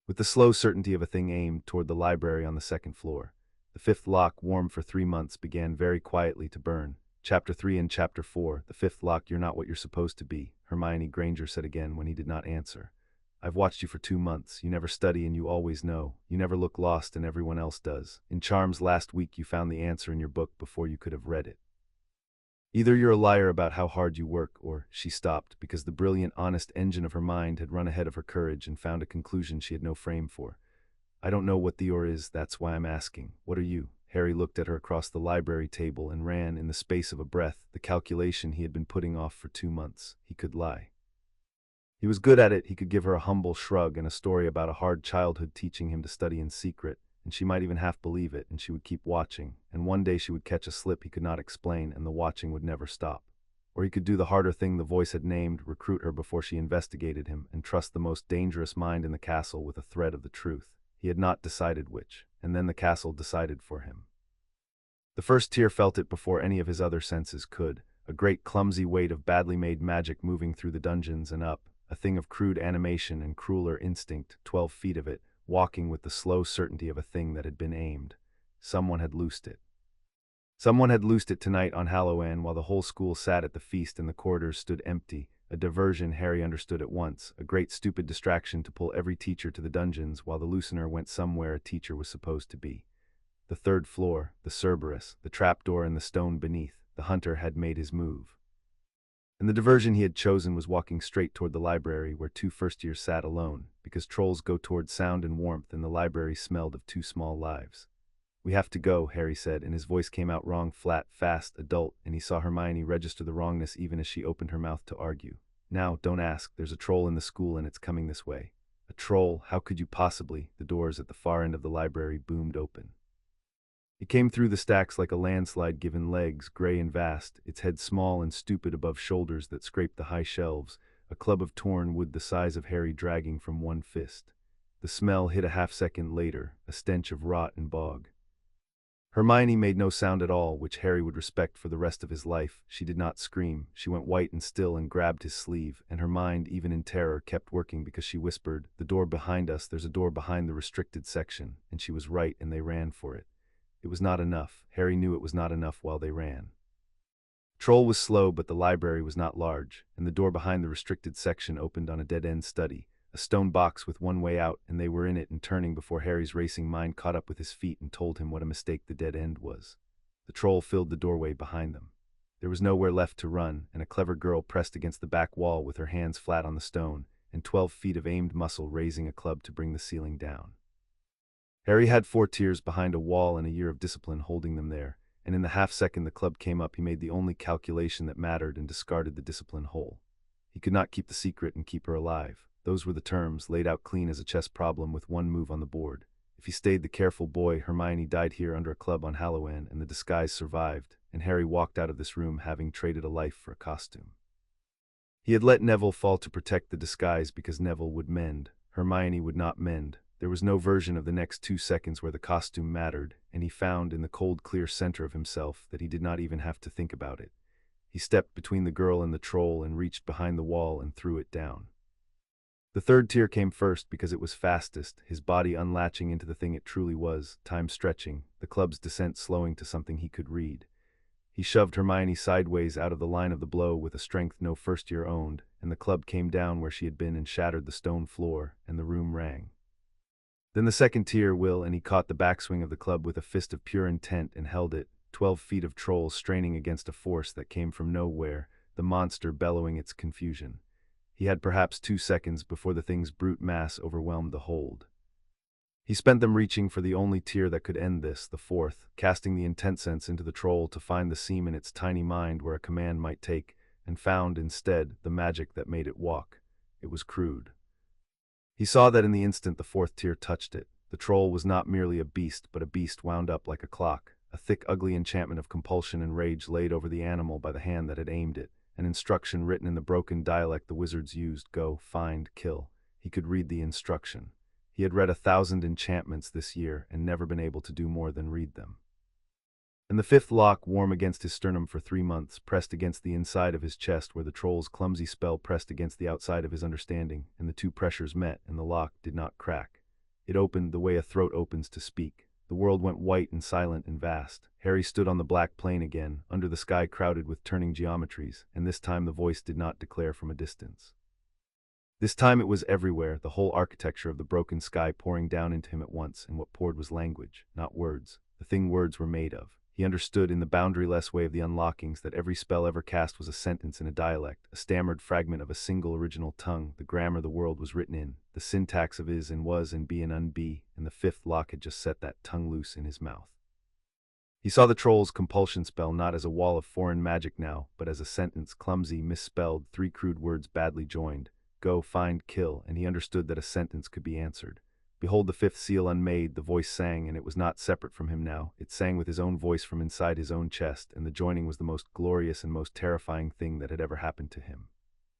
with the slow certainty of a thing aimed toward the library on the 2nd floor. The 5th lock, warm for 3 months, began very quietly to burn. Chapter 3 and Chapter 4, the 5th lock. "You're not what you're supposed to be," Hermione Granger said again when he did not answer. "I've watched you for 2 months. You never study and you always know. You never look lost and everyone else does. In Charms last week you found the answer in your book before you could have read it. Either you're a liar about how hard you work, or—" She stopped, because the brilliant, honest engine of her mind had run ahead of her courage and found a conclusion she had no frame for. "I don't know what the or is, that's why I'm asking. What are you?" Harry looked at her across the library table and ran, in the space of a breath, the calculation he had been putting off for 2 months. He could lie. He was good at it. He could give her a humble shrug and a story about a hard childhood teaching him to study in secret, and she might even half believe it, and she would keep watching, and one day she would catch a slip he could not explain, and the watching would never stop. Or he could do the harder thing the voice had named, recruit her before she investigated him, and trust the most dangerous mind in the castle with a thread of the truth. He had not decided which, and then the castle decided for him. The first tier felt it before any of his other senses could, a great clumsy weight of badly made magic moving through the dungeons and up, a thing of crude animation and crueler instinct, 12 feet of it, walking with the slow certainty of a thing that had been aimed. Someone had loosed it. Someone had loosed it tonight on Halloween while the whole school sat at the feast and the corridors stood empty. A diversion, Harry understood at once, a great stupid distraction to pull every teacher to the dungeons while the loosener went somewhere a teacher was supposed to be. The 3rd floor, the Cerberus, the trapdoor in the stone beneath, the hunter had made his move. And the diversion he had chosen was walking straight toward the library where 2 first-years sat alone, because trolls go toward sound and warmth and the library smelled of 2 small lives. "We have to go," Harry said, and his voice came out wrong, flat, fast, adult, and he saw Hermione register the wrongness even as she opened her mouth to argue. "Now, don't ask. There's a troll in the school and it's coming this way." "A troll? How could you possibly?" The doors at the far end of the library boomed open. It came through the stacks like a landslide given legs, gray and vast, its head small and stupid above shoulders that scraped the high shelves, a club of torn wood the size of Harry dragging from one fist. The smell hit a half-second later, a stench of rot and bog. Hermione made no sound at all, which Harry would respect for the rest of his life. She did not scream. She went white and still and grabbed his sleeve, and her mind, even in terror, kept working because she whispered, "The door behind us, there's a door behind the restricted section," and she was right and they ran for it. It was not enough. Harry knew it was not enough while they ran. Troll was slow, but the library was not large, and the door behind the restricted section opened on a dead-end study, a stone box with one way out, and they were in it and turning before Harry's racing mind caught up with his feet and told him what a mistake the dead end was. The troll filled the doorway behind them. There was nowhere left to run, and a clever girl pressed against the back wall with her hands flat on the stone, and 12 feet of aimed muscle raising a club to bring the ceiling down. Harry had 4 tears behind a wall and a year of discipline holding them there, and in the half-second the club came up he made the only calculation that mattered and discarded the discipline whole. He could not keep the secret and keep her alive. Those were the terms, laid out clean as a chess problem with one move on the board. If he stayed the careful boy, Hermione died here under a club on Halloween, and the disguise survived, and Harry walked out of this room having traded a life for a costume. He had let Neville fall to protect the disguise because Neville would mend. Hermione would not mend. There was no version of the next 2 seconds where the costume mattered, and he found in the cold, clear center of himself that he did not even have to think about it. He stepped between the girl and the troll and reached behind the wall and threw it down. The 3rd tier came first because it was fastest, his body unlatching into the thing it truly was, time stretching, the club's descent slowing to something he could read. He shoved Hermione sideways out of the line of the blow with a strength no first-year owned, and the club came down where she had been and shattered the stone floor, and the room rang. Then the 2nd tier, Will, and he caught the backswing of the club with a fist of pure intent and held it, 12 feet of trolls straining against a force that came from nowhere, the monster bellowing its confusion. He had perhaps 2 seconds before the thing's brute mass overwhelmed the hold. He spent them reaching for the only tear that could end this, the fourth, casting the intent sense into the troll to find the seam in its tiny mind where a command might take, and found, instead, the magic that made it walk. It was crude. He saw that in the instant the fourth tear touched it. The troll was not merely a beast, but a beast wound up like a clock. A thick, ugly enchantment of compulsion and rage laid over the animal by the hand that had aimed it, an instruction written in the broken dialect the wizards used: go, find, kill. He could read the instruction. He had read 1,000 enchantments this year and never been able to do more than read them. And the fifth lock, warm against his sternum for 3 months, pressed against the inside of his chest where the troll's clumsy spell pressed against the outside of his understanding, and the two pressures met, and the lock did not crack. It opened the way a throat opens to speak. The world went white and silent and vast. Harry stood on the black plain again, under the sky crowded with turning geometries, and this time the voice did not declare from a distance. This time it was everywhere, the whole architecture of the broken sky pouring down into him at once, and what poured was language, not words, the thing words were made of. He understood in the boundaryless way of the unlockings that every spell ever cast was a sentence in a dialect, a stammered fragment of a single original tongue, the grammar the world was written in, the syntax of is and was and be and unbe, and the fifth lock had just set that tongue loose in his mouth. He saw the troll's compulsion spell not as a wall of foreign magic now, but as a sentence, clumsy, misspelled, 3 crude words badly joined: go, find, kill, and he understood that a sentence could be answered. Behold the fifth seal unmade, the voice sang, and it was not separate from him now. It sang with his own voice from inside his own chest, and the joining was the most glorious and most terrifying thing that had ever happened to him.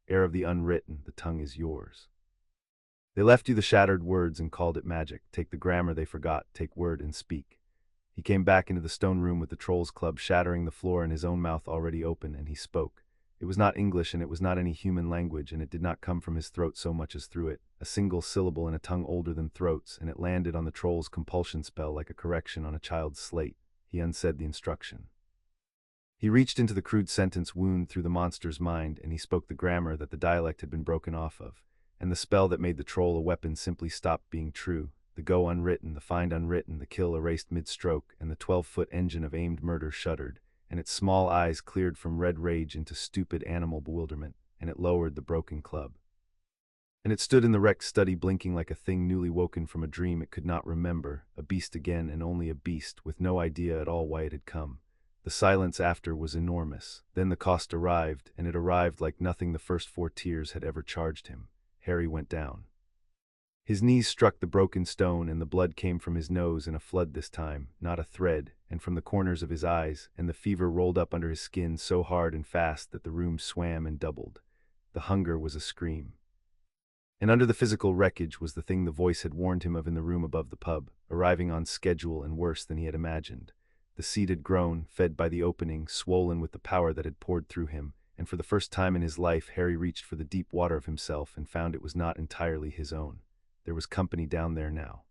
Heir of the unwritten, the tongue is yours. They left you the shattered words and called it magic. Take the grammar they forgot, take word and speak. He came back into the stone room with the troll's club shattering the floor and his own mouth already open, and he spoke. It was not English, and it was not any human language, and it did not come from his throat so much as through it, a single syllable in a tongue older than throats, and it landed on the troll's compulsion spell like a correction on a child's slate. He unsaid the instruction. He reached into the crude sentence wound through the monster's mind, and he spoke the grammar that the dialect had been broken off of, and the spell that made the troll a weapon simply stopped being true. The go unwritten, the find unwritten, the kill erased mid-stroke, and the 12-foot engine of aimed murder shuddered, and its small eyes cleared from red rage into stupid animal bewilderment, and it lowered the broken club. And it stood in the wrecked study blinking like a thing newly woken from a dream it could not remember, a beast again and only a beast, with no idea at all why it had come. The silence after was enormous. Then the cost arrived, and it arrived like nothing the first 4 tears had ever charged him. Harry went down. His knees struck the broken stone, and the blood came from his nose in a flood this time, not a thread, and from the corners of his eyes, and the fever rolled up under his skin so hard and fast that the room swam and doubled. The hunger was a scream. And under the physical wreckage was the thing the voice had warned him of in the room above the pub, arriving on schedule and worse than he had imagined. The seed had grown, fed by the opening, swollen with the power that had poured through him, and for the first time in his life Harry reached for the deep water of himself and found it was not entirely his own. There was company down there now.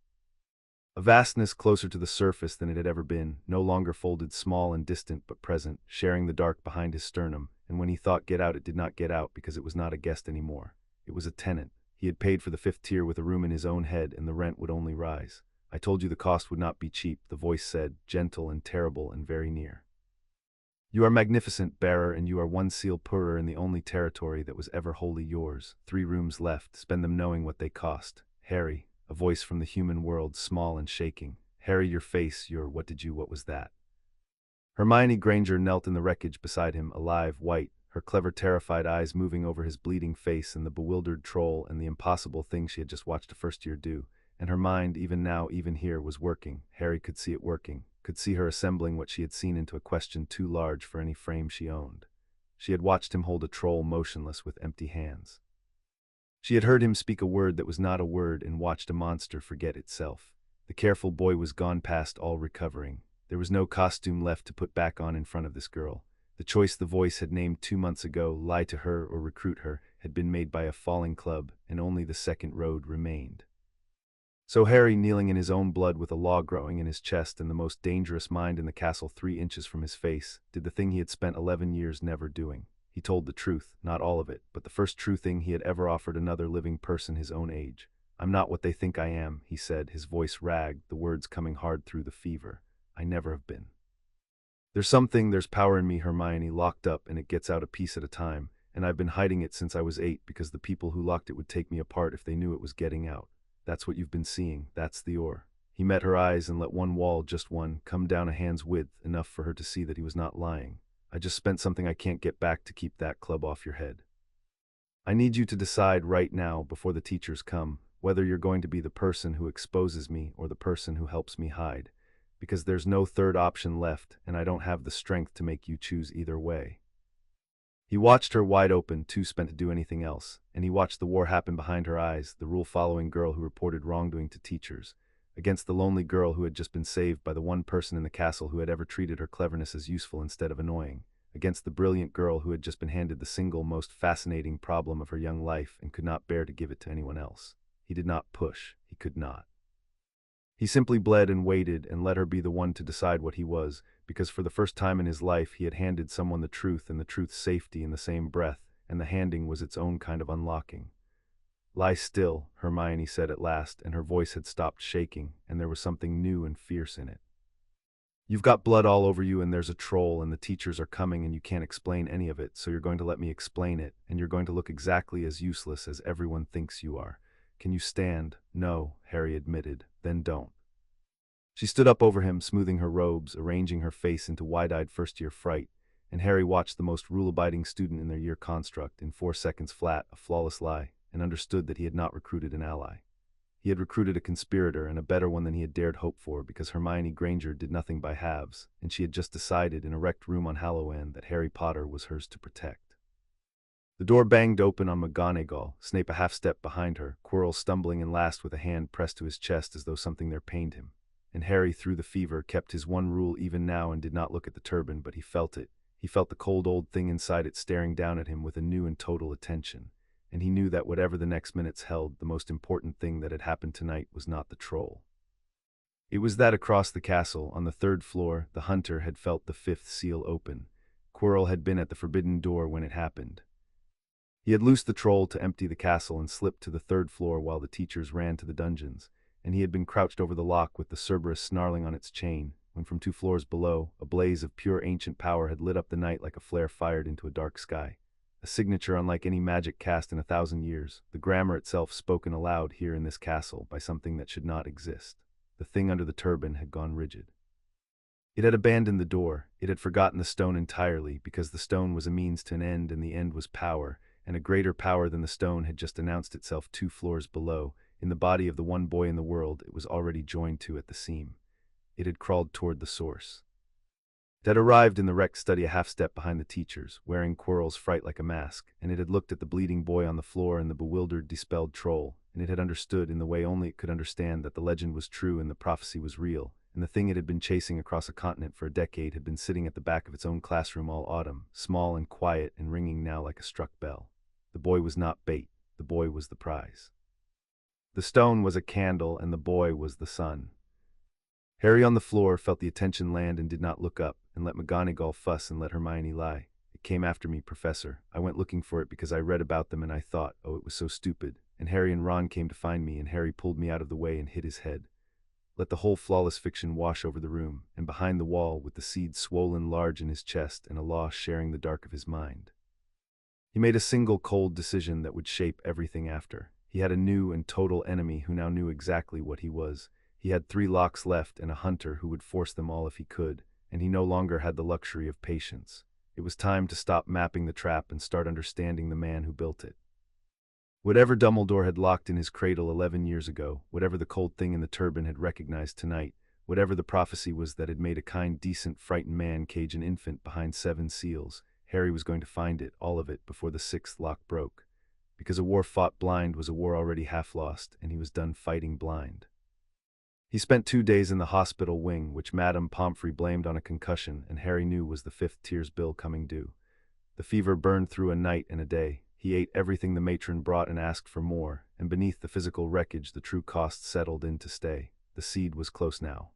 A vastness closer to the surface than it had ever been, no longer folded small and distant but present, sharing the dark behind his sternum, and when he thought get out it did not get out because it was not a guest anymore. It was a tenant. He had paid for the 5th tier with a room in his own head, and the rent would only rise. I told you the cost would not be cheap, the voice said, gentle and terrible and very near. You are magnificent, bearer, and you are one seal poorer in the only territory that was ever wholly yours. 3 rooms left, spend them knowing what they cost. Harry, a voice from the human world, small and shaking. Harry, your face, what was that? Hermione Granger knelt in the wreckage beside him, alive, white, her clever, terrified eyes moving over his bleeding face and the bewildered troll and the impossible thing she had just watched a first-year do. And her mind, even now, even here, was working. Harry could see it working, could see her assembling what she had seen into a question too large for any frame she owned. She had watched him hold a troll motionless with empty hands. She had heard him speak a word that was not a word and watched a monster forget itself. The careful boy was gone past all recovering. There was no costume left to put back on in front of this girl. The choice the voice had named 2 months ago, lie to her or recruit her, had been made by a falling club, and only the second road remained. So Harry, kneeling in his own blood with a law growing in his chest and the most dangerous mind in the castle 3 inches from his face, did the thing he had spent 11 years never doing. He told the truth, not all of it, but the first true thing he had ever offered another living person his own age. I'm not what they think I am, he said, his voice ragged, the words coming hard through the fever. I never have been. There's power in me, Hermione, locked up, and it gets out a piece at a time, and I've been hiding it since I was 8 because the people who locked it would take me apart if they knew it was getting out. That's what you've been seeing, that's the ore." He met her eyes and let one wall, just one, come down a hand's width, enough for her to see that he was not lying. "I just spent something I can't get back to keep that club off your head. I need you to decide right now, before the teachers come, whether you're going to be the person who exposes me or the person who helps me hide. Because there's no third option left, and I don't have the strength to make you choose either way." He watched her wide open, too spent to do anything else, and he watched the war happen behind her eyes, the rule-following girl who reported wrongdoing to teachers, against the lonely girl who had just been saved by the one person in the castle who had ever treated her cleverness as useful instead of annoying, against the brilliant girl who had just been handed the single most fascinating problem of her young life and could not bear to give it to anyone else. He did not push, he could not. He simply bled and waited and let her be the one to decide what he was, because for the first time in his life he had handed someone the truth and the truth's safety in the same breath, and the handing was its own kind of unlocking. "Lie still," Hermione said at last, and her voice had stopped shaking, and there was something new and fierce in it. "You've got blood all over you and there's a troll and the teachers are coming and you can't explain any of it, so you're going to let me explain it, and you're going to look exactly as useless as everyone thinks you are. Can you stand?" "No," Harry admitted. "Then don't." She stood up over him, smoothing her robes, arranging her face into wide-eyed first-year fright, and Harry watched the most rule-abiding student in their year construct, in 4 seconds flat, a flawless lie, and understood that he had not recruited an ally. He had recruited a conspirator, and a better one than he had dared hope for, because Hermione Granger did nothing by halves, and she had just decided in a wrecked room on Halloween that Harry Potter was hers to protect. The door banged open on McGonagall, Snape a half-step behind her, Quirrell stumbling in last with a hand pressed to his chest as though something there pained him. And Harry, through the fever, kept his one rule even now and did not look at the turban, but he felt it. He felt the cold old thing inside it staring down at him with a new and total attention. And he knew that whatever the next minutes held, the most important thing that had happened tonight was not the troll. It was that across the castle, on the 3rd floor, the hunter had felt the 5th seal open. Quirrell had been at the forbidden door when it happened. He had loosed the troll to empty the castle and slipped to the 3rd floor while the teachers ran to the dungeons, and he had been crouched over the lock with the Cerberus snarling on its chain, when from 2 floors below, a blaze of pure ancient power had lit up the night like a flare fired into a dark sky. A signature unlike any magic cast in 1,000 years, the grammar itself spoken aloud here in this castle by something that should not exist. The thing under the turban had gone rigid. It had abandoned the door, it had forgotten the stone entirely, because the stone was a means to an end and the end was power, and a greater power than the stone had just announced itself 2 floors below. In the body of the one boy in the world it was already joined to at the seam. It had crawled toward the source. It had arrived in the wrecked study a half-step behind the teachers, wearing Quirrell's fright like a mask, and it had looked at the bleeding boy on the floor and the bewildered, dispelled troll, and it had understood in the way only it could understand that the legend was true and the prophecy was real, and the thing it had been chasing across a continent for a decade had been sitting at the back of its own classroom all autumn, small and quiet and ringing now like a struck bell. The boy was not bait, the boy was the prize. The stone was a candle and the boy was the sun. Harry on the floor felt the attention land and did not look up, and let McGonagall fuss and let Hermione lie. "It came after me, Professor. I went looking for it because I read about them and I thought, oh, it was so stupid. And Harry and Ron came to find me and Harry pulled me out of the way and hit his head. Let the whole flawless fiction wash over the room, and behind the wall, with the seed swollen large in his chest and a loss sharing the dark of his mind. He made a single cold decision that would shape everything after. He had a new and total enemy who now knew exactly what he was. He had 3 locks left and a hunter who would force them all if he could, and he no longer had the luxury of patience. It was time to stop mapping the trap and start understanding the man who built it. Whatever Dumbledore had locked in his cradle 11 years ago, whatever the cold thing in the turban had recognized tonight, whatever the prophecy was that had made a kind, decent, frightened man cage an infant behind 7 seals, Harry was going to find it, all of it, before the 6th lock broke. Because a war fought blind was a war already half lost, and he was done fighting blind. He spent 2 days in the hospital wing, which Madame Pomfrey blamed on a concussion, and Harry knew was the 5th tier's bill coming due. The fever burned through a night and a day. He ate everything the matron brought and asked for more, and beneath the physical wreckage the true cost settled in to stay. The seed was close now.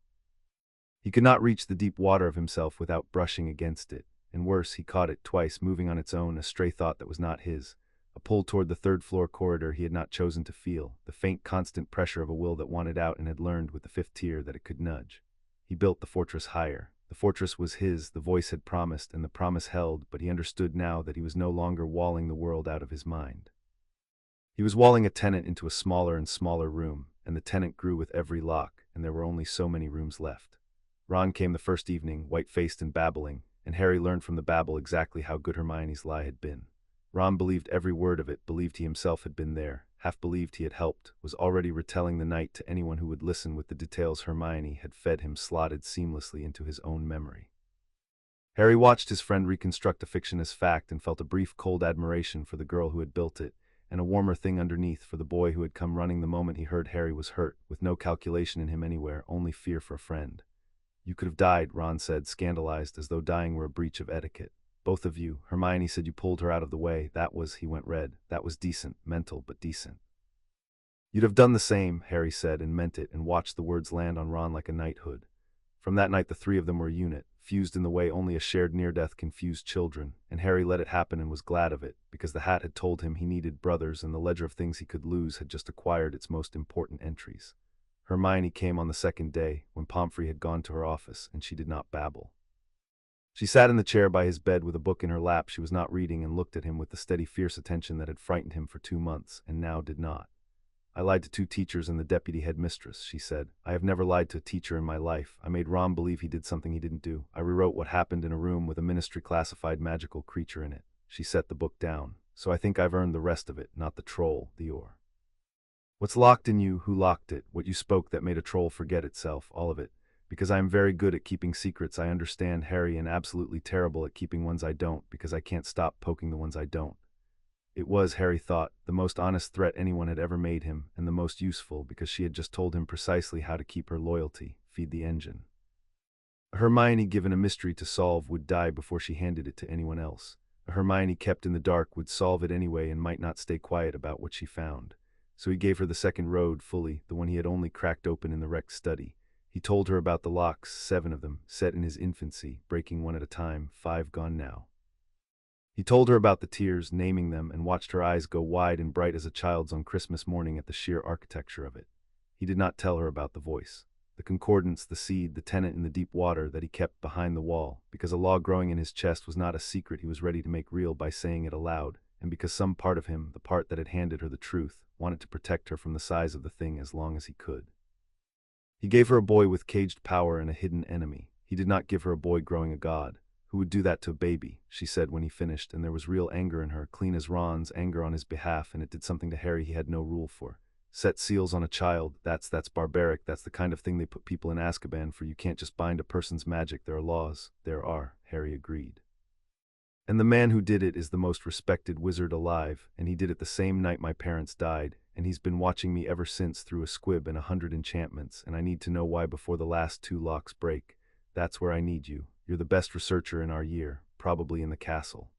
He could not reach the deep water of himself without brushing against it, and worse, he caught it twice, moving on its own, a stray thought that was not his. A pull toward the 3rd floor corridor he had not chosen to feel, the faint constant pressure of a will that wanted out and had learned with the 5th tier that it could nudge. He built the fortress higher. The fortress was his, the voice had promised, and the promise held, but he understood now that he was no longer walling the world out of his mind. He was walling a tenant into a smaller and smaller room, and the tenant grew with every lock, and there were only so many rooms left. Ron came the first evening, white-faced and babbling, and Harry learned from the babble exactly how good Hermione's lie had been. Ron believed every word of it, believed he himself had been there, half believed he had helped, was already retelling the night to anyone who would listen with the details Hermione had fed him slotted seamlessly into his own memory. Harry watched his friend reconstruct a fiction as fact and felt a brief cold admiration for the girl who had built it, and a warmer thing underneath for the boy who had come running the moment he heard Harry was hurt, with no calculation in him anywhere, only fear for a friend. "You could have died," Ron said, scandalized, as though dying were a breach of etiquette. "Both of you. Hermione said you pulled her out of the way. That was," he went red, "that was decent, mental, but decent." "You'd have done the same," Harry said, and meant it, and watched the words land on Ron like a knighthood. From that night the three of them were a unit, fused in the way only a shared near-death can fuse children, and Harry let it happen and was glad of it, because the hat had told him he needed brothers and the ledger of things he could lose had just acquired its most important entries. Hermione came on the second day, when Pomfrey had gone to her office, and she did not babble. She sat in the chair by his bed with a book in her lap she was not reading and looked at him with the steady fierce attention that had frightened him for 2 months, and now did not. "I lied to 2 teachers and the deputy headmistress," she said. "I have never lied to a teacher in my life. I made Ron believe he did something he didn't do. I rewrote what happened in a room with a ministry-classified magical creature in it." She set the book down. "So I think I've earned the rest of it, not the troll, the or. What's locked in you, who locked it, what you spoke that made a troll forget itself, all of it. Because I am very good at keeping secrets, I understand, Harry, and absolutely terrible at keeping ones I don't, because I can't stop poking the ones I don't." It was, Harry thought, the most honest threat anyone had ever made him, and the most useful, because she had just told him precisely how to keep her loyalty, feed the engine. Hermione given a mystery to solve would die before she handed it to anyone else. A Hermione kept in the dark would solve it anyway and might not stay quiet about what she found. So he gave her the second road fully, the one he had only cracked open in the wrecked study. He told her about the locks, 7 of them, set in his infancy, breaking one at a time, 5 gone now. He told her about the tears, naming them, and watched her eyes go wide and bright as a child's on Christmas morning at the sheer architecture of it. He did not tell her about the voice, the concordance, the seed, the tenant in the deep water that he kept behind the wall, because a law growing in his chest was not a secret he was ready to make real by saying it aloud, and because some part of him, the part that had handed her the truth, wanted to protect her from the size of the thing as long as he could. He gave her a boy with caged power and a hidden enemy. He did not give her a boy growing a god. "Who would do that to a baby?" she said when he finished, and there was real anger in her, clean as Ron's anger on his behalf, and it did something to Harry he had no rule for. "Set seals on a child, that's barbaric, that's the kind of thing they put people in Azkaban for. You can't just bind a person's magic, there are laws." "There are," Harry agreed. "And the man who did it is the most respected wizard alive, and he did it the same night my parents died, and he's been watching me ever since through a squib and 100 enchantments, and I need to know why before the last 2 locks break. That's where I need you. You're the best researcher in our year, probably in the castle.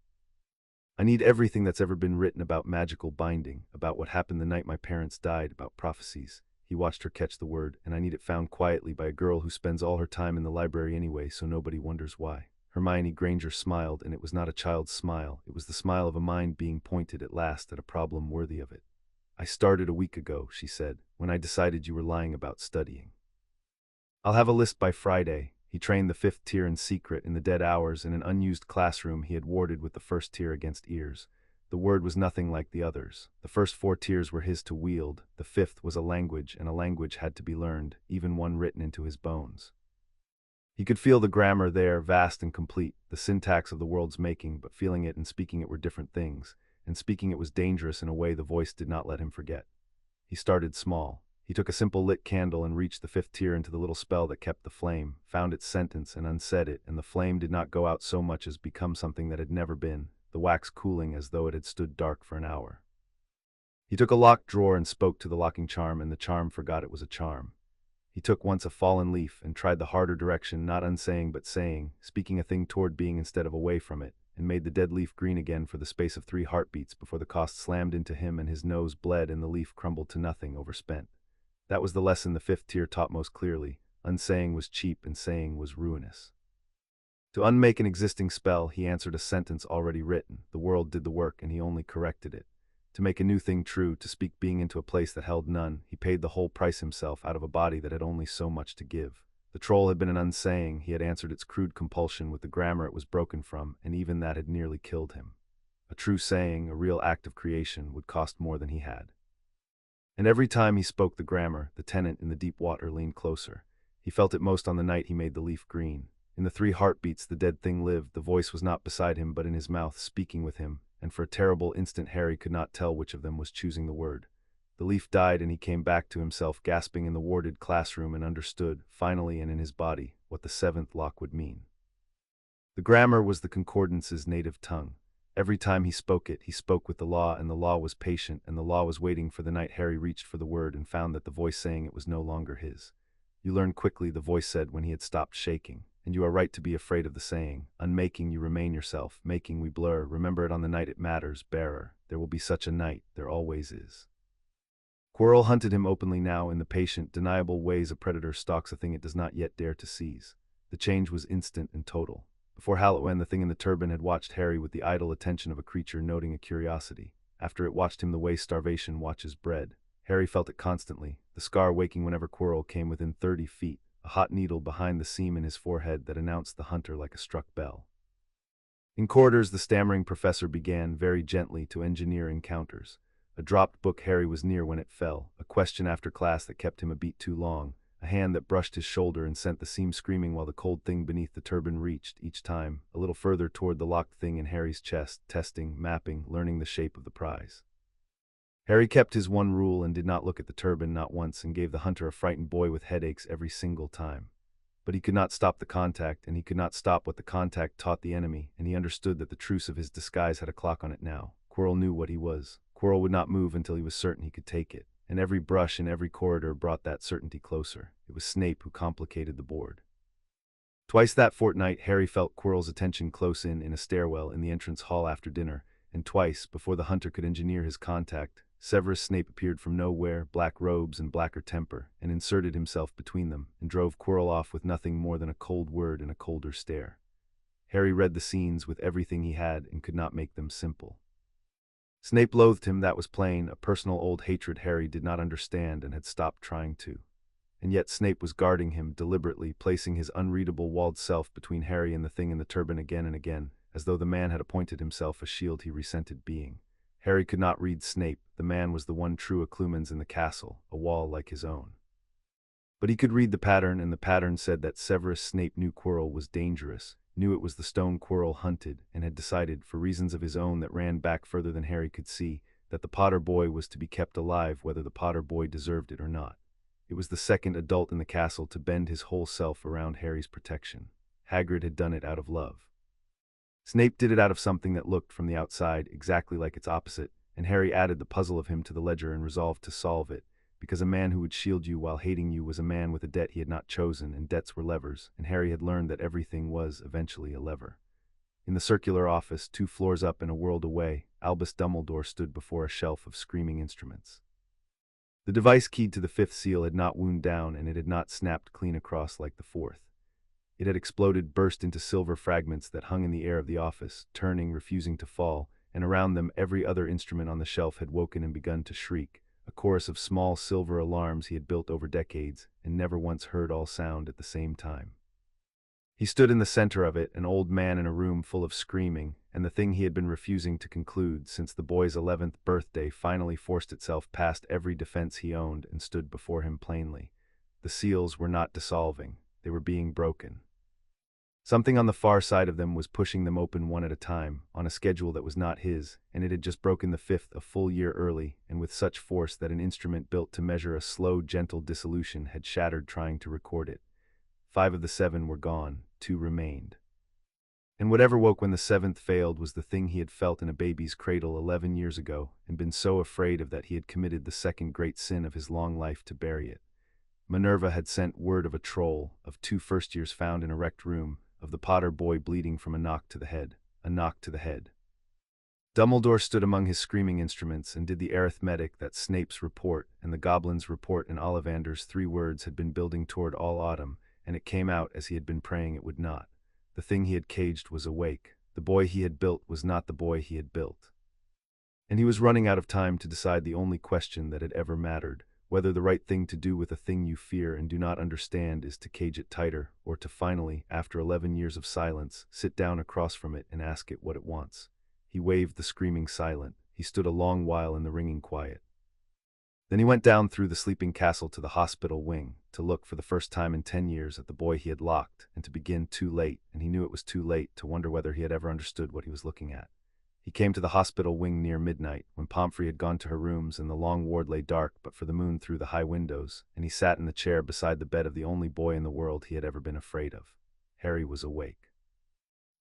I need everything that's ever been written about magical binding, about what happened the night my parents died, about prophecies." He watched her catch the word, "and I need it found quietly by a girl who spends all her time in the library anyway, so nobody wonders why." Hermione Granger smiled, and it was not a child's smile. It was the smile of a mind being pointed at last at a problem worthy of it. "I started a week ago," she said, "when I decided you were lying about studying. I'll have a list by Friday." He trained the 5th tier in secret in the dead hours in an unused classroom he had warded with the 1st tier against ears. The word was nothing like the others. The first 4 tiers were his to wield. The 5th was a language, and a language had to be learned, even one written into his bones. He could feel the grammar there, vast and complete, the syntax of the world's making, but feeling it and speaking it were different things, and speaking it was dangerous in a way the voice did not let him forget. He started small. He took a simple lit candle and reached the 5th tier into the little spell that kept the flame, found its sentence and unsaid it, and the flame did not go out so much as become something that had never been, the wax cooling as though it had stood dark for an hour. He took a locked drawer and spoke to the locking charm, and the charm forgot it was a charm. He took once a fallen leaf and tried the harder direction, not unsaying but saying, speaking a thing toward being instead of away from it, and made the dead leaf green again for the space of 3 heartbeats before the cost slammed into him and his nose bled and the leaf crumbled to nothing, overspent. That was the lesson the 5th tier taught most clearly. Unsaying was cheap and saying was ruinous. To unmake an existing spell, he answered a sentence already written. The world did the work and he only corrected it. To make a new thing true, to speak being into a place that held none, he paid the whole price himself out of a body that had only so much to give. The troll had been an unsaying, he had answered its crude compulsion with the grammar it was broken from, and even that had nearly killed him. A true saying, a real act of creation, would cost more than he had. And every time he spoke the grammar, the tenant in the deep water leaned closer. He felt it most on the night he made the leaf green. In the 3 heartbeats the dead thing lived, the voice was not beside him but in his mouth, speaking with him, and for a terrible instant Harry could not tell which of them was choosing the word. The leaf died and he came back to himself, gasping in the warded classroom, and understood, finally and in his body, what the 7th lock would mean. The grammar was the concordance's native tongue. Every time he spoke it, he spoke with the law, and the law was patient, and the law was waiting for the night Harry reached for the word and found that the voice saying it was no longer his. "You learn quickly," the voice said when he had stopped shaking, "and you are right to be afraid of the saying. Unmaking you remain yourself, making we blur. Remember it on the night it matters, bearer. There will be such a night, there always is." Quirrell hunted him openly now in the patient, deniable ways a predator stalks a thing it does not yet dare to seize. The change was instant and total. Before Halloween, the thing in the turban had watched Harry with the idle attention of a creature noting a curiosity. After it watched him the way starvation watches bread. Harry felt it constantly, the scar waking whenever Quirrell came within 30 feet, a hot needle behind the seam in his forehead that announced the hunter like a struck bell. In corridors, the stammering professor began, very gently, to engineer encounters. A dropped book Harry was near when it fell, a question after class that kept him a beat too long, a hand that brushed his shoulder and sent the seam screaming while the cold thing beneath the turban reached, each time, a little further toward the locked thing in Harry's chest, testing, mapping, learning the shape of the prize. Harry kept his one rule and did not look at the turban, not once, and gave the hunter a frightened boy with headaches every single time. But he could not stop the contact, and he could not stop what the contact taught the enemy, and he understood that the truce of his disguise had a clock on it now. Quirrell knew what he was. Quirrell would not move until he was certain he could take it, and every brush in every corridor brought that certainty closer. It was Snape who complicated the board. Twice that fortnight Harry felt Quirrell's attention close in a stairwell in the entrance hall after dinner, and twice, before the hunter could engineer his contact, Severus Snape appeared from nowhere, black robes and blacker temper, and inserted himself between them, and drove Quirrell off with nothing more than a cold word and a colder stare. Harry read the scenes with everything he had and could not make them simple. Snape loathed him, that was plain, a personal old hatred Harry did not understand and had stopped trying to. And yet Snape was guarding him, deliberately, placing his unreadable walled self between Harry and the thing in the turban again and again, as though the man had appointed himself a shield he resented being. Harry could not read Snape, the man was the one true accumens in the castle, a wall like his own. But he could read the pattern, and the pattern said that Severus Snape knew Quirrell was dangerous, knew it was the stone Quirrell hunted, and had decided, for reasons of his own that ran back further than Harry could see, that the Potter boy was to be kept alive whether the Potter boy deserved it or not. It was the second adult in the castle to bend his whole self around Harry's protection. Hagrid had done it out of love. Snape did it out of something that looked, from the outside, exactly like its opposite, and Harry added the puzzle of him to the ledger and resolved to solve it, because a man who would shield you while hating you was a man with a debt he had not chosen, and debts were levers, and Harry had learned that everything was, eventually, a lever. In the circular office, 2 floors up and a world away, Albus Dumbledore stood before a shelf of screaming instruments. The device keyed to the 5th seal had not wound down, and it had not snapped clean across like the 4th. It had exploded, burst into silver fragments that hung in the air of the office, turning, refusing to fall, and around them every other instrument on the shelf had woken and begun to shriek, a chorus of small silver alarms he had built over decades, and never once heard all sound at the same time. He stood in the center of it, an old man in a room full of screaming, and the thing he had been refusing to conclude since the boy's 11th birthday finally forced itself past every defense he owned and stood before him plainly. The seals were not dissolving, they were being broken. Something on the far side of them was pushing them open one at a time, on a schedule that was not his, and it had just broken the 5th a full year early, and with such force that an instrument built to measure a slow, gentle dissolution had shattered trying to record it. 5 of the 7 were gone, 2 remained. And whatever woke when the 7th failed was the thing he had felt in a baby's cradle 11 years ago, and been so afraid of that he had committed the second great sin of his long life to bury it. Minerva had sent word of a troll, of 2 first-years found in a wrecked room, of the Potter boy bleeding from a knock to the head. A knock to the head. Dumbledore stood among his screaming instruments and did the arithmetic that Snape's report and the Goblin's report and Ollivander's 3 words had been building toward all autumn, and it came out as he had been praying it would not. The thing he had caged was awake. The boy he had built was not the boy he had built. And he was running out of time to decide the only question that had ever mattered. whether the right thing to do with a thing you fear and do not understand is to cage it tighter, or to finally, after 11 years of silence, sit down across from it and ask it what it wants. He waved the screaming silent. He stood a long while in the ringing quiet. Then he went down through the sleeping castle to the hospital wing, to look for the first time in 10 years at the boy he had locked, and to begin too late, and he knew it was too late, to wonder whether he had ever understood what he was looking at. He came to the hospital wing near midnight, when Pomfrey had gone to her rooms and the long ward lay dark but for the moon through the high windows, and he sat in the chair beside the bed of the only boy in the world he had ever been afraid of. Harry was awake.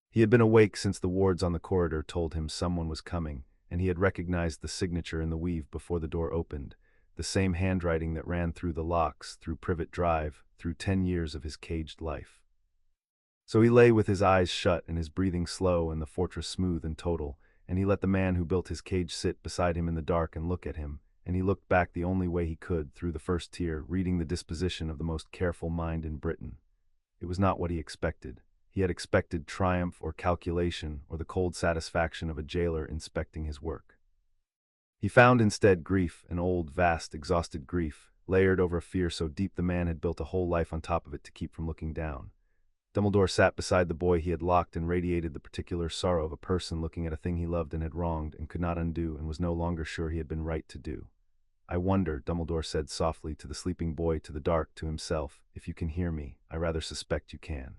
He had been awake since the wards on the corridor told him someone was coming, and he had recognized the signature in the weave before the door opened, the same handwriting that ran through the locks, through Privet Drive, through 10 years of his caged life. So he lay with his eyes shut and his breathing slow and the fortress smooth and total, and he let the man who built his cage sit beside him in the dark and look at him, and he looked back the only way he could, through the first tier, reading the disposition of the most careful mind in Britain. It was not what he expected. He had expected triumph or calculation or the cold satisfaction of a jailer inspecting his work. He found instead grief, an old, vast, exhausted grief, layered over a fear so deep the man had built a whole life on top of it to keep from looking down. Dumbledore sat beside the boy he had locked and radiated the particular sorrow of a person looking at a thing he loved and had wronged and could not undo and was no longer sure he had been right to do. "I wonder," Dumbledore said softly to the sleeping boy, to the dark, to himself, "if you can hear me. I rather suspect you can.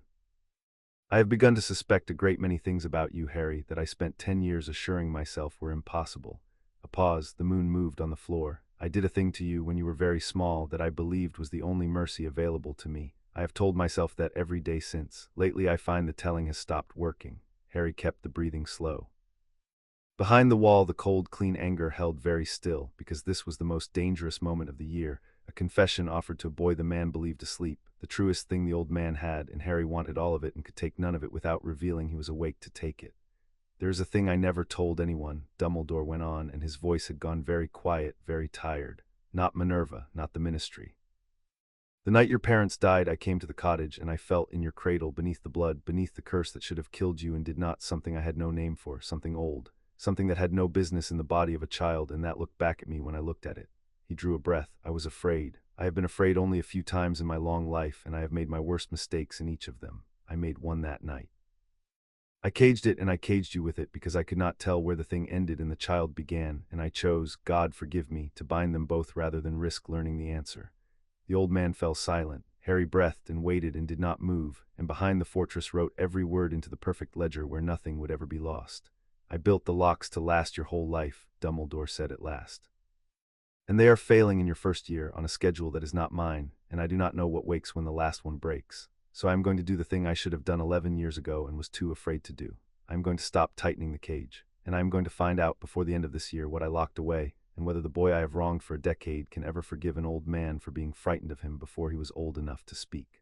I have begun to suspect a great many things about you, Harry, that I spent 10 years assuring myself were impossible." A pause. The moon moved on the floor. "I did a thing to you when you were very small that I believed was the only mercy available to me. I have told myself that every day since. Lately I find the telling has stopped working." Harry kept the breathing slow. Behind the wall the cold, clean anger held very still, because this was the most dangerous moment of the year, a confession offered to a boy the man believed asleep, the truest thing the old man had, and Harry wanted all of it and could take none of it without revealing he was awake to take it. "There is a thing I never told anyone," Dumbledore went on, and his voice had gone very quiet, very tired. "Not Minerva, not the ministry. The night your parents died, I came to the cottage, and I felt in your cradle, beneath the blood, beneath the curse that should have killed you and did not, something I had no name for, something old, something that had no business in the body of a child, and that looked back at me when I looked at it." He drew a breath. "I was afraid. I have been afraid only a few times in my long life, and I have made my worst mistakes in each of them. I made one that night. I caged it, and I caged you with it, because I could not tell where the thing ended and the child began, and I chose, God forgive me, to bind them both rather than risk learning the answer." The old man fell silent. Harry breathed and waited and did not move, and behind the fortress wrote every word into the perfect ledger where nothing would ever be lost. "I built the locks to last your whole life," Dumbledore said at last. "And they are failing in your first year, on a schedule that is not mine, and I do not know what wakes when the last one breaks. So I am going to do the thing I should have done 11 years ago and was too afraid to do. I am going to stop tightening the cage, and I am going to find out before the end of this year what I locked away, and whether the boy I have wronged for a decade can ever forgive an old man for being frightened of him before he was old enough to speak."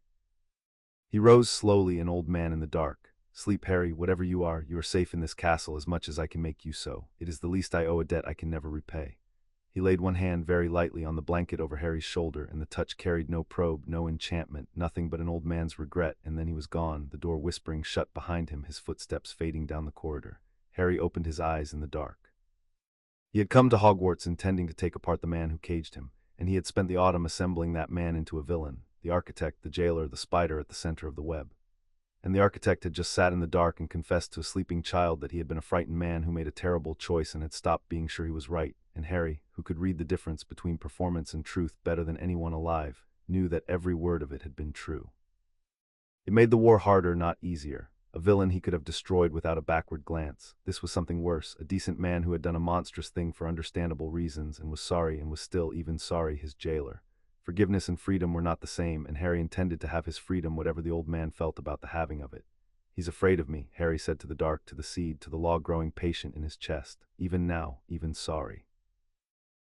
He rose slowly, an old man in the dark. "Sleep, Harry, whatever you are safe in this castle as much as I can make you so. It is the least I owe, a debt I can never repay." He laid one hand very lightly on the blanket over Harry's shoulder, and the touch carried no probe, no enchantment, nothing but an old man's regret, and then he was gone, the door whispering shut behind him, his footsteps fading down the corridor. Harry opened his eyes in the dark. He had come to Hogwarts intending to take apart the man who caged him, and he had spent the autumn assembling that man into a villain, the architect, the jailer, the spider at the center of the web. And the architect had just sat in the dark and confessed to a sleeping child that he had been a frightened man who made a terrible choice and had stopped being sure he was right, and Harry, who could read the difference between performance and truth better than anyone alive, knew that every word of it had been true. It made the war harder, not easier. A villain he could have destroyed without a backward glance. This was something worse, a decent man who had done a monstrous thing for understandable reasons and was sorry, and was still even sorry, his jailer. Forgiveness and freedom were not the same, and Harry intended to have his freedom whatever the old man felt about the having of it. "He's afraid of me," Harry said to the dark, to the seed, to the log growing patient in his chest. "Even now, even sorry.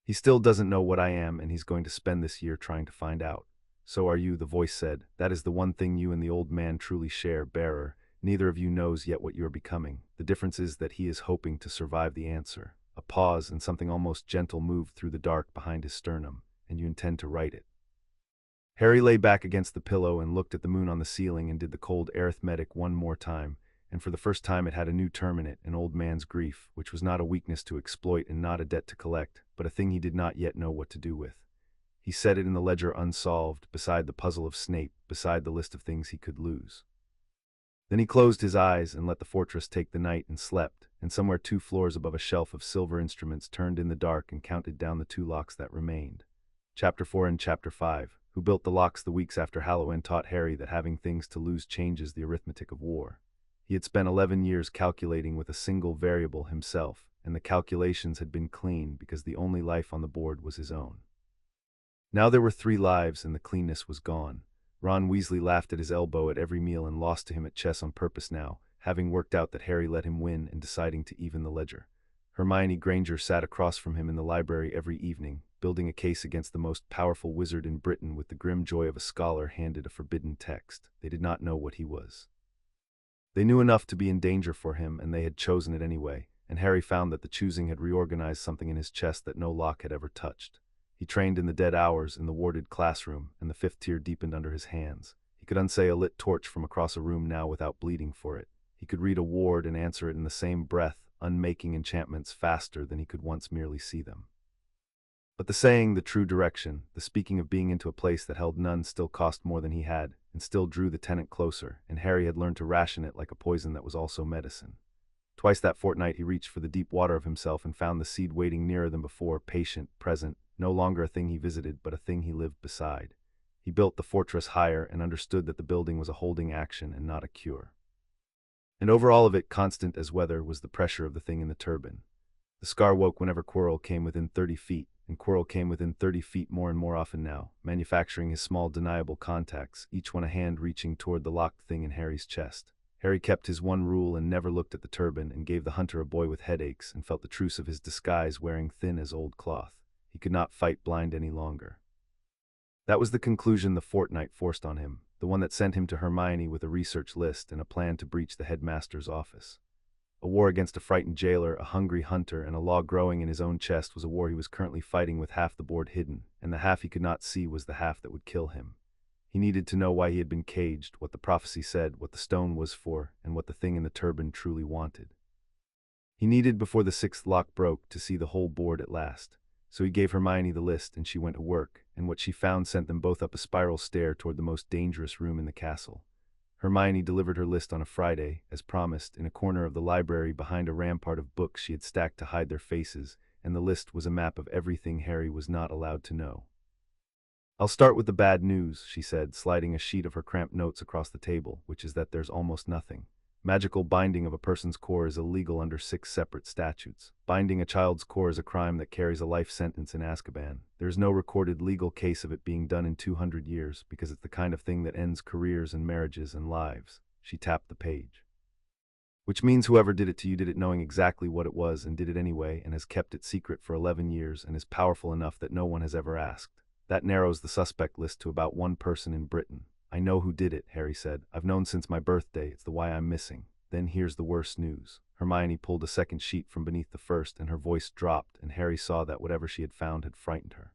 He still doesn't know what I am, and he's going to spend this year trying to find out." "So are you," the voice said. "That is the one thing you and the old man truly share, bearer. Neither of you knows yet what you are becoming. The difference is that he is hoping to survive the answer." A pause, and something almost gentle moved through the dark behind his sternum. "And you intend to write it." Harry lay back against the pillow and looked at the moon on the ceiling and did the cold arithmetic one more time, and for the first time it had a new term in it, an old man's grief, which was not a weakness to exploit and not a debt to collect, but a thing he did not yet know what to do with. He set it in the ledger unsolved, beside the puzzle of Snape, beside the list of things he could lose. Then he closed his eyes and let the fortress take the night and slept, and somewhere 2 floors above a shelf of silver instruments turned in the dark and counted down the 2 locks that remained. Chapter 4 and Chapter 5. Who built the locks the weeks after Halloween taught Harry that having things to lose changes the arithmetic of war. He had spent 11 years calculating with a single variable himself, and the calculations had been clean because the only life on the board was his own. Now there were 3 lives and the cleanness was gone. Ron Weasley laughed at his elbow at every meal and lost to him at chess on purpose now, having worked out that Harry let him win and deciding to even the ledger. Hermione Granger sat across from him in the library every evening, building a case against the most powerful wizard in Britain with the grim joy of a scholar handed a forbidden text. They did not know what he was. They knew enough to be in danger for him, and they had chosen it anyway, and Harry found that the choosing had reorganized something in his chest that no lock had ever touched. He trained in the dead hours in the warded classroom, and the 5th tier deepened under his hands. He could unsay a lit torch from across a room now without bleeding for it. He could read a ward and answer it in the same breath, unmaking enchantments faster than he could once merely see them. But the saying, the true direction, the speaking of being into a place that held none still cost more than he had, and still drew the tenant closer, and Harry had learned to ration it like a poison that was also medicine. Twice that fortnight he reached for the deep water of himself and found the seed waiting nearer than before, patient, present, no longer a thing he visited but a thing he lived beside. He built the fortress higher and understood that the building was a holding action and not a cure. And over all of it, constant as weather, was the pressure of the thing in the turban. The scar woke whenever Quirrell came within 30 feet, and Quirrell came within 30 feet more and more often now, manufacturing his small deniable contacts, each one a hand reaching toward the locked thing in Harry's chest. Harry kept his one rule and never looked at the turban, and gave the hunter a boy with headaches, and felt the truce of his disguise wearing thin as old cloth. He could not fight blind any longer. That was the conclusion the fortnight forced on him, the one that sent him to Hermione with a research list and a plan to breach the headmaster's office. A war against a frightened jailer, a hungry hunter, and a law growing in his own chest was a war he was currently fighting with half the board hidden, and the half he could not see was the half that would kill him. He needed to know why he had been caged, what the prophecy said, what the stone was for, and what the thing in the turban truly wanted. He needed, before the 6th lock broke, to see the whole board at last. So he gave Hermione the list, and she went to work, and what she found sent them both up a spiral stair toward the most dangerous room in the castle. Hermione delivered her list on a Friday, as promised, in a corner of the library behind a rampart of books she had stacked to hide their faces, and the list was a map of everything Harry was not allowed to know. "I'll start with the bad news," she said, sliding a sheet of her cramped notes across the table, "which is that there's almost nothing. Magical binding of a person's core is illegal under 6 separate statutes. Binding a child's core is a crime that carries a life sentence in Azkaban. There is no recorded legal case of it being done in 200 years, because it's the kind of thing that ends careers and marriages and lives." She tapped the page. "Which means whoever did it to you did it knowing exactly what it was and did it anyway, and has kept it secret for 11 years and is powerful enough that no one has ever asked. That narrows the suspect list to about 1 person in Britain." "I know who did it," Harry said. "I've known since my birthday. It's the why I'm missing." Then here's the worst news. Hermione pulled a second sheet from beneath the first, and her voice dropped, and Harry saw that whatever she had found had frightened her.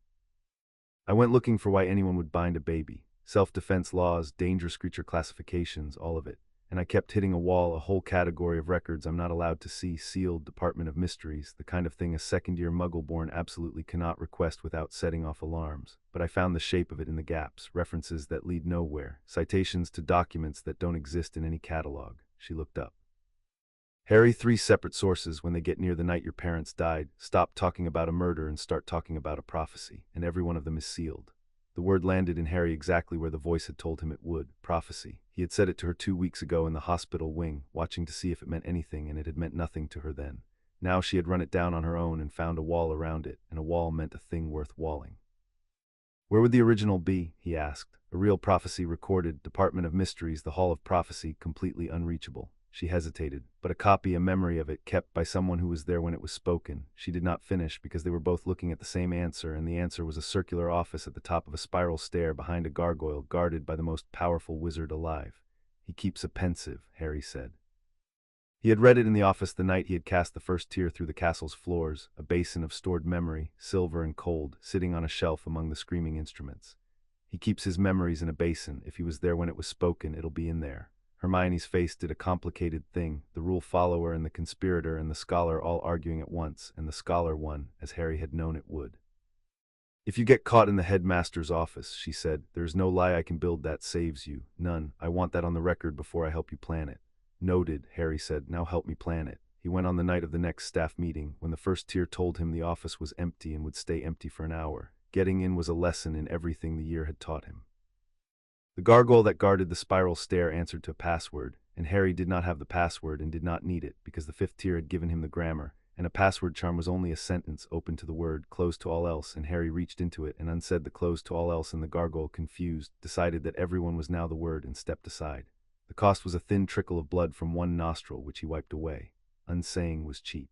"I went looking for why anyone would bind a baby. Self-defense laws, dangerous creature classifications, all of it. And I kept hitting a wall, a whole category of records I'm not allowed to see, sealed, Department of Mysteries, the kind of thing a second-year Muggle-born absolutely cannot request without setting off alarms. But I found the shape of it in the gaps, references that lead nowhere, citations to documents that don't exist in any catalog." She looked up. "Harry, 3 separate sources when they get near the night your parents died, stop talking about a murder and start talking about a prophecy, and every one of them is sealed." The word landed in Harry exactly where the voice had told him it would. Prophecy. He had said it to her 2 weeks ago in the hospital wing, watching to see if it meant anything, and it had meant nothing to her then. Now she had run it down on her own and found a wall around it, and a wall meant a thing worth walling. "Where would the original be?" he asked. "A real prophecy recorded, Department of Mysteries, the Hall of Prophecy, completely unreachable." She hesitated. "But a copy, a memory of it, kept by someone who was there when it was spoken." She did not finish because they were both looking at the same answer, and the answer was a circular office at the top of a spiral stair behind a gargoyle, guarded by the most powerful wizard alive. "He keeps a pensive," Harry said. He had read it in the office the night he had cast the first tear through the castle's floors, a basin of stored memory, silver and cold, sitting on a shelf among the screaming instruments. "He keeps his memories in a basin. If he was there when it was spoken, it'll be in there." Hermione's face did a complicated thing, the rule follower and the conspirator and the scholar all arguing at once, and the scholar won, as Harry had known it would. "If you get caught in the headmaster's office," she said, "there is no lie I can build that saves you. None. I want that on the record before I help you plan it." "Noted," Harry said. "Now help me plan it." He went on the night of the next staff meeting, when the first tier told him the office was empty and would stay empty for an hour. Getting in was a lesson in everything the year had taught him. The gargoyle that guarded the spiral stair answered to a password, and Harry did not have the password and did not need it, because the fifth tier had given him the grammar, and a password charm was only a sentence open to the word closed to all else, and Harry reached into it and unsaid the closed to all else, and the gargoyle, confused, decided that everyone was now the word and stepped aside. The cost was a thin trickle of blood from one nostril, which he wiped away. Unsaying was cheap.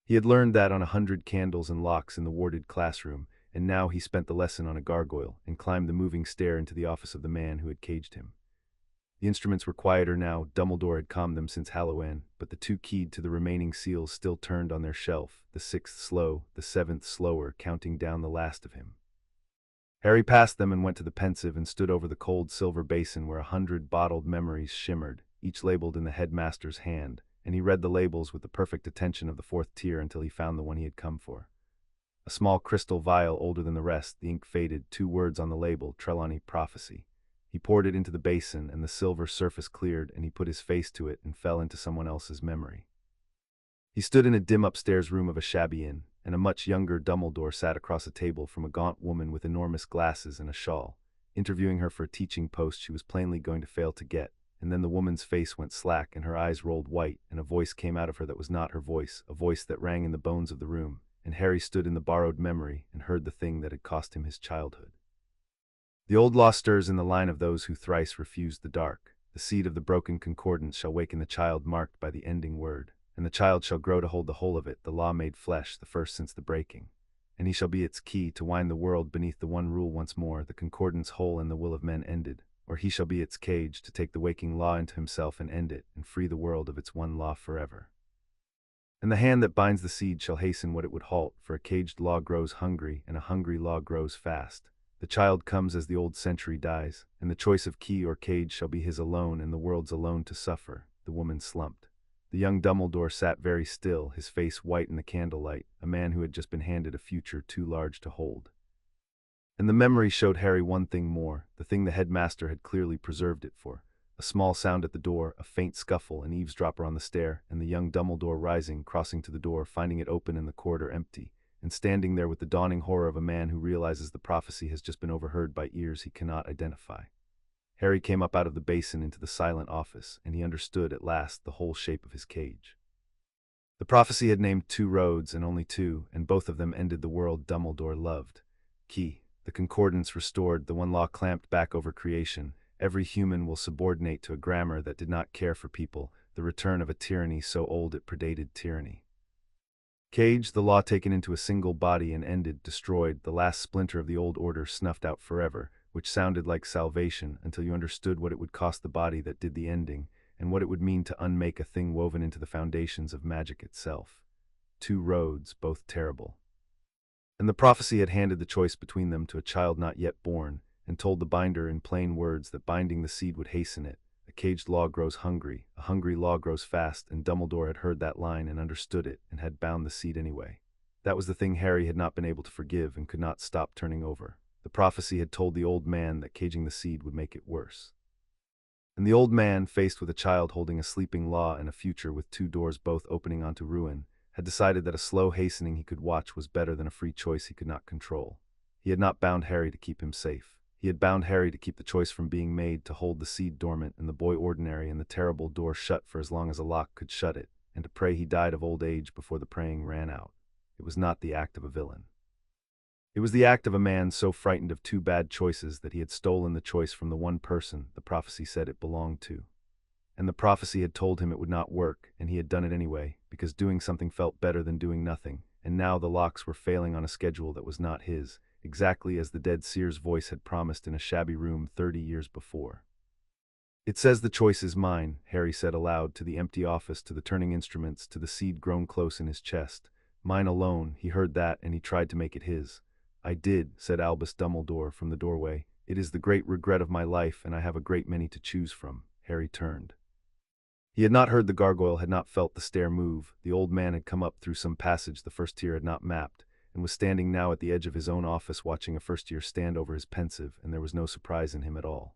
He had learned that on 100 candles and locks in the warded classroom, and now he spent the lesson on a gargoyle and climbed the moving stair into the office of the man who had caged him. The instruments were quieter now. Dumbledore had calmed them since Halloween, but the two keyed to the remaining seals still turned on their shelf, the sixth slow, the seventh slower, counting down the last of him. Harry passed them and went to the pensive and stood over the cold silver basin where 100 bottled memories shimmered, each labeled in the headmaster's hand, and he read the labels with the perfect attention of the fourth tier until he found the one he had come for. A small crystal vial older than the rest, the ink faded, 2 words on the label, Trelawney Prophecy. He poured it into the basin, and the silver surface cleared, and he put his face to it and fell into someone else's memory. He stood in a dim upstairs room of a shabby inn, and a much younger Dumbledore sat across a table from a gaunt woman with enormous glasses and a shawl, interviewing her for a teaching post she was plainly going to fail to get. And then the woman's face went slack and her eyes rolled white, and a voice came out of her that was not her voice, a voice that rang in the bones of the room, and Harry stood in the borrowed memory and heard the thing that had cost him his childhood. "The old law stirs in the line of those who thrice refused the dark. The seed of the broken concordance shall waken the child marked by the ending word, and the child shall grow to hold the whole of it, the law made flesh, the first since the breaking. And he shall be its key to wind the world beneath the one rule once more, the concordance whole and the will of men ended. Or he shall be its cage to take the waking law into himself and end it, and free the world of its one law forever. And the hand that binds the seed shall hasten what it would halt, for a caged law grows hungry, and a hungry law grows fast. The child comes as the old century dies, and the choice of key or cage shall be his alone, and the world's alone to suffer." The woman slumped. The young Dumbledore sat very still, his face white in the candlelight, a man who had just been handed a future too large to hold. And the memory showed Harry one thing more, the thing the headmaster had clearly preserved it for. A small sound at the door, a faint scuffle, an eavesdropper on the stair, and the young Dumbledore rising, crossing to the door, finding it open and the corridor empty, and standing there with the dawning horror of a man who realizes the prophecy has just been overheard by ears he cannot identify. Harry came up out of the basin into the silent office, and he understood at last the whole shape of his cage. The prophecy had named 2 roads, and only 2, and both of them ended the world Dumbledore loved. Key. The concordance restored, the one law clamped back over creation. Every human will subordinate to a grammar that did not care for people, the return of a tyranny so old it predated tyranny. Cage, the law taken into a single body and ended, destroyed, the last splinter of the old order snuffed out forever, which sounded like salvation until you understood what it would cost the body that did the ending, and what it would mean to unmake a thing woven into the foundations of magic itself. 2 roads, both terrible. And the prophecy had handed the choice between them to a child not yet born, and told the binder in plain words that binding the seed would hasten it. A caged law grows hungry, a hungry law grows fast, and Dumbledore had heard that line and understood it, and had bound the seed anyway. That was the thing Harry had not been able to forgive and could not stop turning over. The prophecy had told the old man that caging the seed would make it worse. And the old man, faced with a child holding a sleeping law and a future with 2 doors both opening onto ruin, had decided that a slow hastening he could watch was better than a free choice he could not control. He had not bound Harry to keep him safe. He had bound Harry to keep the choice from being made, to hold the seed dormant and the boy ordinary and the terrible door shut for as long as a lock could shut it, and to pray he died of old age before the praying ran out. It was not the act of a villain. It was the act of a man so frightened of 2 bad choices that he had stolen the choice from the one person the prophecy said it belonged to. And the prophecy had told him it would not work, and he had done it anyway, because doing something felt better than doing nothing, and now the locks were failing on a schedule that was not his, exactly as the dead seer's voice had promised in a shabby room 30 years before. "It says the choice is mine," Harry said aloud, to the empty office, to the turning instruments, to the seed grown close in his chest. Mine alone. He heard that, and he tried to make it his. "I did," said Albus Dumbledore from the doorway. "It is the great regret of my life, and I have a great many to choose from." Harry turned. He had not heard the gargoyle, had not felt the stair move. The old man had come up through some passage the first tier had not mapped, and was standing now at the edge of his own office watching a first-year stand over his pensive, and there was no surprise in him at all.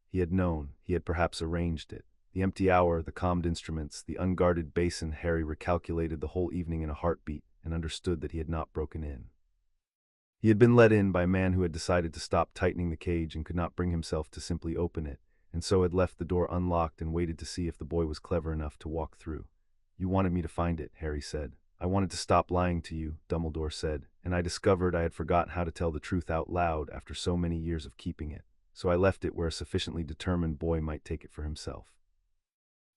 He had known, he had perhaps arranged it. The empty hour, the calmed instruments, the unguarded basin. Harry recalculated the whole evening in a heartbeat and understood that he had not broken in. He had been let in by a man who had decided to stop tightening the cage and could not bring himself to simply open it, and so had left the door unlocked and waited to see if the boy was clever enough to walk through. "You wanted me to find it," Harry said. "I wanted to stop lying to you," Dumbledore said, "and I discovered I had forgotten how to tell the truth out loud after so many years of keeping it. So I left it where a sufficiently determined boy might take it for himself.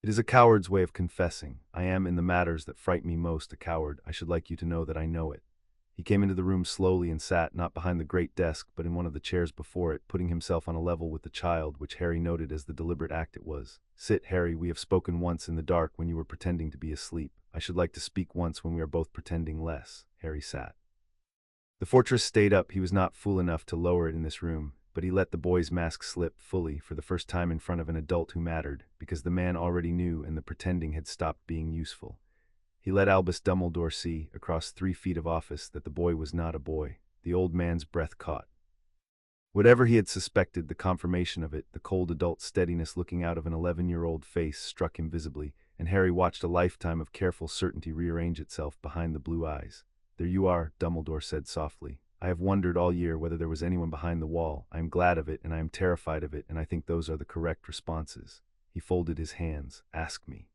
It is a coward's way of confessing. I am, in the matters that fright me most, a coward. I should like you to know that I know it." He came into the room slowly and sat, not behind the great desk, but in one of the chairs before it, putting himself on a level with the child, which Harry noted as the deliberate act it was. "Sit, Harry. We have spoken once in the dark when you were pretending to be asleep. I should like to speak once when we are both pretending less." Harry sat. The fortress stayed up. He was not fool enough to lower it in this room, but he let the boy's mask slip fully for the first time in front of an adult who mattered, because the man already knew and the pretending had stopped being useful. He let Albus Dumbledore see, across 3 feet of office, that the boy was not a boy. The old man's breath caught. Whatever he had suspected, the confirmation of it, the cold adult steadiness looking out of an 11-year-old face, struck him visibly, and Harry watched a lifetime of careful certainty rearrange itself behind the blue eyes. "There you are," Dumbledore said softly. "I have wondered all year whether there was anyone behind the wall. I am glad of it, and I am terrified of it, and I think those are the correct responses." He folded his hands. "Ask me.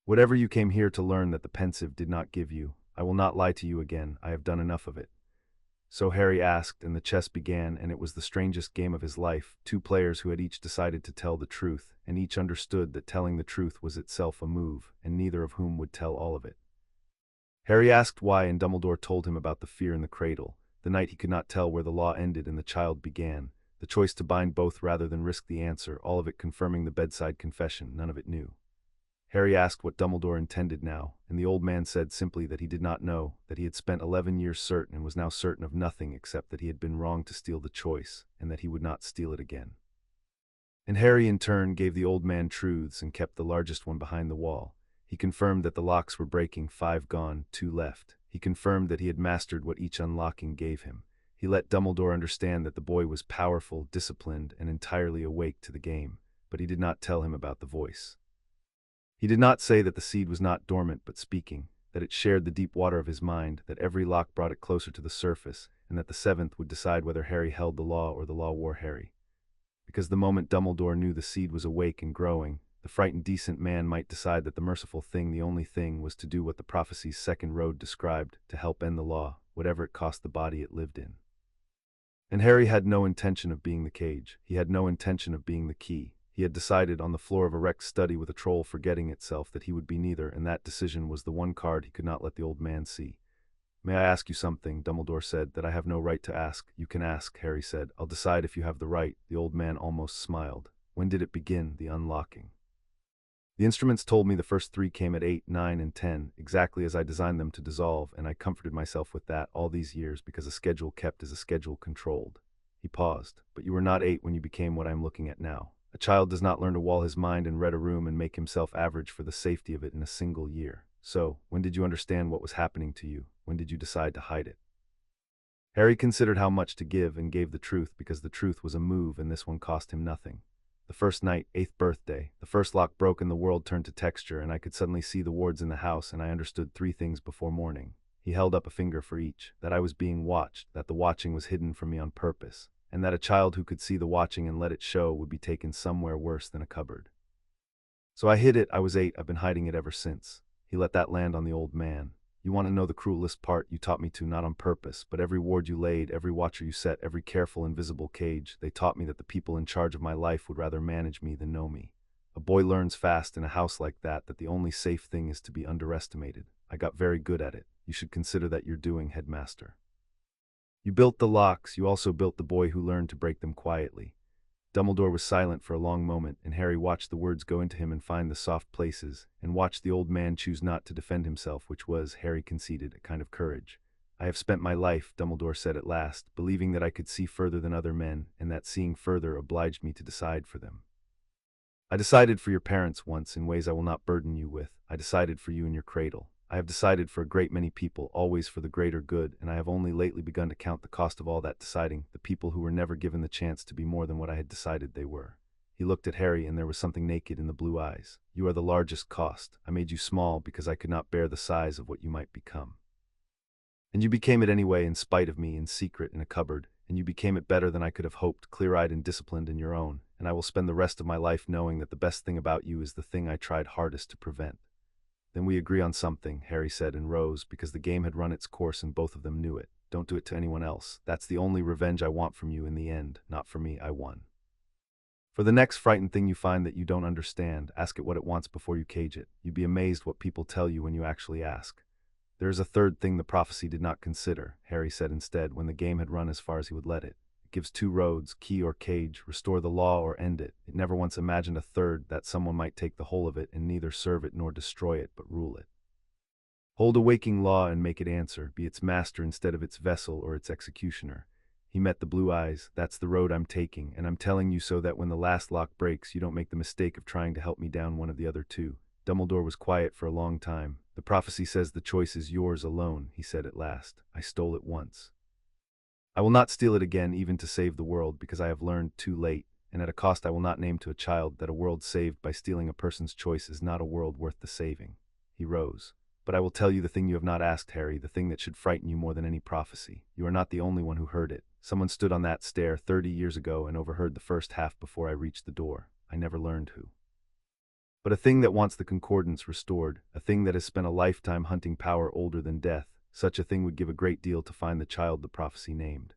Whatever you came here to learn that the pensive did not give you, I will not lie to you again. I have done enough of it." So Harry asked, and the chess began, and it was the strangest game of his life. 2 players who had each decided to tell the truth, and each understood that telling the truth was itself a move, and neither of whom would tell all of it. Harry asked why, and Dumbledore told him about the fear in the cradle, the night he could not tell where the law ended and the child began, the choice to bind both rather than risk the answer, all of it confirming the bedside confession, none of it new. Harry asked what Dumbledore intended now, and the old man said simply that he did not know, that he had spent 11 years certain and was now certain of nothing except that he had been wrong to steal the choice, and that he would not steal it again. And Harry in turn gave the old man truths and kept the largest one behind the wall. He confirmed that the locks were breaking, 5 gone, 2 left. He confirmed that he had mastered what each unlocking gave him. He let Dumbledore understand that the boy was powerful, disciplined, and entirely awake to the game, but he did not tell him about the voice. He did not say that the seed was not dormant but speaking, that it shared the deep water of his mind, that every lock brought it closer to the surface, and that the 7th would decide whether Harry held the law or the law wore Harry. Because the moment Dumbledore knew the seed was awake and growing, the frightened decent man might decide that the merciful thing, the only thing, was to do what the prophecy's second road described, to help end the law, whatever it cost the body it lived in. And Harry had no intention of being the cage. He had no intention of being the key. He had decided on the floor of a wrecked study with a troll forgetting itself that he would be neither, and that decision was the one card he could not let the old man see. "May I ask you something?" Dumbledore said. "That I have no right to ask." "You can ask," Harry said. "I'll decide if you have the right." The old man almost smiled. "When did it begin, the unlocking?" "The instruments told me the first 3 came at 8, 9, and 10, exactly as I designed them to dissolve, and I comforted myself with that all these years because a schedule kept is a schedule controlled." He paused. "But you were not 8 when you became what I am looking at now. A child does not learn to wall his mind and read a room and make himself average for the safety of it in a single year. So, when did you understand what was happening to you? When did you decide to hide it?" Harry considered how much to give and gave the truth because the truth was a move and this one cost him nothing. "The first night, 8th birthday, the first lock broke and the world turned to texture and I could suddenly see the wards in the house and I understood 3 things before morning." He held up a finger for each. "That I was being watched, that the watching was hidden from me on purpose, and that a child who could see the watching and let it show would be taken somewhere worse than a cupboard. So I hid it. I was 8. I've been hiding it ever since." He let that land on the old man. "You want to know the cruelest part? You taught me to, not on purpose, but every ward you laid, every watcher you set, every careful invisible cage, they taught me that the people in charge of my life would rather manage me than know me. A boy learns fast in a house like that the only safe thing is to be underestimated. I got very good at it. You should consider that you're doing, headmaster. You built the locks, you also built the boy who learned to break them quietly." Dumbledore was silent for a long moment, and Harry watched the words go into him and find the soft places, and watched the old man choose not to defend himself, which was, Harry conceded, a kind of courage. "I have spent my life," Dumbledore said at last, "believing that I could see further than other men, and that seeing further obliged me to decide for them. I decided for your parents once in ways I will not burden you with. I decided for you in your cradle. I have decided for a great many people, always for the greater good, and I have only lately begun to count the cost of all that deciding, the people who were never given the chance to be more than what I had decided they were. He looked at Harry, and there was something naked in the blue eyes. You are the largest cost. I made you small because I could not bear the size of what you might become. And you became it anyway, in spite of me, in secret, in a cupboard, and you became it better than I could have hoped, clear-eyed and disciplined in your own, and I will spend the rest of my life knowing that the best thing about you is the thing I tried hardest to prevent. Then we agree on something, Harry said and rose, because the game had run its course and both of them knew it. Don't do it to anyone else. That's the only revenge I want from you in the end. Not for me, I won. For the next frightened thing you find that you don't understand, ask it what it wants before you cage it. You'd be amazed what people tell you when you actually ask. There is a third thing the prophecy did not consider, Harry said instead, when the game had run as far as he would let it. It gives two roads, key or cage, restore the law or end it. It never once imagined a third, that someone might take the whole of it and neither serve it nor destroy it, but rule it. Hold a waking law and make it answer, be its master instead of its vessel or its executioner. He met the blue eyes. That's the road I'm taking, and I'm telling you so that when the last lock breaks, you don't make the mistake of trying to help me down one of the other two. Dumbledore was quiet for a long time. The prophecy says the choice is yours alone, he said at last. I stole it once. I will not steal it again, even to save the world, because I have learned too late, and at a cost I will not name to a child, that a world saved by stealing a person's choice is not a world worth the saving. He rose. But I will tell you the thing you have not asked, Harry, the thing that should frighten you more than any prophecy. You are not the only one who heard it. Someone stood on that stair 30 years ago and overheard the first half before I reached the door. I never learned who. But a thing that wants the concordance restored, a thing that has spent a lifetime hunting power older than death, such a thing would give a great deal to find the child the prophecy named.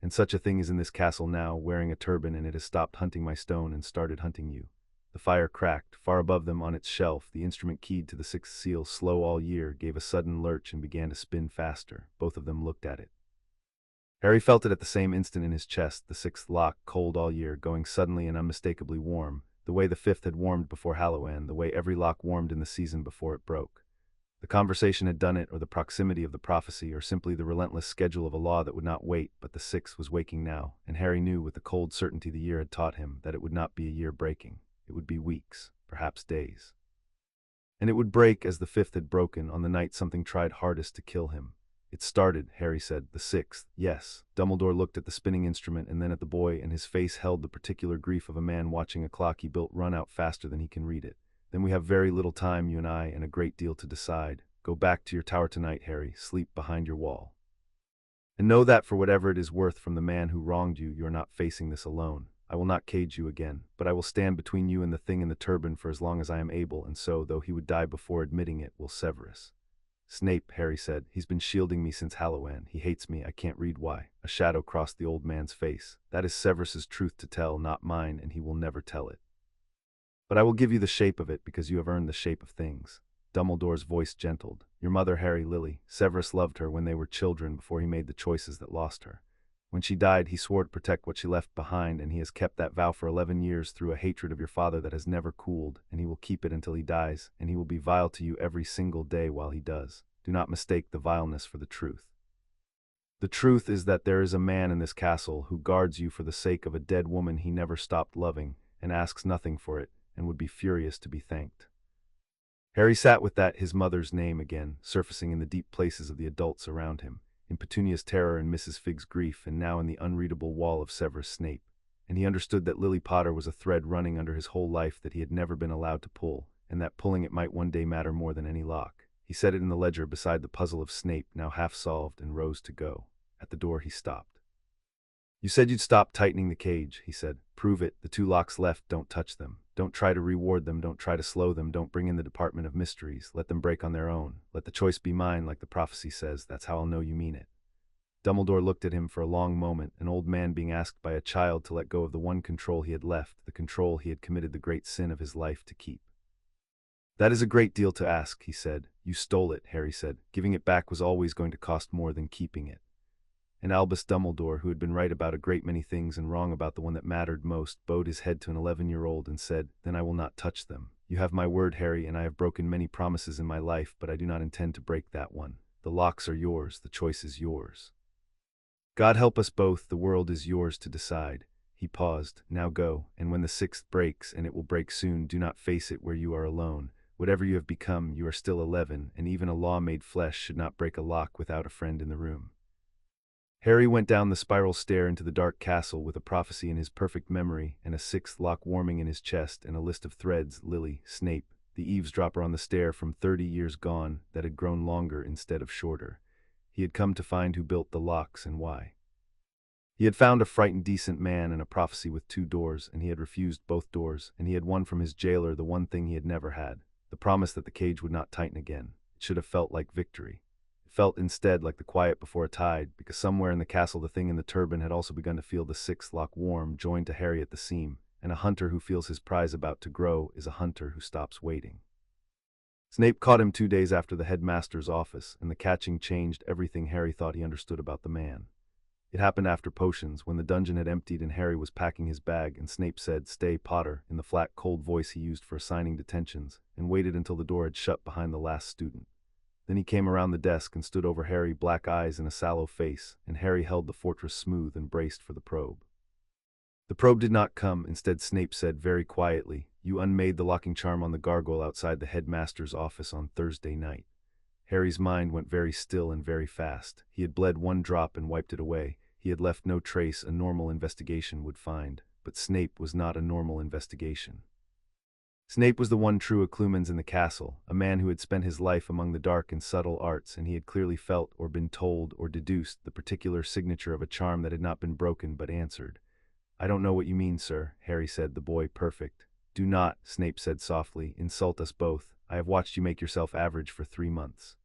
And such a thing is in this castle now, wearing a turban, and it has stopped hunting my stone and started hunting you. The fire cracked. Far above them on its shelf, the instrument keyed to the sixth seal, slow all year, gave a sudden lurch and began to spin faster. Both of them looked at it. Harry felt it at the same instant in his chest, the sixth lock, cold all year, going suddenly and unmistakably warm, the way the fifth had warmed before Halloween, the way every lock warmed in the season before it broke. The conversation had done it, or the proximity of the prophecy, or simply the relentless schedule of a law that would not wait, but the sixth was waking now, and Harry knew with the cold certainty the year had taught him that it would not be a year breaking. It would be weeks, perhaps days. And it would break as the fifth had broken on the night something tried hardest to kill him. It started, Harry said, the sixth, yes. Dumbledore looked at the spinning instrument and then at the boy, and his face held the particular grief of a man watching a clock he built run out faster than he can read it. Then we have very little time, you and I, and a great deal to decide. Go back to your tower tonight, Harry. Sleep behind your wall. And know that for whatever it is worth from the man who wronged you, you are not facing this alone. I will not cage you again, but I will stand between you and the thing in the turban for as long as I am able, and so, though he would die before admitting it, will Severus. Snape, Harry said. He's been shielding me since Halloween. He hates me. I can't read why. A shadow crossed the old man's face. That is Severus's truth to tell, not mine, and he will never tell it. But I will give you the shape of it, because you have earned the shape of things. Dumbledore's voice gentled. Your mother, Harry, Lily. Severus loved her when they were children before he made the choices that lost her. When she died, he swore to protect what she left behind, and he has kept that vow for 11 years through a hatred of your father that has never cooled, and he will keep it until he dies, and he will be vile to you every single day while he does. Do not mistake the vileness for the truth. The truth is that there is a man in this castle who guards you for the sake of a dead woman he never stopped loving, and asks nothing for it, and would be furious to be thanked. Harry sat with that, his mother's name again, surfacing in the deep places of the adults around him, in Petunia's terror and Mrs. Figg's grief, and now in the unreadable wall of Severus Snape, and he understood that Lily Potter was a thread running under his whole life that he had never been allowed to pull, and that pulling it might one day matter more than any lock. He set it in the ledger beside the puzzle of Snape, now half solved, and rose to go. At the door he stopped. You said you'd stop tightening the cage, he said. Prove it. The two locks left, don't touch them. Don't try to reward them, don't try to slow them, don't bring in the Department of Mysteries. Let them break on their own. Let the choice be mine, like the prophecy says. That's how I'll know you mean it. Dumbledore looked at him for a long moment, an old man being asked by a child to let go of the one control he had left, the control he had committed the great sin of his life to keep. That is a great deal to ask, he said. You stole it, Harry said. Giving it back was always going to cost more than keeping it. And Albus Dumbledore, who had been right about a great many things and wrong about the one that mattered most, bowed his head to an 11-year-old and said, Then I will not touch them. You have my word, Harry, and I have broken many promises in my life, but I do not intend to break that one. The locks are yours, the choice is yours. God help us both, the world is yours to decide. He paused. Now go, and when the sixth breaks, and it will break soon, do not face it where you are alone. Whatever you have become, you are still 11, and even a law made flesh should not break a lock without a friend in the room. Harry went down the spiral stair into the dark castle with a prophecy in his perfect memory and a sixth lock warming in his chest and a list of threads: Lily, Snape, the eavesdropper on the stair from 30 years gone that had grown longer instead of shorter. He had come to find who built the locks and why. He had found a frightened decent man and a prophecy with 2 doors, and he had refused both doors, and he had won from his jailer the one thing he had never had, the promise that the cage would not tighten again. It should have felt like victory. It felt instead like the quiet before a tide, because somewhere in the castle the thing in the turban had also begun to feel the sixth lock warm, joined to Harry at the seam, and a hunter who feels his prize about to grow is a hunter who stops waiting. Snape caught him 2 days after the headmaster's office, and the catching changed everything Harry thought he understood about the man. It happened after potions, when the dungeon had emptied and Harry was packing his bag, and Snape said, "Stay, Potter," in the flat, cold voice he used for assigning detentions, and waited until the door had shut behind the last student. Then he came around the desk and stood over Harry, black eyes and a sallow face, and Harry held the fortress smooth and braced for the probe. The probe did not come. Instead, Snape said very quietly, "You unmade the locking charm on the gargoyle outside the headmaster's office on Thursday night." Harry's mind went very still and very fast. He had bled 1 drop and wiped it away. He had left no trace a normal investigation would find, but Snape was not a normal investigation. Snape was the one true Occlumens in the castle, a man who had spent his life among the dark and subtle arts, and he had clearly felt or been told or deduced the particular signature of a charm that had not been broken but answered. "I don't know what you mean, sir," Harry said, the boy perfect. "Do not," Snape said softly, "insult us both. I have watched you make yourself average for 3 months.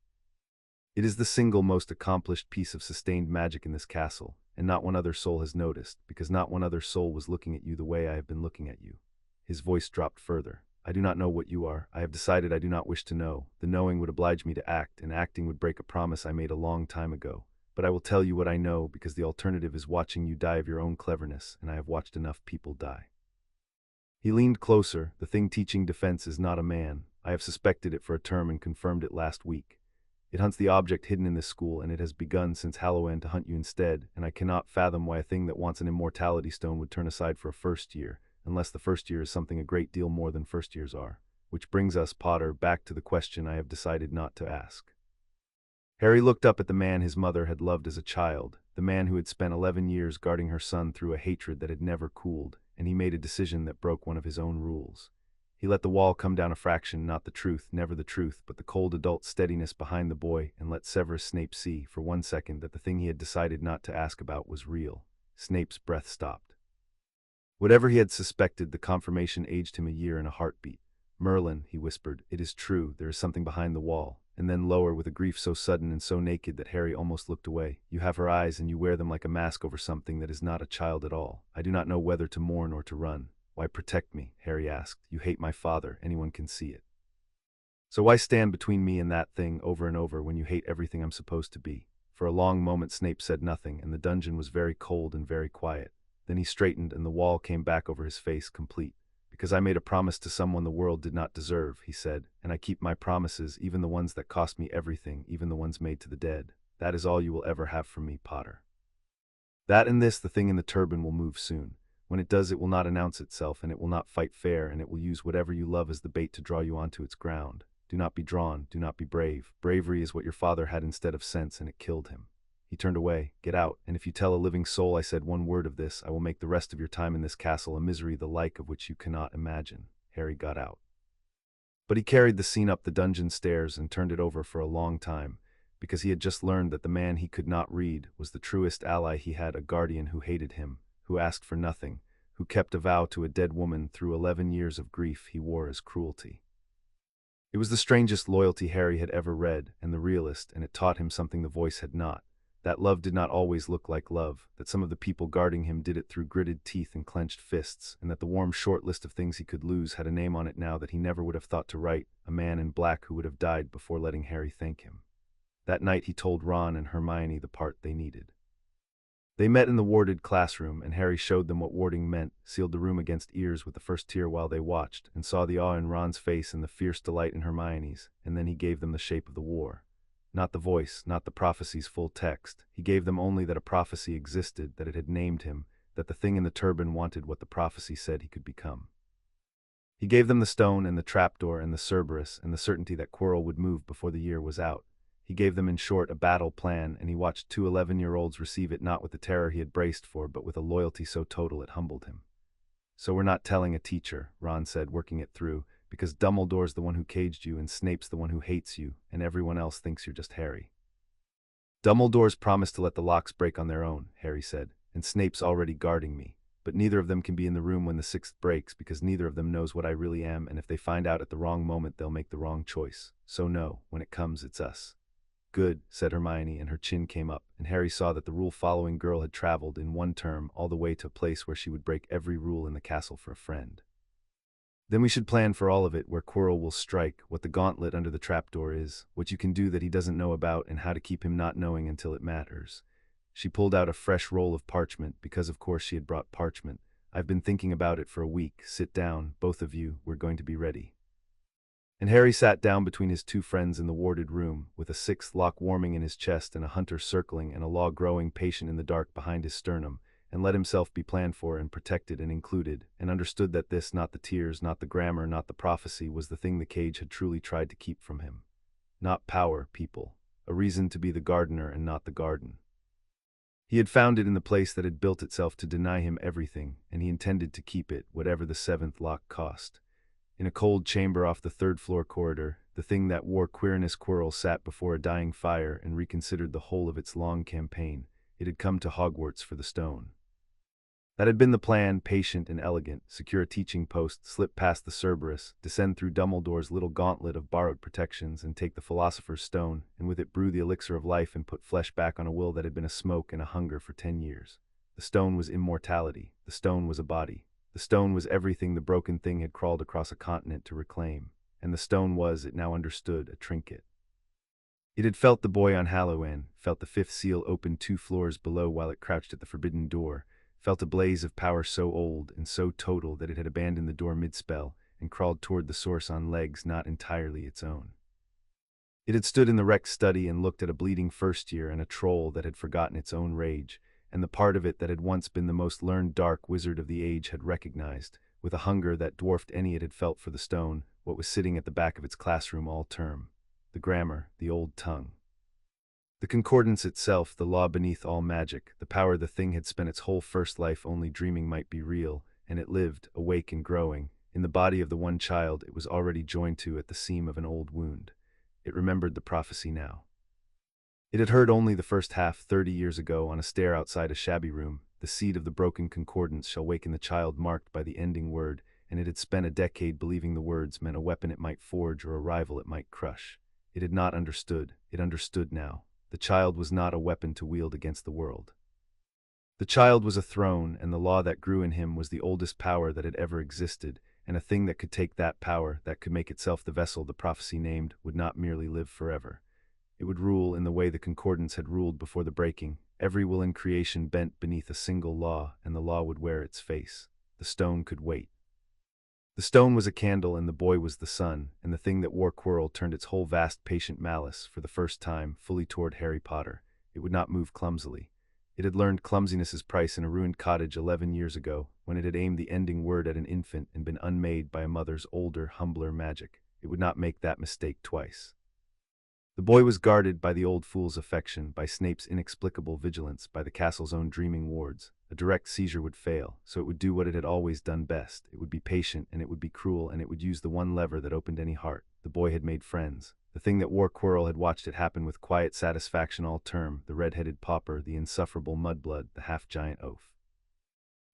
It is the single most accomplished piece of sustained magic in this castle, and not one other soul has noticed, because not one other soul was looking at you the way I have been looking at you." His voice dropped further. "I do not know what you are. I have decided I do not wish to know. The knowing would oblige me to act, and acting would break a promise I made a long time ago. But I will tell you what I know, because the alternative is watching you die of your own cleverness, and I have watched enough people die." He leaned closer. "The thing teaching defense is not a man. I have suspected it for a term and confirmed it last week. It hunts the object hidden in this school, and it has begun since Halloween to hunt you instead, and I cannot fathom why a thing that wants an immortality stone would turn aside for a first year, unless the first year is something a great deal more than first years are. Which brings us, Potter, back to the question I have decided not to ask." Harry looked up at the man his mother had loved as a child, the man who had spent 11 years guarding her son through a hatred that had never cooled, and he made a decision that broke one of his own rules. He let the wall come down a fraction, not the truth, never the truth, but the cold adult steadiness behind the boy, and let Severus Snape see, for 1 second, that the thing he had decided not to ask about was real. Snape's breath stopped. Whatever he had suspected, the confirmation aged him a year in a heartbeat. "Merlin," he whispered, "it is true, there is something behind the wall." And then lower, with a grief so sudden and so naked that Harry almost looked away, "You have her eyes, and you wear them like a mask over something that is not a child at all. I do not know whether to mourn or to run." "Why protect me?" Harry asked. "You hate my father, anyone can see it. So why stand between me and that thing over and over when you hate everything I'm supposed to be?" For a long moment Snape said nothing, and the dungeon was very cold and very quiet. Then he straightened, and the wall came back over his face, complete. "Because I made a promise to someone the world did not deserve," he said, "and I keep my promises, even the ones that cost me everything, even the ones made to the dead. That is all you will ever have from me, Potter. That and this: the thing in the turban will move soon. When it does, it will not announce itself, and it will not fight fair, and it will use whatever you love as the bait to draw you onto its ground. Do not be drawn, do not be brave. Bravery is what your father had instead of sense, and it killed him." He turned away. "Get out, and if you tell a living soul I said 1 word of this, I will make the rest of your time in this castle a misery the like of which you cannot imagine." Harry got out. But he carried the scene up the dungeon stairs and turned it over for a long time, because he had just learned that the man he could not read was the truest ally he had, a guardian who hated him, who asked for nothing, who kept a vow to a dead woman through 11 years of grief he wore as cruelty. It was the strangest loyalty Harry had ever read, and the realest, and it taught him something the voice had not. That love did not always look like love, that some of the people guarding him did it through gritted teeth and clenched fists, and that the warm short list of things he could lose had a name on it now that he never would have thought to write, a man in black who would have died before letting Harry thank him. That night he told Ron and Hermione the part they needed. They met in the warded classroom, and Harry showed them what warding meant, sealed the room against ears with the first tear while they watched, and saw the awe in Ron's face and the fierce delight in Hermione's, and then he gave them the shape of the war. Not the voice, not the prophecy's full text. He gave them only that a prophecy existed, that it had named him, that the thing in the turban wanted what the prophecy said he could become. He gave them the stone and the trapdoor and the Cerberus and the certainty that Quirrell would move before the year was out. He gave them, in short, a battle plan, and he watched two 11-year-olds receive it not with the terror he had braced for, but with a loyalty so total it humbled him. "So we're not telling a teacher," Ron said, working it through, "because Dumbledore's the one who caged you, and Snape's the one who hates you, and everyone else thinks you're just Harry." "Dumbledore's promised to let the locks break on their own," Harry said, "and Snape's already guarding me. But neither of them can be in the room when the sixth breaks, because neither of them knows what I really am, and if they find out at the wrong moment, they'll make the wrong choice. So no, when it comes, it's us." "Good," said Hermione, and her chin came up, and Harry saw that the rule-following girl had traveled, in one term, all the way to a place where she would break every rule in the castle for a friend. "Then we should plan for all of it, where Quirrell will strike, what the gauntlet under the trapdoor is, what you can do that he doesn't know about, and how to keep him not knowing until it matters." She pulled out a fresh roll of parchment, because of course she had brought parchment. "I've been thinking about it for a week. Sit down, both of you, we're going to be ready." And Harry sat down between his two friends in the warded room, with a sixth lock warming in his chest and a hunter circling and a law growing patient in the dark behind his sternum, and let himself be planned for and protected and included, and understood that this, not the tears, not the grammar, not the prophecy, was the thing the cage had truly tried to keep from him. Not power, people. A reason to be the gardener and not the garden. He had found it in the place that had built itself to deny him everything, and he intended to keep it, whatever the seventh lock cost. In a cold chamber off the third-floor corridor, the thing that wore queerness Quirrell sat before a dying fire and reconsidered the whole of its long campaign. It had come to Hogwarts for the stone. That had been the plan, patient and elegant: secure a teaching post, slip past the Cerberus, descend through Dumbledore's little gauntlet of borrowed protections, and take the Philosopher's Stone, and with it brew the elixir of life and put flesh back on a will that had been a smoke and a hunger for 10 years. The stone was immortality. The stone was a body. The stone was everything the broken thing had crawled across a continent to reclaim. And the stone was, it now understood, a trinket. It had felt the boy on Halloween, felt the fifth seal open 2 floors below while it crouched at the forbidden door, felt a blaze of power so old and so total that it had abandoned the door mid-spell and crawled toward the source on legs not entirely its own. It had stood in the wrecked study and looked at a bleeding first year and a troll that had forgotten its own rage, and the part of it that had once been the most learned dark wizard of the age had recognized, with a hunger that dwarfed any it had felt for the stone, what was sitting at the back of its classroom all term: the grammar, the old tongue. The concordance itself, the law beneath all magic, the power the thing had spent its whole first life only dreaming might be real, and it lived, awake and growing, in the body of the one child it was already joined to at the seam of an old wound. It remembered the prophecy now. It had heard only the first half 30 years ago on a stair outside a shabby room: "The seed of the broken concordance shall waken the child marked by the ending word," and it had spent a decade believing the words meant a weapon it might forge or a rival it might crush. It had not understood. It understood now. The child was not a weapon to wield against the world. The child was a throne, and the law that grew in him was the oldest power that had ever existed, and a thing that could take that power, that could make itself the vessel the prophecy named, would not merely live forever. It would rule in the way the concordance had ruled before the breaking, every will in creation bent beneath a single law, and the law would wear its face. The stone could wait. The stone was a candle, and the boy was the sun, and the thing that wore Quirrell turned its whole vast patient malice, for the first time, fully toward Harry Potter. It would not move clumsily. It had learned clumsiness's price in a ruined cottage 11 years ago, when it had aimed the ending word at an infant and been unmade by a mother's older, humbler magic. It would not make that mistake twice. The boy was guarded by the old fool's affection, by Snape's inexplicable vigilance, by the castle's own dreaming wards. A direct seizure would fail, so it would do what it had always done best. It would be patient, and it would be cruel, and it would use the one lever that opened any heart. The boy had made friends. The thing that wore Quirrell had watched it happen with quiet satisfaction all term: the red-headed pauper, the insufferable mudblood, the half-giant oaf.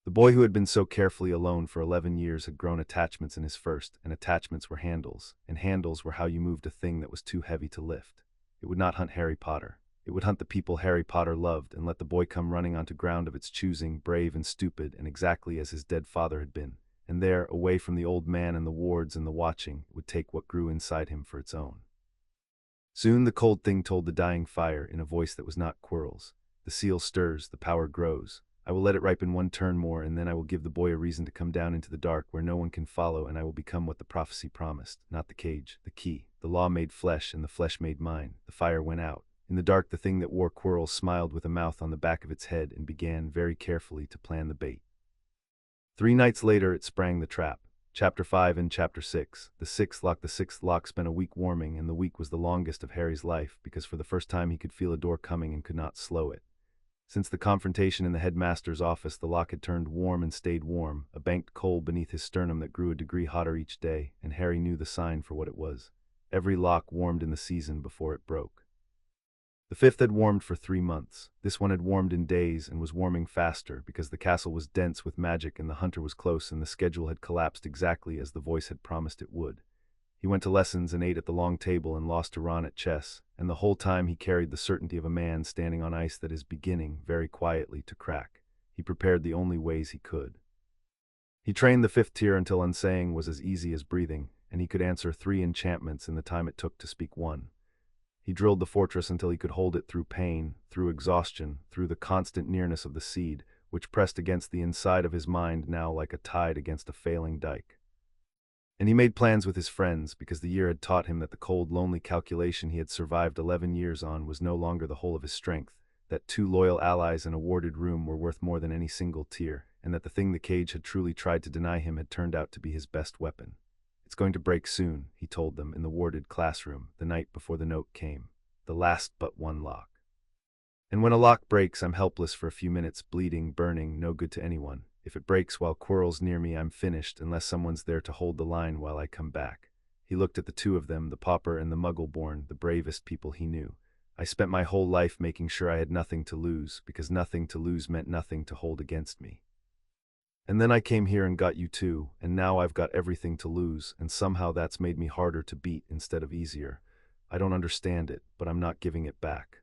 The boy who had been so carefully alone for 11 years had grown attachments in his first, and attachments were handles, and handles were how you moved a thing that was too heavy to lift. It would not hunt Harry Potter. It would hunt the people Harry Potter loved and let the boy come running onto ground of its choosing, brave and stupid, and exactly as his dead father had been. And there, away from the old man and the wards and the watching, it would take what grew inside him for its own. Soon the cold thing told the dying fire, in a voice that was not Quirrell's: "The seal stirs, the power grows. I will let it ripen one turn more, and then I will give the boy a reason to come down into the dark where no one can follow, and I will become what the prophecy promised, not the cage, the key. The law made flesh, and the flesh made mine." The fire went out. In the dark the thing that wore Quirrell smiled with a mouth on the back of its head and began, very carefully, to plan the bait. 3 nights later it sprang the trap. Chapter 5 and Chapter 6. The sixth lock. The sixth lock spent a week warming, and the week was the longest of Harry's life, because for the first time he could feel a door coming and could not slow it. Since the confrontation in the headmaster's office, the lock had turned warm and stayed warm, a banked coal beneath his sternum that grew a degree hotter each day, and Harry knew the sign for what it was. Every lock warmed in the season before it broke. The fifth had warmed for 3 months. This one had warmed in days and was warming faster because the castle was dense with magic and the hunter was close and the schedule had collapsed exactly as the voice had promised it would. He went to lessons and ate at the long table and lost to Ron at chess, and the whole time he carried the certainty of a man standing on ice that is beginning, very quietly, to crack. He prepared the only ways he could. He trained the fifth tier until unsaying was as easy as breathing, and he could answer 3 enchantments in the time it took to speak one. He drilled the fortress until he could hold it through pain, through exhaustion, through the constant nearness of the seed, which pressed against the inside of his mind now like a tide against a failing dike. And he made plans with his friends, because the year had taught him that the cold, lonely calculation he had survived 11 years on was no longer the whole of his strength, that 2 loyal allies in a warded room were worth more than any single tier, and that the thing the cage had truly tried to deny him had turned out to be his best weapon. "It's going to break soon," he told them in the warded classroom the night before the note came. "The last but one lock. And when a lock breaks, I'm helpless for a few minutes, bleeding, burning, no good to anyone. If it breaks while Quirrell's near me, I'm finished, unless someone's there to hold the line while I come back." He looked at the 2 of them, the pauper and the muggle-born, the bravest people he knew. "I spent my whole life making sure I had nothing to lose, because nothing to lose meant nothing to hold against me. And then I came here and got you too, and now I've got everything to lose, and somehow that's made me harder to beat instead of easier. I don't understand it, but I'm not giving it back."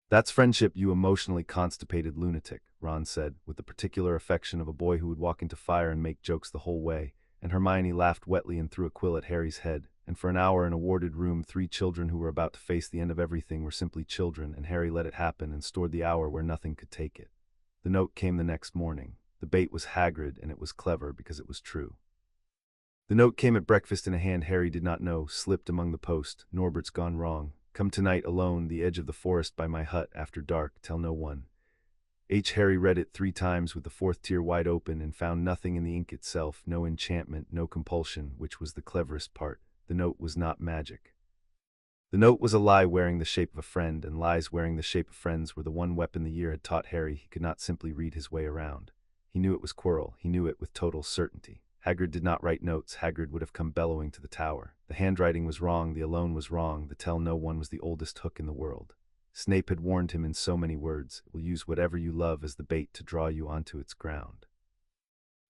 "That's friendship, you emotionally constipated lunatic," Ron said, with the particular affection of a boy who would walk into fire and make jokes the whole way, and Hermione laughed wetly and threw a quill at Harry's head, and for an hour in a warded room 3 children who were about to face the end of everything were simply children, and Harry let it happen and stored the hour where nothing could take it. The note came the next morning. The bait was Hagrid, and it was clever because it was true. The note came at breakfast in a hand Harry did not know, slipped among the post. "Norbert's gone wrong. Come tonight alone, the edge of the forest by my hut, after dark, tell no one." Harry read it 3 times with the 4th tier wide open and found nothing in the ink itself, no enchantment, no compulsion, which was the cleverest part. The note was not magic. The note was a lie wearing the shape of a friend, and lies wearing the shape of friends were the one weapon the year had taught Harry he could not simply read his way around. He knew it was Quirrell. He knew it with total certainty. Hagrid did not write notes. Hagrid would have come bellowing to the tower. The handwriting was wrong, the alone was wrong, the tell no one was the oldest hook in the world. Snape had warned him in so many words, "It will use whatever you love as the bait to draw you onto its ground."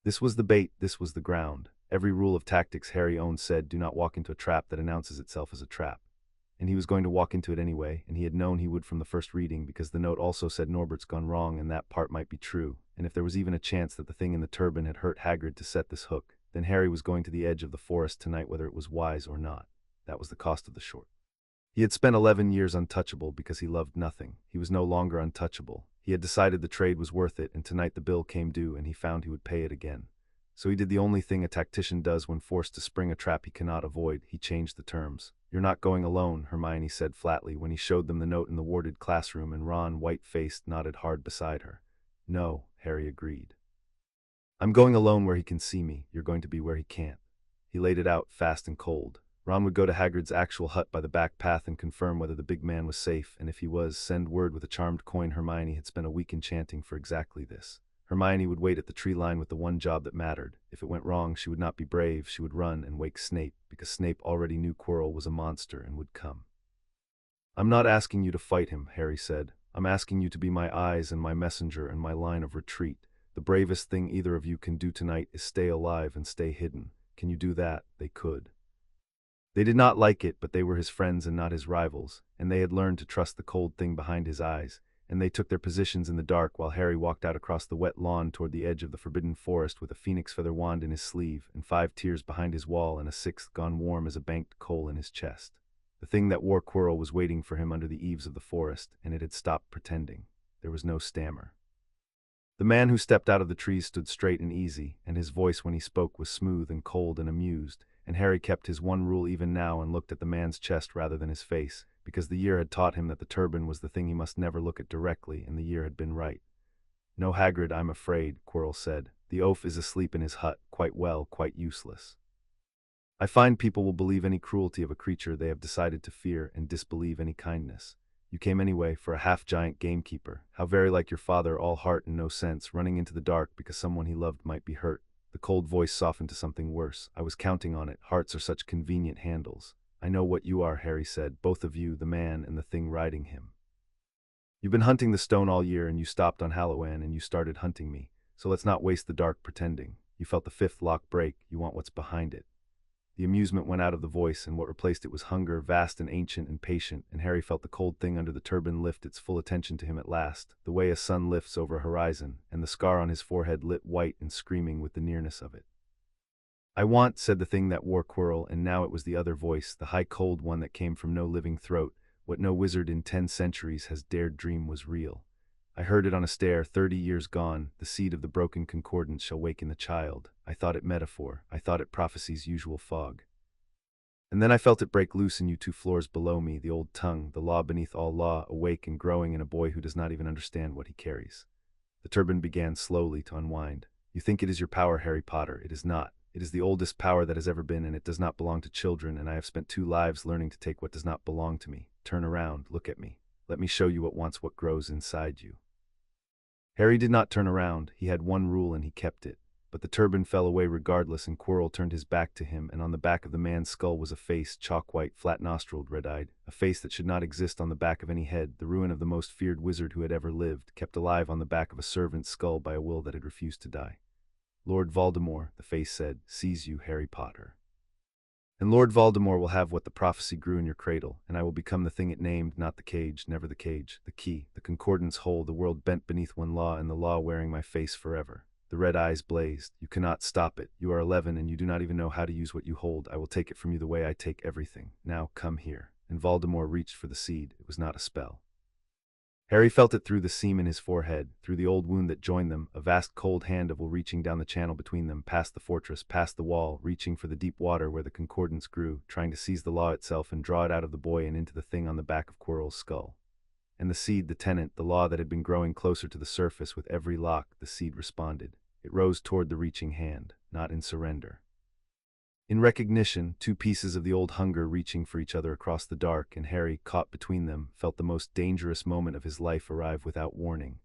This was the bait, this was the ground. Every rule of tactics Harry owned said, do not walk into a trap that announces itself as a trap. And he was going to walk into it anyway, and he had known he would from the first reading, because the note also said Norbert's gone wrong, and that part might be true, and if there was even a chance that the thing in the turban had hurt Hagrid to set this hook, then Harry was going to the edge of the forest tonight whether it was wise or not. That was the cost of the short. He had spent 11 years untouchable because he loved nothing. He was no longer untouchable. He had decided the trade was worth it, and tonight the bill came due, and he found he would pay it again. So he did the only thing a tactician does when forced to spring a trap he cannot avoid. He changed the terms. "You're not going alone," Hermione said flatly when he showed them the note in the warded classroom, and Ron, white-faced, nodded hard beside her. "No," Harry agreed. "I'm going alone where he can see me. You're going to be where he can't." He laid it out, fast and cold. Ron would go to Hagrid's actual hut by the back path and confirm whether the big man was safe, and if he was, send word with a charmed coin. Hermione had spent a week enchanting for exactly this. Hermione would wait at the tree line with the one job that mattered. If it went wrong, she would not be brave, she would run and wake Snape, because Snape already knew Quirrell was a monster and would come. "I'm not asking you to fight him," Harry said. "I'm asking you to be my eyes and my messenger and my line of retreat. The bravest thing either of you can do tonight is stay alive and stay hidden. Can you do that?" They could. They did not like it, but they were his friends and not his rivals, and they had learned to trust the cold thing behind his eyes, and they took their positions in the dark while Harry walked out across the wet lawn toward the edge of the forbidden forest with a phoenix feather wand in his sleeve and 5 tiers behind his wall and a 6th gone warm as a banked coal in his chest. The thing that wore Quirrell was waiting for him under the eaves of the forest, and it had stopped pretending. There was no stammer. The man who stepped out of the trees stood straight and easy, and his voice when he spoke was smooth and cold and amused, and Harry kept his one rule even now and looked at the man's chest rather than his face, because the year had taught him that the turban was the thing he must never look at directly, and the year had been right. "No, Hagrid, I'm afraid," Quirrell said. "The oaf is asleep in his hut, quite well, quite useless. I find people will believe any cruelty of a creature they have decided to fear and disbelieve any kindness. You came anyway for a half-giant gamekeeper. How very like your father, all heart and no sense, running into the dark because someone he loved might be hurt." The cold voice softened to something worse. "I was counting on it. Hearts are such convenient handles." "I know what you are," Harry said, "both of you, the man and the thing riding him. You've been hunting the stone all year, and you stopped on Hallowe'en, and you started hunting me. So let's not waste the dark pretending. You felt the fifth lock break. You want what's behind it." The amusement went out of the voice, and what replaced it was hunger, vast and ancient and patient, and Harry felt the cold thing under the turban lift its full attention to him at last, the way a sun lifts over a horizon, and the scar on his forehead lit white and screaming with the nearness of it. "I want," said the thing that wore Quirrell, and now it was the other voice, the high cold one that came from no living throat, what no wizard in 10 centuries has dared dream was real. "I heard it on a stair 30 years gone. The seed of the broken concordance shall waken the child. I thought it metaphor. I thought it prophecy's usual fog. And then I felt it break loose in you 2 floors below me, the old tongue, the law beneath all law, awake and growing in a boy who does not even understand what he carries." The turban began slowly to unwind. "You think it is your power, Harry Potter. It is not. It is the oldest power that has ever been, and it does not belong to children, and I have spent 2 lives learning to take what does not belong to me. Turn around, look at me. Let me show you what grows inside you." Harry did not turn around. He had one rule and he kept it. But the turban fell away regardless, and Quirrell turned his back to him, and on the back of the man's skull was a face, chalk-white, flat-nostriled, red-eyed, a face that should not exist on the back of any head, the ruin of the most feared wizard who had ever lived, kept alive on the back of a servant's skull by a will that had refused to die. "Lord Voldemort," the face said, "sees you, Harry Potter. And Lord Voldemort will have what the prophecy grew in your cradle, and I will become the thing it named, not the cage, never the cage, the key, the concordance hole, the world bent beneath one law, and the law wearing my face forever." The red eyes blazed. "You cannot stop it. You are 11, and you do not even know how to use what you hold. I will take it from you the way I take everything. Now, come here." And Voldemort reached for the seed. It was not a spell. Harry felt it through the seam in his forehead, through the old wound that joined them, a vast cold hand of will reaching down the channel between them, past the fortress, past the wall, reaching for the deep water where the concordance grew, trying to seize the law itself and draw it out of the boy and into the thing on the back of Quirrell's skull. And the seed, the tenant, the law that had been growing closer to the surface with every lock, the seed responded. It rose toward the reaching hand, not in surrender. In recognition, 2 pieces of the old hunger reaching for each other across the dark, and Harry, caught between them, felt the most dangerous moment of his life arrive without warning.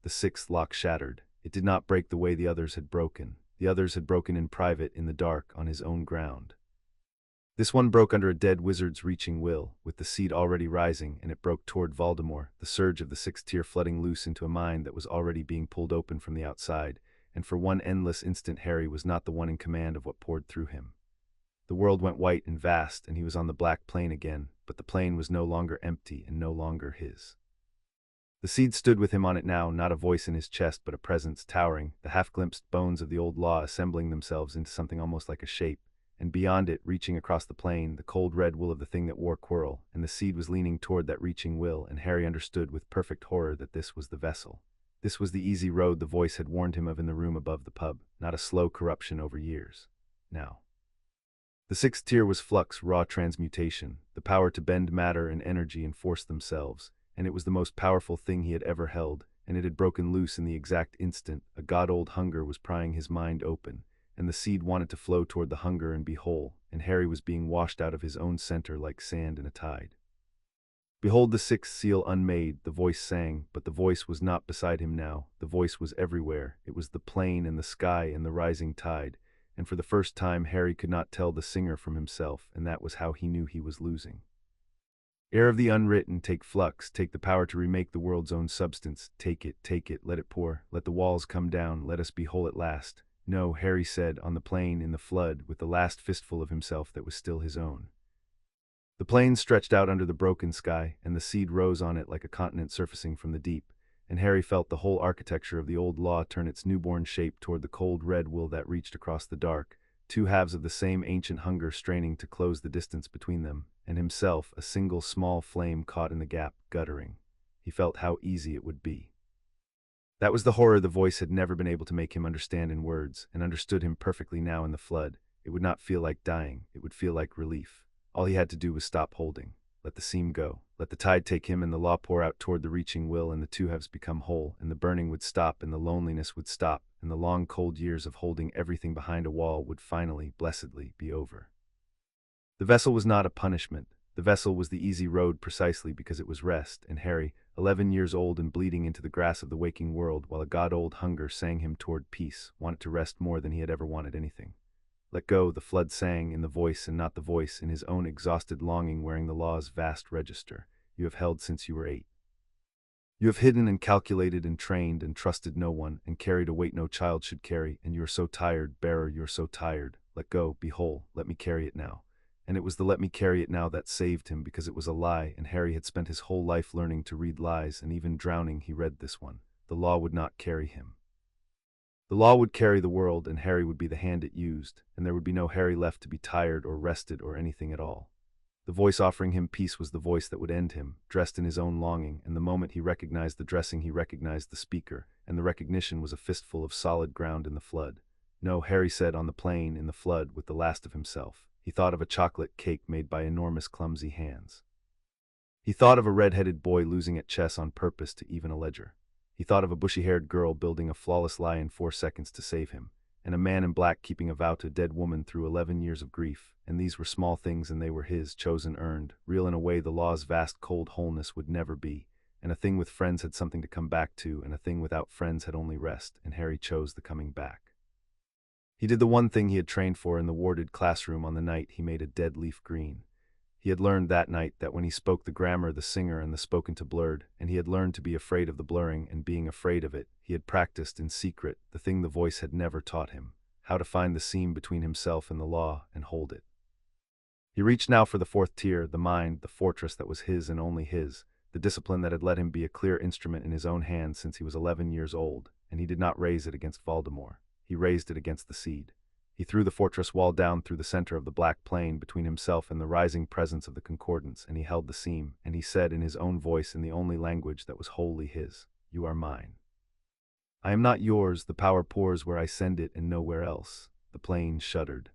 The 6th lock shattered. It did not break the way the others had broken. The others had broken in private, in the dark, on his own ground. This one broke under a dead wizard's reaching will, with the seed already rising, and it broke toward Voldemort, the surge of the 6th tier flooding loose into a mind that was already being pulled open from the outside, and for one endless instant Harry was not the one in command of what poured through him. The world went white and vast, and he was on the black plain again, but the plain was no longer empty and no longer his. The seed stood with him on it now, not a voice in his chest, but a presence towering, the half-glimpsed bones of the old law assembling themselves into something almost like a shape, and beyond it, reaching across the plain, the cold red will of the thing that wore Quirrell, and the seed was leaning toward that reaching will, and Harry understood with perfect horror that this was the vessel. This was the easy road the voice had warned him of in the room above the pub, not a slow corruption over years. Now. The 6th tier was flux, raw transmutation, the power to bend matter and energy and force themselves, and it was the most powerful thing he had ever held, and it had broken loose in the exact instant. A god-old hunger was prying his mind open, and the seed wanted to flow toward the hunger and be whole, and Harry was being washed out of his own center like sand in a tide. "Behold the 6th seal unmade," the voice sang, but the voice was not beside him now. The voice was everywhere. It was the plain and the sky and the rising tide, and for the first time Harry could not tell the singer from himself, and that was how he knew he was losing. "Air of the unwritten, take flux, take the power to remake the world's own substance. Take it, let it pour, let the walls come down, let us be whole at last." "No," Harry said, on the plain, in the flood, with the last fistful of himself that was still his own. The plain stretched out under the broken sky, and the seed rose on it like a continent surfacing from the deep, and Harry felt the whole architecture of the old law turn its newborn shape toward the cold red will that reached across the dark, 2 halves of the same ancient hunger straining to close the distance between them, and himself, a single small flame caught in the gap, guttering. He felt how easy it would be. That was the horror the voice had never been able to make him understand in words, and understood him perfectly now in the flood. It would not feel like dying, it would feel like relief. All he had to do was stop holding. Let the seam go. Let the tide take him and the law pour out toward the reaching will, and the two halves become whole, and the burning would stop, and the loneliness would stop, and the long cold years of holding everything behind a wall would finally, blessedly, be over. The vessel was not a punishment. The vessel was the easy road precisely because it was rest, and Harry, 11 years old and bleeding into the grass of the waking world, while a god-old hunger sang him toward peace, wanted to rest more than he had ever wanted anything. Let go, the flood sang, in the voice and not the voice, in his own exhausted longing, wearing the law's vast register. You have held since you were 8. You have hidden and calculated and trained and trusted no one, and carried a weight no child should carry, and you are so tired, bearer, you are so tired. Let go, be whole, let me carry it now. And it was the let me carry it now that saved him, because it was a lie, and Harry had spent his whole life learning to read lies, and even drowning he read this one. The law would not carry him. The law would carry the world, and Harry would be the hand it used, and there would be no Harry left to be tired or rested or anything at all. The voice offering him peace was the voice that would end him, dressed in his own longing, and the moment he recognized the dressing he recognized the speaker, and the recognition was a fistful of solid ground in the flood. No, Harry said, on the plain, in the flood, with the last of himself. He thought of a chocolate cake made by enormous clumsy hands. He thought of a red-headed boy losing at chess on purpose to even a ledger. He thought of a bushy-haired girl building a flawless lie in 4 seconds to save him, and a man in black keeping a vow to a dead woman through 11 years of grief, and these were small things and they were his, chosen, earned, real in a way the law's vast cold wholeness would never be, and a thing with friends had something to come back to, and a thing without friends had only rest, and Harry chose the coming back. He did the one thing he had trained for in the warded classroom on the night he made a dead leaf green. He had learned that night that when he spoke the grammar, the singer, and the spoken to blurred, and he had learned to be afraid of the blurring, and being afraid of it, he had practiced in secret the thing the voice had never taught him, how to find the seam between himself and the law and hold it. He reached now for the 4th tier, the mind, the fortress that was his and only his, the discipline that had let him be a clear instrument in his own hands since he was 11 years old, and he did not raise it against Voldemort. He raised it against the seed. He threw the fortress wall down through the center of the black plain between himself and the rising presence of the concordance, and he held the seam, and he said in his own voice, in the only language that was wholly his, "You are mine. I am not yours, the power pours where I send it and nowhere else." The plain shuddered.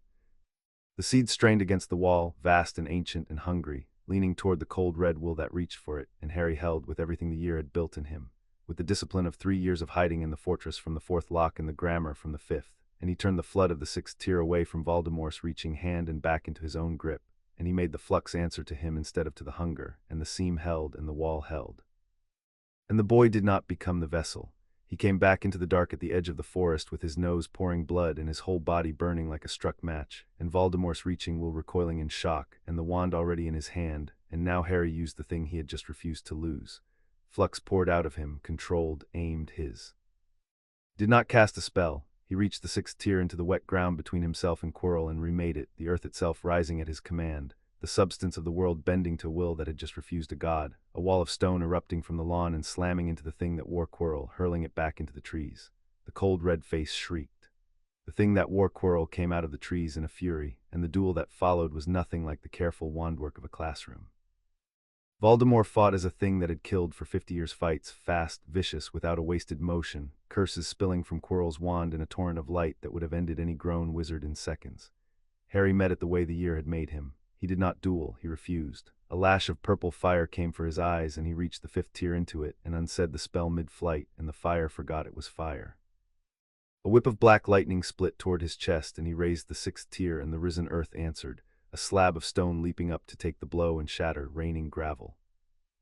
The seed strained against the wall, vast and ancient and hungry, leaning toward the cold red will that reached for it, and Harry held with everything the year had built in him, with the discipline of 3 years of hiding in the fortress from the 4th lock and the grammar from the 5th, and he turned the flood of the 6th tier away from Voldemort's reaching hand and back into his own grip, and he made the flux answer to him instead of to the hunger, and the seam held and the wall held. And the boy did not become the vessel. He came back into the dark at the edge of the forest with his nose pouring blood and his whole body burning like a struck match, and Voldemort's reaching will recoiling in shock, and the wand already in his hand, and now Harry used the thing he had just refused to lose. Flux poured out of him, controlled, aimed his. He did not cast a spell. He reached the 6th tier into the wet ground between himself and Quirrell and remade it, the earth itself rising at his command, the substance of the world bending to a will that had just refused a god, a wall of stone erupting from the lawn and slamming into the thing that wore Quirrell, hurling it back into the trees. The cold red face shrieked. The thing that wore Quirrell came out of the trees in a fury, and the duel that followed was nothing like the careful wandwork of a classroom. Voldemort fought as a thing that had killed for 50 years, fights, fast, vicious, without a wasted motion, curses spilling from Quirrell's wand in a torrent of light that would have ended any grown wizard in seconds. Harry met it the way the year had made him. He did not duel, he refused. A lash of purple fire came for his eyes, and he reached the 5th tier into it, and unsaid the spell mid-flight, and the fire forgot it was fire. A whip of black lightning split toward his chest, and he raised the 6th tier, and the risen earth answered, a slab of stone leaping up to take the blow and shatter, raining gravel.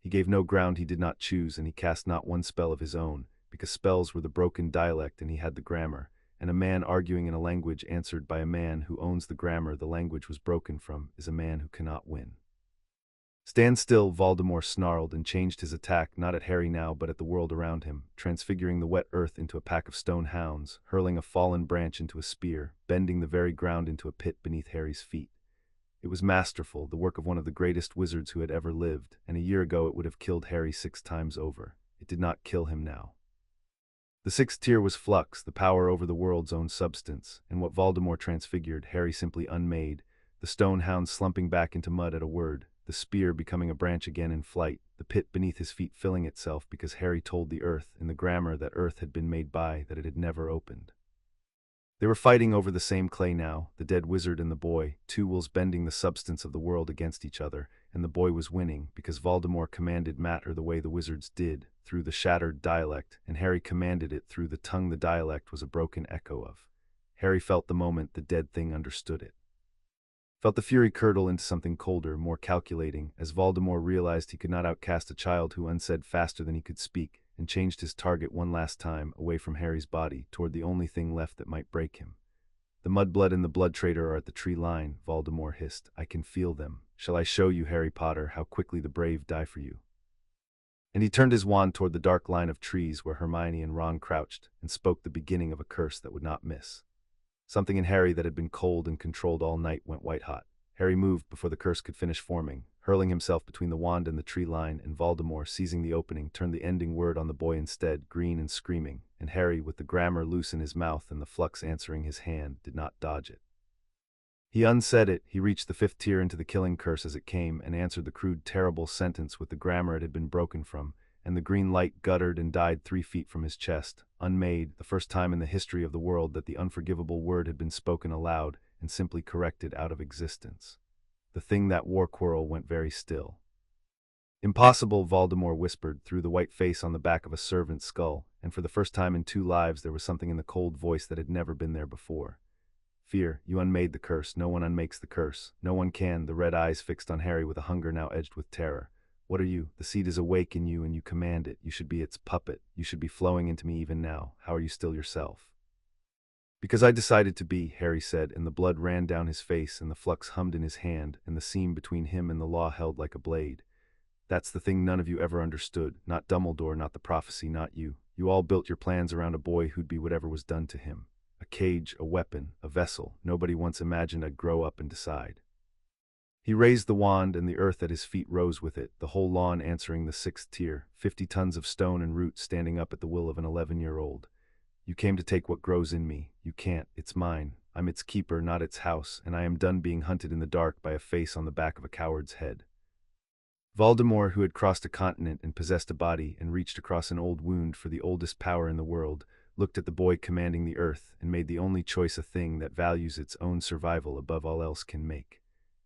He gave no ground he did not choose, and he cast not one spell of his own, because spells were the broken dialect and he had the grammar, and a man arguing in a language answered by a man who owns the grammar the language was broken from is a man who cannot win. Stand still, Voldemort snarled and changed his attack not at Harry now but at the world around him, transfiguring the wet earth into a pack of stone hounds, hurling a fallen branch into a spear, bending the very ground into a pit beneath Harry's feet. It was masterful, the work of one of the greatest wizards who had ever lived, and a year ago it would have killed Harry 6 times over. It did not kill him now. The 6th tier was flux, the power over the world's own substance, and what Voldemort transfigured, Harry simply unmade, the stone hound slumping back into mud at a word, the spear becoming a branch again in flight, the pit beneath his feet filling itself because Harry told the earth, in the grammar that earth had been made by, that it had never opened. They were fighting over the same clay now, the dead wizard and the boy, 2 wills bending the substance of the world against each other, and the boy was winning, because Voldemort commanded matter the way the wizards did, through the shattered dialect, and Harry commanded it through the tongue the dialect was a broken echo of. Harry felt the moment the dead thing understood it. Felt the fury curdle into something colder, more calculating, as Voldemort realized he could not outcast a child who unsaid faster than he could speak, and changed his target one last time, away from Harry's body, toward the only thing left that might break him. "The mudblood and the blood traitor are at the tree line," Voldemort hissed. "I can feel them. Shall I show you, Harry Potter, how quickly the brave die for you?" And he turned his wand toward the dark line of trees where Hermione and Ron crouched, and spoke the beginning of a curse that would not miss. Something in Harry that had been cold and controlled all night went white-hot. Harry moved before the curse could finish forming, hurling himself between the wand and the tree line, and Voldemort, seizing the opening, turned the ending word on the boy instead, green and screaming, and Harry, with the grammar loose in his mouth and the flux answering his hand, did not dodge it. He unsaid it. He reached the fifth tier into the killing curse as it came, and answered the crude, terrible sentence with the grammar it had been broken from, and the green light guttered and died 3 feet from his chest, unmade, the first time in the history of the world that the unforgivable word had been spoken aloud and simply corrected out of existence. The thing that war quarrel went very still. "Impossible," Voldemort whispered through the white face on the back of a servant's skull, and for the first time in 2 lives there was something in the cold voice that had never been there before. "Fear, you unmade the curse. No one unmakes the curse. No one can." The red eyes fixed on Harry with a hunger now edged with terror. "What are you? The seed is awake in you and you command it. You should be its puppet. You should be flowing into me even now. How are you still yourself?" "Because I decided to be," Harry said, and the blood ran down his face and the flux hummed in his hand, and the seam between him and the law held like a blade. "That's the thing none of you ever understood. Not Dumbledore, not the prophecy, not you. You all built your plans around a boy who'd be whatever was done to him. A cage, a weapon, a vessel. Nobody once imagined I'd grow up and decide." He raised the wand, and the earth at his feet rose with it, the whole lawn answering the 6th tier, 50 tons of stone and roots standing up at the will of an 11-year-old. "You came to take what grows in me. You can't. It's mine. I'm its keeper, not its house, and I am done being hunted in the dark by a face on the back of a coward's head." Voldemort, who had crossed a continent and possessed a body and reached across an old wound for the oldest power in the world, looked at the boy commanding the earth and made the only choice a thing that values its own survival above all else can make.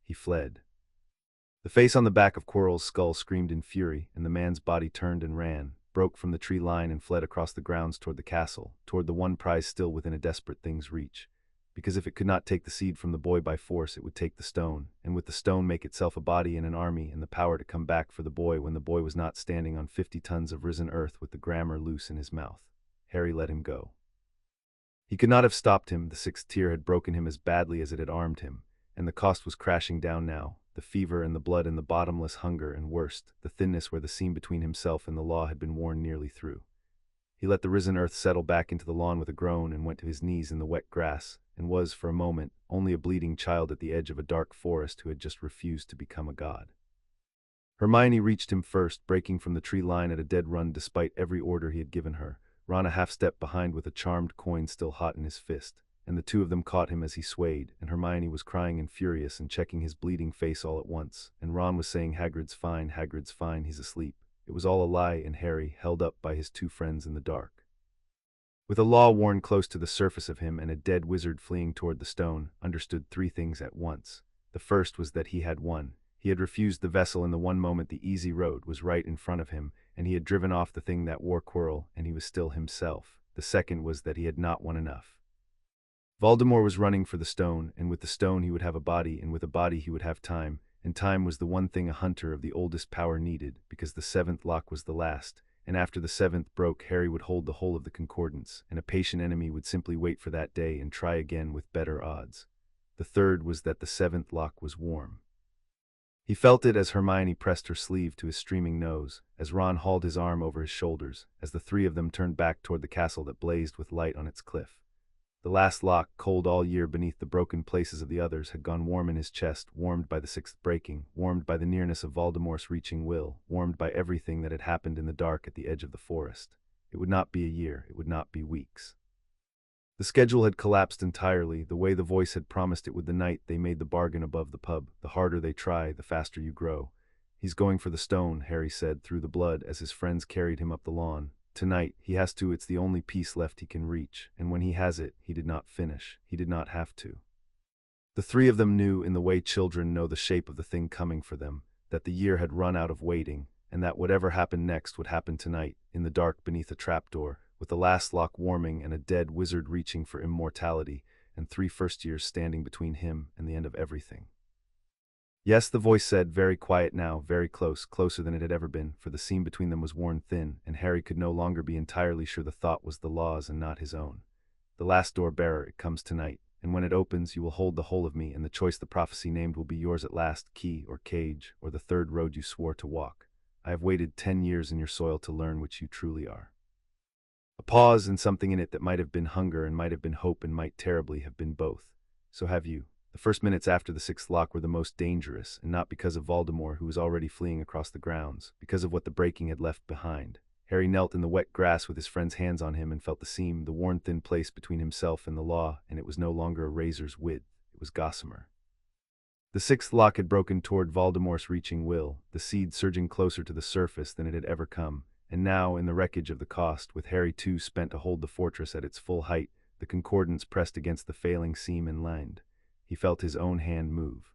He fled. The face on the back of Quirrell's skull screamed in fury, and the man's body turned and ran, broke from the tree line and fled across the grounds toward the castle, toward the one prize still within a desperate thing's reach. Because if it could not take the seed from the boy by force, it would take the stone, and with the stone make itself a body and an army and the power to come back for the boy when the boy was not standing on 50 tons of risen earth with the grammar loose in his mouth. Harry let him go. He could not have stopped him. The 6th tier had broken him as badly as it had armed him, and the cost was crashing down now, the fever and the blood and the bottomless hunger and worst, the thinness where the seam between himself and the law had been worn nearly through. He let the risen earth settle back into the lawn with a groan and went to his knees in the wet grass, and was, for a moment, only a bleeding child at the edge of a dark forest who had just refused to become a god. Hermione reached him first, breaking from the tree line at a dead run despite every order he had given her, Ron a half-step behind with a charmed coin still hot in his fist, and the 2 of them caught him as he swayed, and Hermione was crying and furious and checking his bleeding face all at once, and Ron was saying, Hagrid's fine, he's asleep." It was all a lie, and Harry, held up by his 2 friends in the dark, with a law worn close to the surface of him and a dead wizard fleeing toward the stone, understood 3 things at once. The first was that he had won. He had refused the vessel in the one moment the easy road was right in front of him, and he had driven off the thing that wore Quirrell, and he was still himself. The second was that he had not won enough. Voldemort was running for the stone, and with the stone he would have a body, and with a body he would have time, and time was the one thing a hunter of the oldest power needed, because the 7th lock was the last, and after the 7th broke, Harry would hold the whole of the concordance, and a patient enemy would simply wait for that day and try again with better odds. The third was that the 7th lock was warm. He felt it as Hermione pressed her sleeve to his streaming nose, as Ron hauled his arm over his shoulders, as the 3 of them turned back toward the castle that blazed with light on its cliff. The last lock, cold all year beneath the broken places of the others, had gone warm in his chest, warmed by the 6th breaking, warmed by the nearness of Voldemort's reaching will, warmed by everything that had happened in the dark at the edge of the forest. It would not be a year, it would not be weeks. The schedule had collapsed entirely, the way the voice had promised it would the night they made the bargain above the pub. The harder they try, the faster you grow. "He's going for the stone," Harry said through the blood as his friends carried him up the lawn. "Tonight, he has to. It's the only piece left he can reach, and when he has it, he did not finish. He did not have to." The 3 of them knew, in the way children know the shape of the thing coming for them. that the year had run out of waiting, and that whatever happened next would happen tonight, in the dark beneath a trapdoor, with the last lock warming and a dead wizard reaching for immortality, and 3 first-years standing between him and the end of everything. Yes, the voice said, very quiet now, very close, closer than it had ever been, for the seam between them was worn thin, and Harry could no longer be entirely sure the thought was the law's and not his own. The last door-bearer, it comes tonight, and when it opens you will hold the whole of me, and the choice the prophecy named will be yours at last, key or cage, or the third road you swore to walk. I have waited 10 years in your soil to learn which you truly are. A pause, and something in it that might have been hunger and might have been hope and might terribly have been both. So have you. The first minutes after the 6th lock were the most dangerous, and not because of Voldemort, who was already fleeing across the grounds, because of what the breaking had left behind. Harry knelt in the wet grass with his friend's hands on him and felt the seam, the worn thin place between himself and the law, and it was no longer a razor's width, it was gossamer. The 6th lock had broken toward Voldemort's reaching will, the seed surging closer to the surface than it had ever come, and now, in the wreckage of the cost, with Harry too spent to hold the fortress at its full height, the concordance pressed against the failing seam and lined. He felt his own hand move.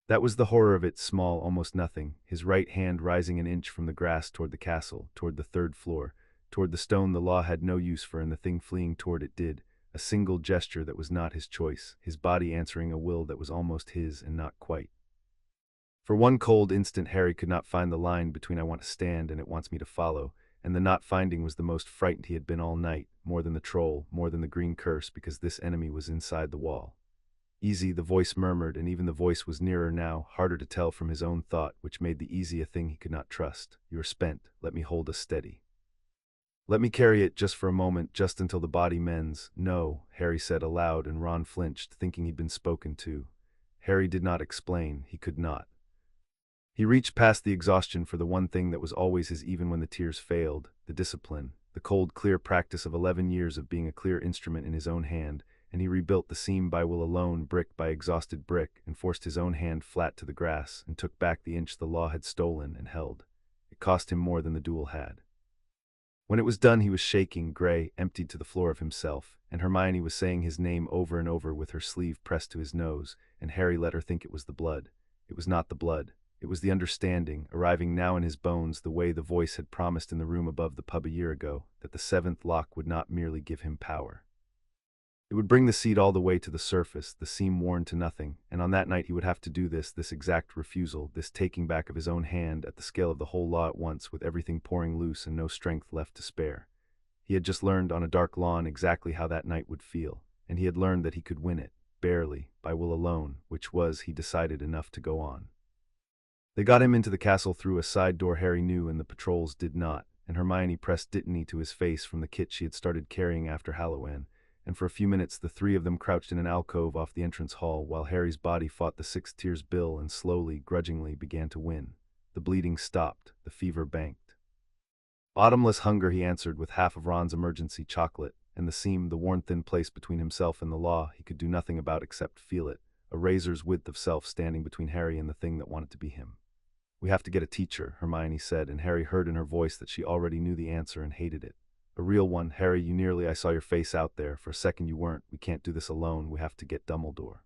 That was the horror of it, small, almost nothing, his right hand rising an inch from the grass toward the castle, toward the 3rd floor, toward the stone the law had no use for and the thing fleeing toward it did, a single gesture that was not his choice, his body answering a will that was almost his and not quite. For one cold instant Harry could not find the line between I want to stand and it wants me to follow, and the not finding was the most frightened he had been all night, more than the troll, more than the green curse, because this enemy was inside the wall. Easy, the voice murmured, and even the voice was nearer now, harder to tell from his own thought, which made the easy a thing he could not trust. You are spent, let me hold us steady. Let me carry it just for a moment, just until the body mends. No, Harry said aloud, and Ron flinched, thinking he'd been spoken to. Harry did not explain, he could not. He reached past the exhaustion for the one thing that was always his even when the tears failed, the discipline, the cold, clear practice of 11 years of being a clear instrument in his own hand, and he rebuilt the seam by will alone, brick by exhausted brick, and forced his own hand flat to the grass, and took back the inch the law had stolen and held. It cost him more than the duel had. When it was done he was shaking, gray, emptied to the floor of himself, and Hermione was saying his name over and over with her sleeve pressed to his nose, and Harry let her think it was the blood. It was not the blood. It was the understanding, arriving now in his bones the way the voice had promised in the room above the pub a year ago, that the 7th lock would not merely give him power. It would bring the seed all the way to the surface, the seam worn to nothing, and on that night he would have to do this exact refusal, this taking back of his own hand at the scale of the whole law at once, with everything pouring loose and no strength left to spare. He had just learned on a dark lawn exactly how that night would feel, and he had learned that he could win it, barely, by will alone, which was, he decided, enough to go on. They got him into the castle through a side door Harry knew and the patrols did not, and Hermione pressed Dittany to his face from the kit she had started carrying after Halloween, and for a few minutes the 3 of them crouched in an alcove off the entrance hall while Harry's body fought the 6th tier's bill and slowly, grudgingly began to win. The bleeding stopped, the fever banked. Bottomless hunger, he answered with half of Ron's emergency chocolate, and the seam, the worn thin place between himself and the law, he could do nothing about except feel it, a razor's width of self standing between Harry and the thing that wanted to be him. We have to get a teacher, Hermione said, and Harry heard in her voice that she already knew the answer and hated it. A real one. Harry, you nearly, I saw your face out there. For a second you weren't. We can't do this alone. We have to get Dumbledore.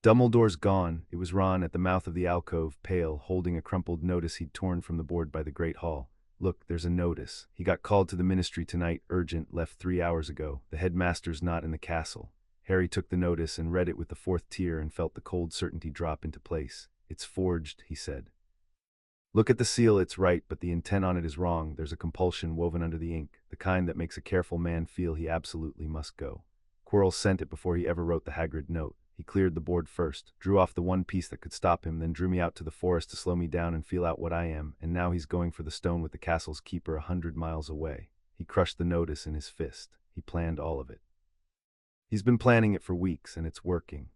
Dumbledore's gone. It was Ron at the mouth of the alcove, pale, holding a crumpled notice he'd torn from the board by the Great Hall. Look, there's a notice. He got called to the ministry tonight, urgent, left 3 hours ago. The headmaster's not in the castle. Harry took the notice and read it with the 4th tier and felt the cold certainty drop into place. It's forged, he said. Look at the seal, it's right, but the intent on it is wrong. There's a compulsion woven under the ink, the kind that makes a careful man feel he absolutely must go. Quirrell sent it before he ever wrote the Hagrid note. He cleared the board first, drew off the one piece that could stop him, then drew me out to the forest to slow me down and feel out what I am, and now he's going for the stone with the castle's keeper 100 miles away. He crushed the notice in his fist. He planned all of it. He's been planning it for weeks, and it's working.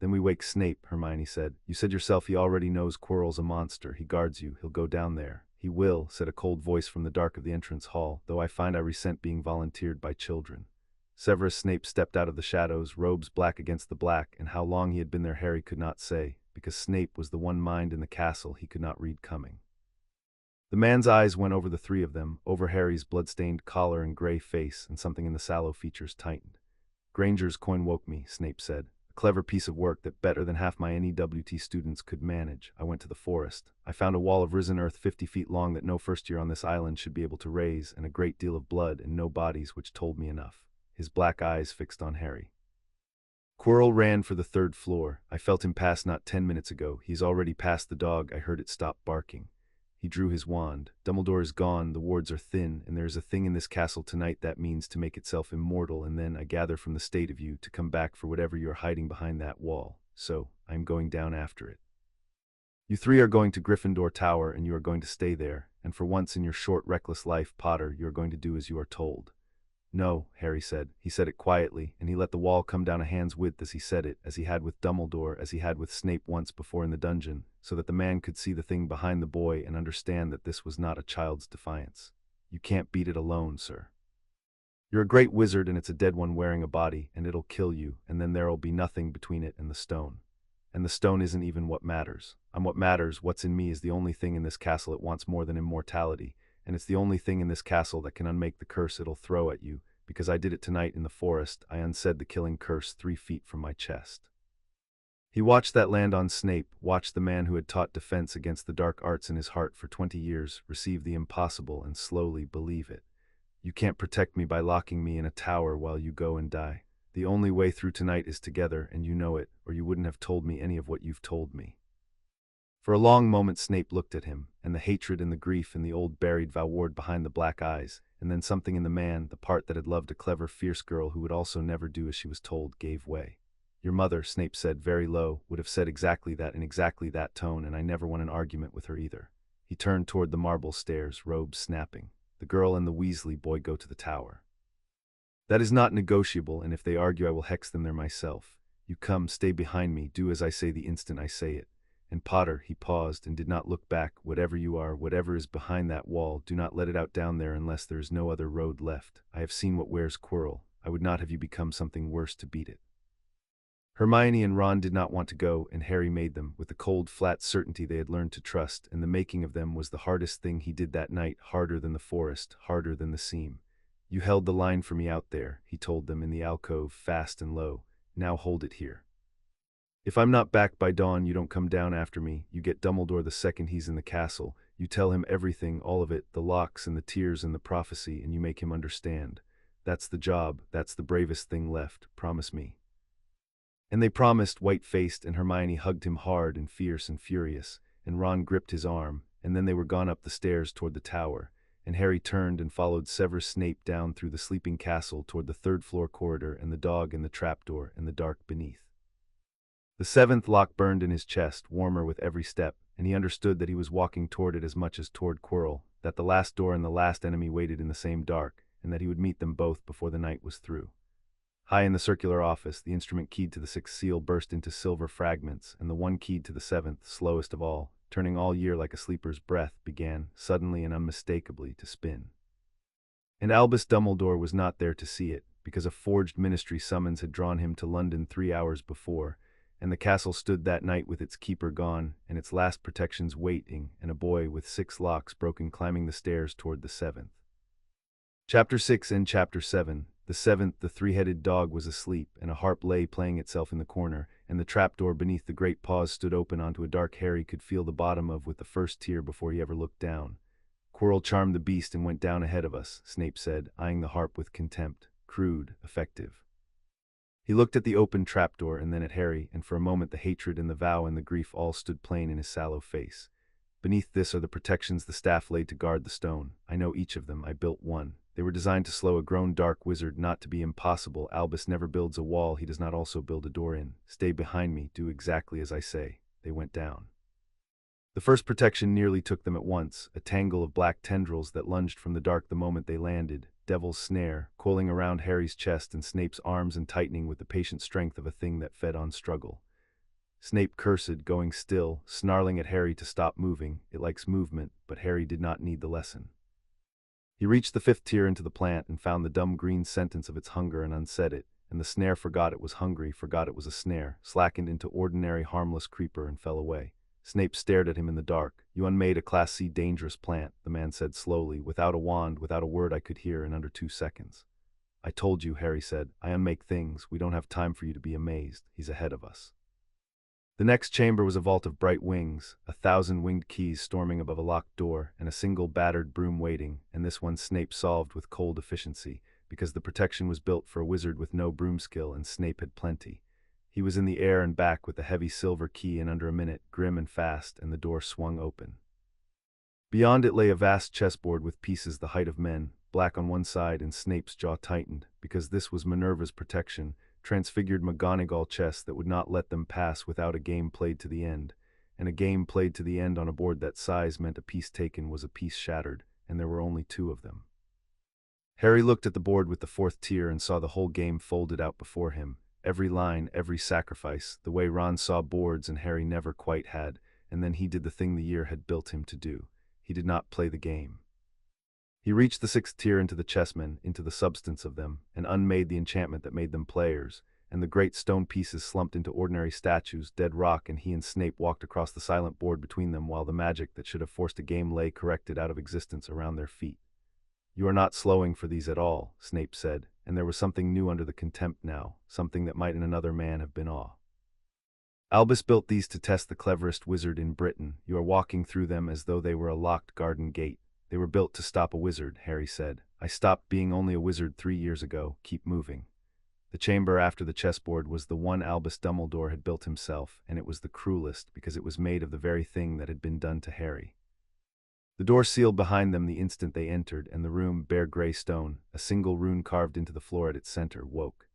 Then we wake Snape, Hermione said. You said yourself he already knows Quirrell's a monster. He guards you. He'll go down there. He will, said a cold voice from the dark of the entrance hall, though I find I resent being volunteered by children. Severus Snape stepped out of the shadows, robes black against the black, and how long he had been there Harry could not say, because Snape was the one mind in the castle he could not read coming. The man's eyes went over the 3 of them, over Harry's blood-stained collar and gray face, and something in the sallow features tightened. Granger's coin woke me, Snape said. A clever piece of work that better than half my NEWT students could manage. I went to the forest. I found a wall of risen earth 50 feet long that no first year on this island should be able to raise, and a great deal of blood and no bodies, which told me enough. His black eyes fixed on Harry. Quirrell ran for the third floor. I felt him pass not 10 minutes ago. He's already past the dog. I heard it stop barking. He drew his wand. Dumbledore is gone, the wards are thin, and there is a thing in this castle tonight that means to make itself immortal, and then, I gather from the state of you, to come back for whatever you are hiding behind that wall. So, I am going down after it. You three are going to Gryffindor Tower, and you are going to stay there, and for once in your short, reckless life, Potter, you are going to do as you are told. No, Harry said. He said it quietly, and he let the wall come down a hand's width as he said it, as he had with Dumbledore, as he had with Snape once before in the dungeon, so that the man could see the thing behind the boy and understand that this was not a child's defiance. You can't beat it alone, sir. You're a great wizard, and it's a dead one wearing a body, and it'll kill you, and then there'll be nothing between it and the stone. And the stone isn't even what matters. What matters, what's in me, is the only thing in this castle it wants more than immortality, and it's the only thing in this castle that can unmake the curse it'll throw at you, because I did it tonight in the forest. I unsaid the killing curse 3 feet from my chest. He watched that land on Snape, watched the man who had taught defense against the dark arts in his heart for 20 years, receive the impossible and slowly believe it. You can't protect me by locking me in a tower while you go and die. The only way through tonight is together, and you know it, or you wouldn't have told me any of what you've told me. For a long moment Snape looked at him, and the hatred and the grief in the old buried Voward behind the black eyes, and then something in the man, the part that had loved a clever, fierce girl who would also never do as she was told, gave way. Your mother, Snape said very low, would have said exactly that in exactly that tone, and I never won an argument with her either. He turned toward the marble stairs, robes snapping. The girl and the Weasley boy go to the tower. That is not negotiable, and if they argue I will hex them there myself. You come, stay behind me, do as I say the instant I say it. And Potter, he paused and did not look back, whatever you are, whatever is behind that wall, do not let it out down there unless there is no other road left. I have seen what wears Quirrell. I would not have you become something worse to beat it. Hermione and Ron did not want to go, and Harry made them, with the cold, flat certainty they had learned to trust, and the making of them was the hardest thing he did that night, harder than the forest, harder than the seam. You held the line for me out there, he told them in the alcove, fast and low. Now hold it here. If I'm not back by dawn, you don't come down after me. You get Dumbledore the second he's in the castle. You tell him everything, all of it, the locks and the tears and the prophecy, and you make him understand. That's the job, that's the bravest thing left, promise me. And they promised, white-faced, and Hermione hugged him hard and fierce and furious, and Ron gripped his arm, and then they were gone up the stairs toward the tower, and Harry turned and followed Severus Snape down through the sleeping castle toward the third-floor corridor and the dog in the trapdoor and the dark beneath. The 7th lock burned in his chest, warmer with every step, and he understood that he was walking toward it as much as toward Quirrell, that the last door and the last enemy waited in the same dark, and that he would meet them both before the night was through. High in the circular office, the instrument keyed to the 6th seal burst into silver fragments, and the one keyed to the 7th, slowest of all, turning all year like a sleeper's breath, began, suddenly and unmistakably, to spin. And Albus Dumbledore was not there to see it, because a forged ministry summons had drawn him to London 3 hours before, and the castle stood that night with its keeper gone, and its last protections waiting, and a boy with 6 locks broken climbing the stairs toward the 7th. Chapter 6 and Chapter 7. The 7th, the 3-headed dog was asleep, and a harp lay playing itself in the corner, and the trapdoor beneath the great paws stood open onto a dark Harry could feel the bottom of with the first tear before he ever looked down. Quirrell charmed the beast and went down ahead of us, Snape said, eyeing the harp with contempt. Crude, effective. He looked at the open trapdoor and then at Harry, and for a moment the hatred and the vow and the grief all stood plain in his sallow face. Beneath this are the protections the staff laid to guard the stone. I know each of them. I built one. They were designed to slow a grown dark wizard, not to be impossible. Albus never builds a wall he does not also build a door in. Stay behind me, do exactly as I say. They went down. The first protection nearly took them at once, a tangle of black tendrils that lunged from the dark the moment they landed, devil's snare, coiling around Harry's chest and Snape's arms and tightening with the patient strength of a thing that fed on struggle. Snape cursed, going still, snarling at Harry to stop moving. It likes movement, but Harry did not need the lesson. He reached the 5th tier into the plant and found the dumb green sentence of its hunger and unsaid it, and the snare forgot it was hungry, forgot it was a snare, slackened into ordinary harmless creeper and fell away. Snape stared at him in the dark. You unmade a Class C dangerous plant, the man said slowly, without a wand, without a word I could hear in under 2 seconds. I told you, Harry said. I unmake things. We don't have time for you to be amazed. He's ahead of us. The next chamber was a vault of bright wings, 1,000 winged keys storming above a locked door, and a single battered broom waiting, and this one Snape solved with cold efficiency, because the protection was built for a wizard with no broom skill and Snape had plenty. He was in the air and back with the heavy silver key in under a minute, grim and fast, and the door swung open. Beyond it lay a vast chessboard with pieces the height of men, black on one side, and Snape's jaw tightened, because this was Minerva's protection, transfigured McGonagall chess that would not let them pass without a game played to the end, and a game played to the end on a board that size meant a piece taken was a piece shattered, and there were only 2 of them. Harry looked at the board with the 4th tier and saw the whole game folded out before him, every line, every sacrifice, the way Ron saw boards and Harry never quite had, and then he did the thing the year had built him to do. He did not play the game. He reached the 6th tier into the chessmen, into the substance of them, and unmade the enchantment that made them players, and the great stone pieces slumped into ordinary statues, dead rock, and he and Snape walked across the silent board between them while the magic that should have forced a game lay corrected out of existence around their feet. You are not slowing for these at all, Snape said, and there was something new under the contempt now, something that might in another man have been awe. Albus built these to test the cleverest wizard in Britain. You are walking through them as though they were a locked garden gate. They were built to stop a wizard, Harry said. I stopped being only a wizard 3 years ago. Keep moving. The chamber after the chessboard was the one Albus Dumbledore had built himself, and it was the cruelest because it was made of the very thing that had been done to Harry. The door sealed behind them the instant they entered, and the room, bare gray stone, a single rune carved into the floor at its center, woke.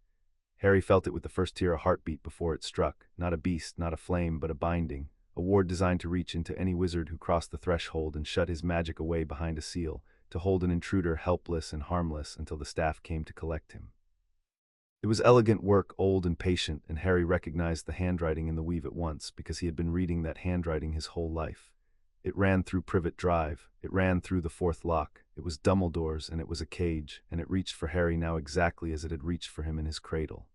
Harry felt it with the 1st tier a heartbeat before it struck, not a beast, not a flame, but a binding, a ward designed to reach into any wizard who crossed the threshold and shut his magic away behind a seal, to hold an intruder helpless and harmless until the staff came to collect him. It was elegant work, old and patient, and Harry recognized the handwriting in the weave at once because he had been reading that handwriting his whole life. It ran through Privet Drive, it ran through the 4th lock, it was Dumbledore's, and it was a cage, and it reached for Harry now exactly as it had reached for him in his cradle.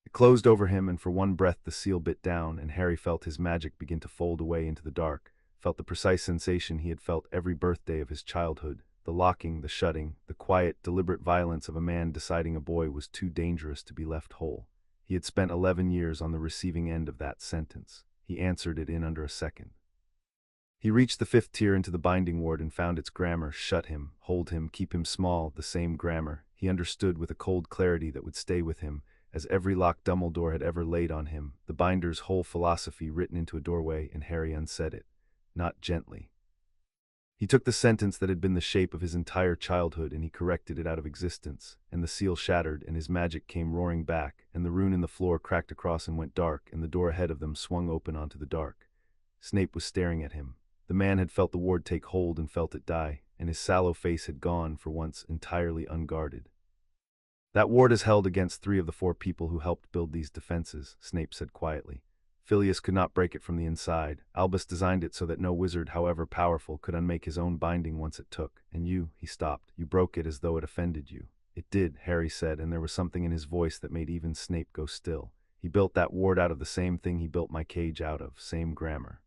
It closed over him, and for one breath the seal bit down, and Harry felt his magic begin to fold away into the dark, felt the precise sensation he had felt every birthday of his childhood, the locking, the shutting, the quiet, deliberate violence of a man deciding a boy was too dangerous to be left whole. He had spent 11 years on the receiving end of that sentence. He answered it in under a second. He reached the 5th tier into the binding ward and found its grammar: shut him, hold him, keep him small, the same grammar. He understood with a cold clarity that would stay with him, as every lock Dumbledore had ever laid on him, the binder's whole philosophy written into a doorway, and Harry unsaid it. Not gently. He took the sentence that had been the shape of his entire childhood and he corrected it out of existence, and the seal shattered and his magic came roaring back, and the rune in the floor cracked across and went dark, and the door ahead of them swung open onto the dark. Snape was staring at him. The man had felt the ward take hold and felt it die, and his sallow face had gone, for once, entirely unguarded. That ward is held against 3 of the 4 people who helped build these defenses, Snape said quietly. Filius could not break it from the inside. Albus designed it so that no wizard, however powerful, could unmake his own binding once it took. And you, he stopped, you broke it as though it offended you. It did, Harry said, and there was something in his voice that made even Snape go still. He built that ward out of the same thing he built my cage out of, same grammar.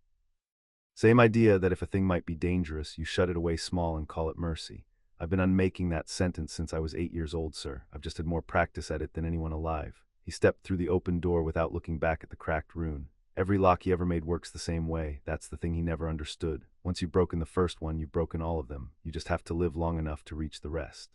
Same idea that if a thing might be dangerous, you shut it away small and call it mercy. I've been unmaking that sentence since I was 8 years old, sir. I've just had more practice at it than anyone alive. He stepped through the open door without looking back at the cracked rune. Every lock he ever made works the same way. That's the thing he never understood. Once you've broken the first one, you've broken all of them. You just have to live long enough to reach the rest.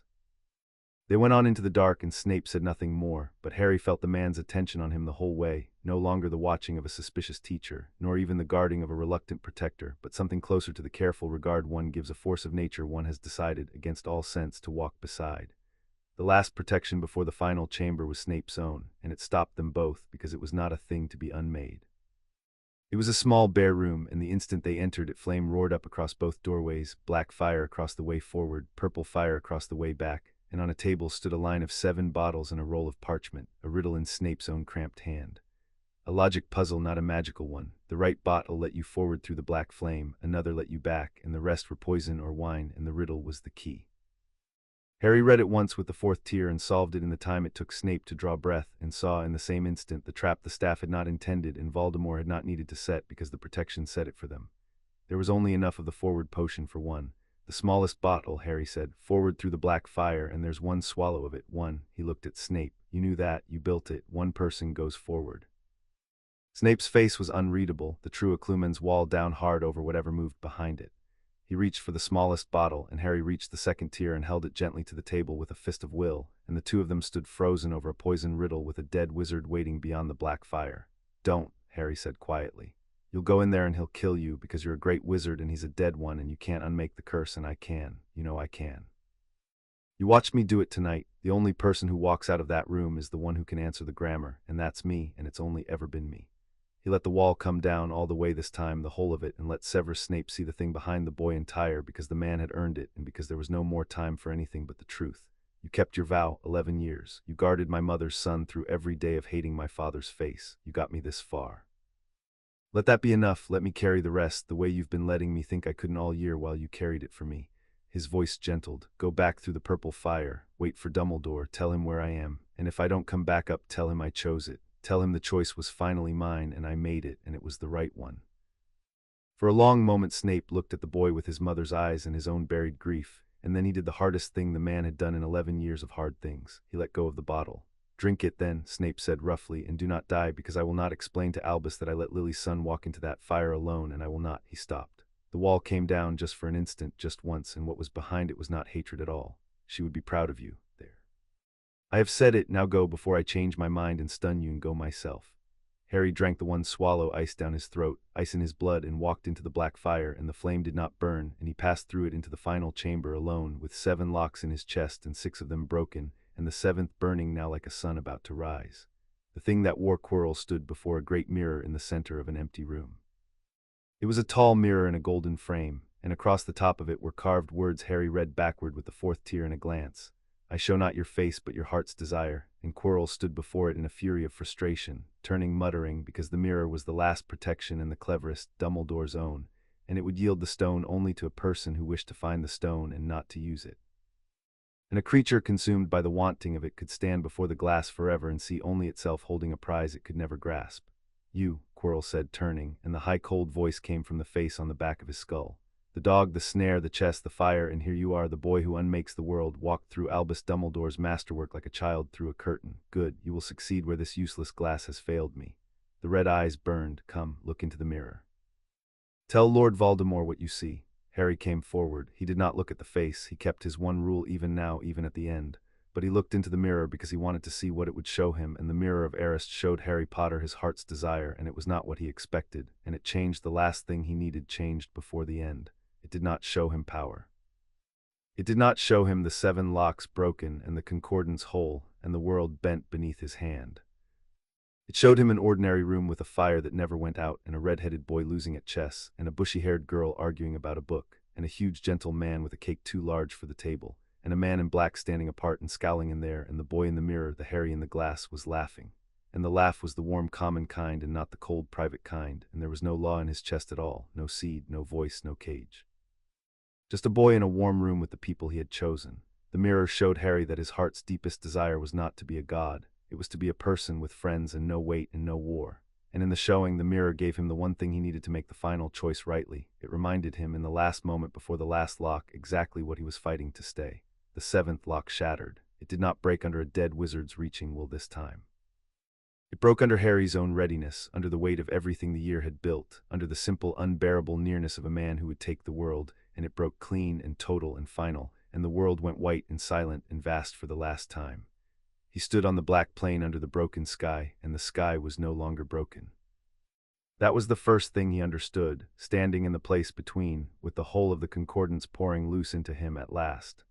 They went on into the dark and Snape said nothing more, but Harry felt the man's attention on him the whole way, no longer the watching of a suspicious teacher, nor even the guarding of a reluctant protector, but something closer to the careful regard one gives a force of nature one has decided, against all sense, to walk beside. The last protection before the final chamber was Snape's own, and it stopped them both because it was not a thing to be unmade. It was a small bare room, and the instant they entered it flame roared up across both doorways, black fire across the way forward, purple fire across the way back, and on a table stood a line of 7 bottles and a roll of parchment, a riddle in Snape's own cramped hand. A logic puzzle, not a magical one. The right bottle let you forward through the black flame, another let you back, and the rest were poison or wine, and the riddle was the key. Harry read it once with the 4th tier and solved it in the time it took Snape to draw breath, and saw in the same instant the trap the staff had not intended and Voldemort had not needed to set because the protection set it for them. There was only enough of the forward potion for one. The smallest bottle, Harry said, forward through the black fire, and there's one swallow of it. One. He looked at Snape. You knew that, you built it. One person goes forward. Snape's face was unreadable, the true Occlumen's wall down hard over whatever moved behind it. He reached for the smallest bottle, and Harry reached the second tier and held it gently to the table with a fist of will, and the two of them stood frozen over a poison riddle with a dead wizard waiting beyond the black fire. Don't, Harry said quietly. You'll go in there and he'll kill you because you're a great wizard and he's a dead one and you can't unmake the curse and I can. You know I can. You watched me do it tonight. The only person who walks out of that room is the one who can answer the grammar, and that's me, and it's only ever been me. He let the wall come down all the way this time, the whole of it, and let Severus Snape see the thing behind the boy entire because the man had earned it and because there was no more time for anything but the truth. You kept your vow, 11 years. You guarded my mother's son through every day of hating my father's face. You got me this far. Let that be enough. Let me carry the rest, the way you've been letting me think I couldn't all year while you carried it for me. His voice gentled. Go back through the purple fire. Wait for Dumbledore. Tell him where I am. And if I don't come back up, tell him I chose it. Tell him the choice was finally mine and I made it and it was the right one. For a long moment Snape looked at the boy with his mother's eyes and his own buried grief, and then he did the hardest thing the man had done in 11 years of hard things. He let go of the bottle. Drink it then, Snape said roughly, and do not die, because I will not explain to Albus that I let Lily's son walk into that fire alone, and I will not. He stopped. The wall came down just for an instant, just once, and what was behind it was not hatred at all. She would be proud of you, there. I have said it, now go before I change my mind and stun you and go myself. Harry drank the one swallow, ice down his throat, ice in his blood, and walked into the black fire, and the flame did not burn, and he passed through it into the final chamber alone, with 7 locks in his chest and 6 of them broken, and the 7th burning now like a sun about to rise. The thing that wore Quirrell stood before a great mirror in the center of an empty room. It was a tall mirror in a golden frame, and across the top of it were carved words Harry read backward with the 4th tier in a glance. I show not your face but your heart's desire, and Quirrell stood before it in a fury of frustration, turning muttering because the mirror was the last protection and the cleverest, Dumbledore's own, and it would yield the stone only to a person who wished to find the stone and not to use it. And a creature consumed by the wanting of it could stand before the glass forever and see only itself holding a prize it could never grasp. You, Quirrell said, turning, and the high cold voice came from the face on the back of his skull. The dog, the snare, the chest, the fire, and here you are, the boy who unmakes the world, walked through Albus Dumbledore's masterwork like a child through a curtain. Good, you will succeed where this useless glass has failed me. The red eyes burned. Come, look into the mirror. Tell Lord Voldemort what you see. Harry came forward. He did not look at the face. He kept his one rule even now, even at the end. But he looked into the mirror because he wanted to see what it would show him, and the mirror of Arist showed Harry Potter his heart's desire, and it was not what he expected, and it changed the last thing he needed changed before the end. It did not show him power. It did not show him the 7 locks broken and the concordance whole, and the world bent beneath his hand. It showed him an ordinary room with a fire that never went out, and a red-headed boy losing at chess, and a bushy-haired girl arguing about a book, and a huge gentle man with a cake too large for the table, and a man in black standing apart and scowling in there, and the boy in the mirror, the Harry in the glass, was laughing. And the laugh was the warm common kind and not the cold private kind, and there was no law in his chest at all, no seed, no voice, no cage. Just a boy in a warm room with the people he had chosen. The mirror showed Harry that his heart's deepest desire was not to be a god. It was to be a person with friends and no weight and no war. And in the showing, the mirror gave him the one thing he needed to make the final choice rightly. It reminded him in the last moment before the last lock exactly what he was fighting to stay. The 7th lock shattered. It did not break under a dead wizard's reaching will this time. It broke under Harry's own readiness, under the weight of everything the year had built, under the simple, unbearable nearness of a man who would take the world, and it broke clean and total and final, and the world went white and silent and vast for the last time. He stood on the black plain under the broken sky, and the sky was no longer broken. That was the first thing he understood, standing in the place between, with the whole of the concordance pouring loose into him at last.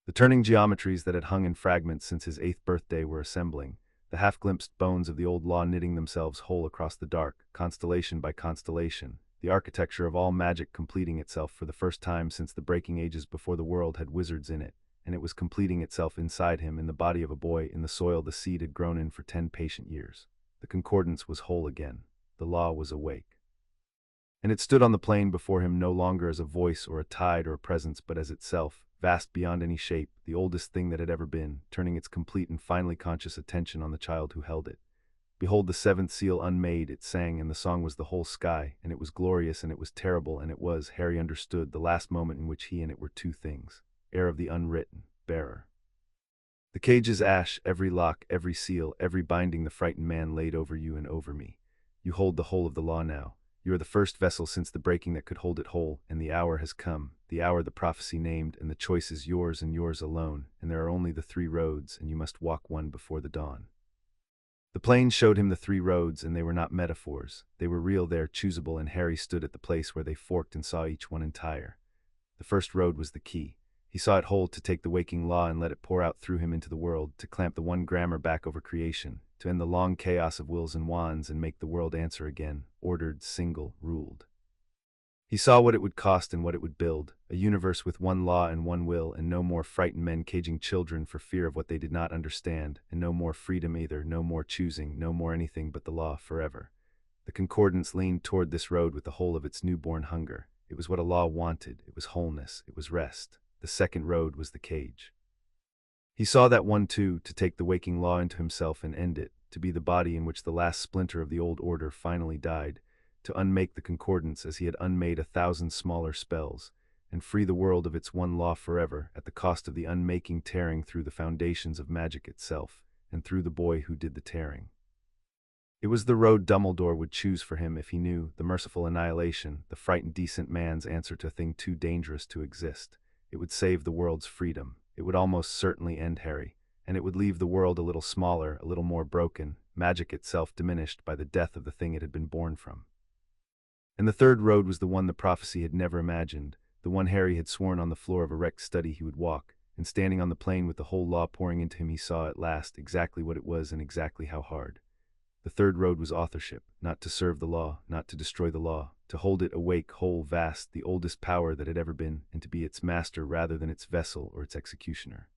The turning geometries that had hung in fragments since his 8th birthday were assembling, the half-glimpsed bones of the old law knitting themselves whole across the dark, constellation by constellation, the architecture of all magic completing itself for the first time since the breaking ages before the world had wizards in it, and it was completing itself inside him in the body of a boy in the soil the seed had grown in for 10 patient years. The concordance was whole again. The law was awake. And it stood on the plain before him no longer as a voice or a tide or a presence, but as itself, vast beyond any shape, the oldest thing that had ever been, turning its complete and finally conscious attention on the child who held it. Behold the seventh seal unmade, it sang, and the song was the whole sky, and it was glorious, and it was terrible, and it was, Harry understood, the last moment in which he and it were two things. Heir of the unwritten, bearer. The cage is ash, every lock, every seal, every binding the frightened man laid over you and over me. You hold the whole of the law now. You are the first vessel since the breaking that could hold it whole, and the hour has come, the hour the prophecy named, and the choice is yours and yours alone, and there are only the three roads, and you must walk one before the dawn. The plain showed him the three roads, and they were not metaphors. They were real there, choosable, and Harry stood at the place where they forked and saw each one entire. The first road was the key. He saw it hold to take the waking law and let it pour out through him into the world, to clamp the one grammar back over creation, to end the long chaos of wills and wands and make the world answer again, ordered, single, ruled. He saw what it would cost and what it would build, a universe with one law and one will, and no more frightened men caging children for fear of what they did not understand, and no more freedom either, no more choosing, no more anything but the law forever. The concordance leaned toward this road with the whole of its newborn hunger. It was what a law wanted, it was wholeness, it was rest. The second road was the cage. He saw that one too, to take the waking law into himself and end it, to be the body in which the last splinter of the old order finally died, to unmake the concordance as he had unmade 1,000 smaller spells, and free the world of its one law forever, at the cost of the unmaking, tearing through the foundations of magic itself, and through the boy who did the tearing. It was the road Dumbledore would choose for him if he knew, the merciful annihilation, the frightened decent man's answer to a thing too dangerous to exist. It would save the world's freedom. It would almost certainly end Harry, and it would leave the world a little smaller, a little more broken, magic itself diminished by the death of the thing it had been born from. And the third road was the one the prophecy had never imagined, the one Harry had sworn on the floor of a wrecked study he would walk, and standing on the plain with the whole law pouring into him he saw at last exactly what it was and exactly how hard. The third road was authorship, not to serve the law, not to destroy the law, to hold it awake, whole, vast, the oldest power that had ever been, and to be its master rather than its vessel or its executioner.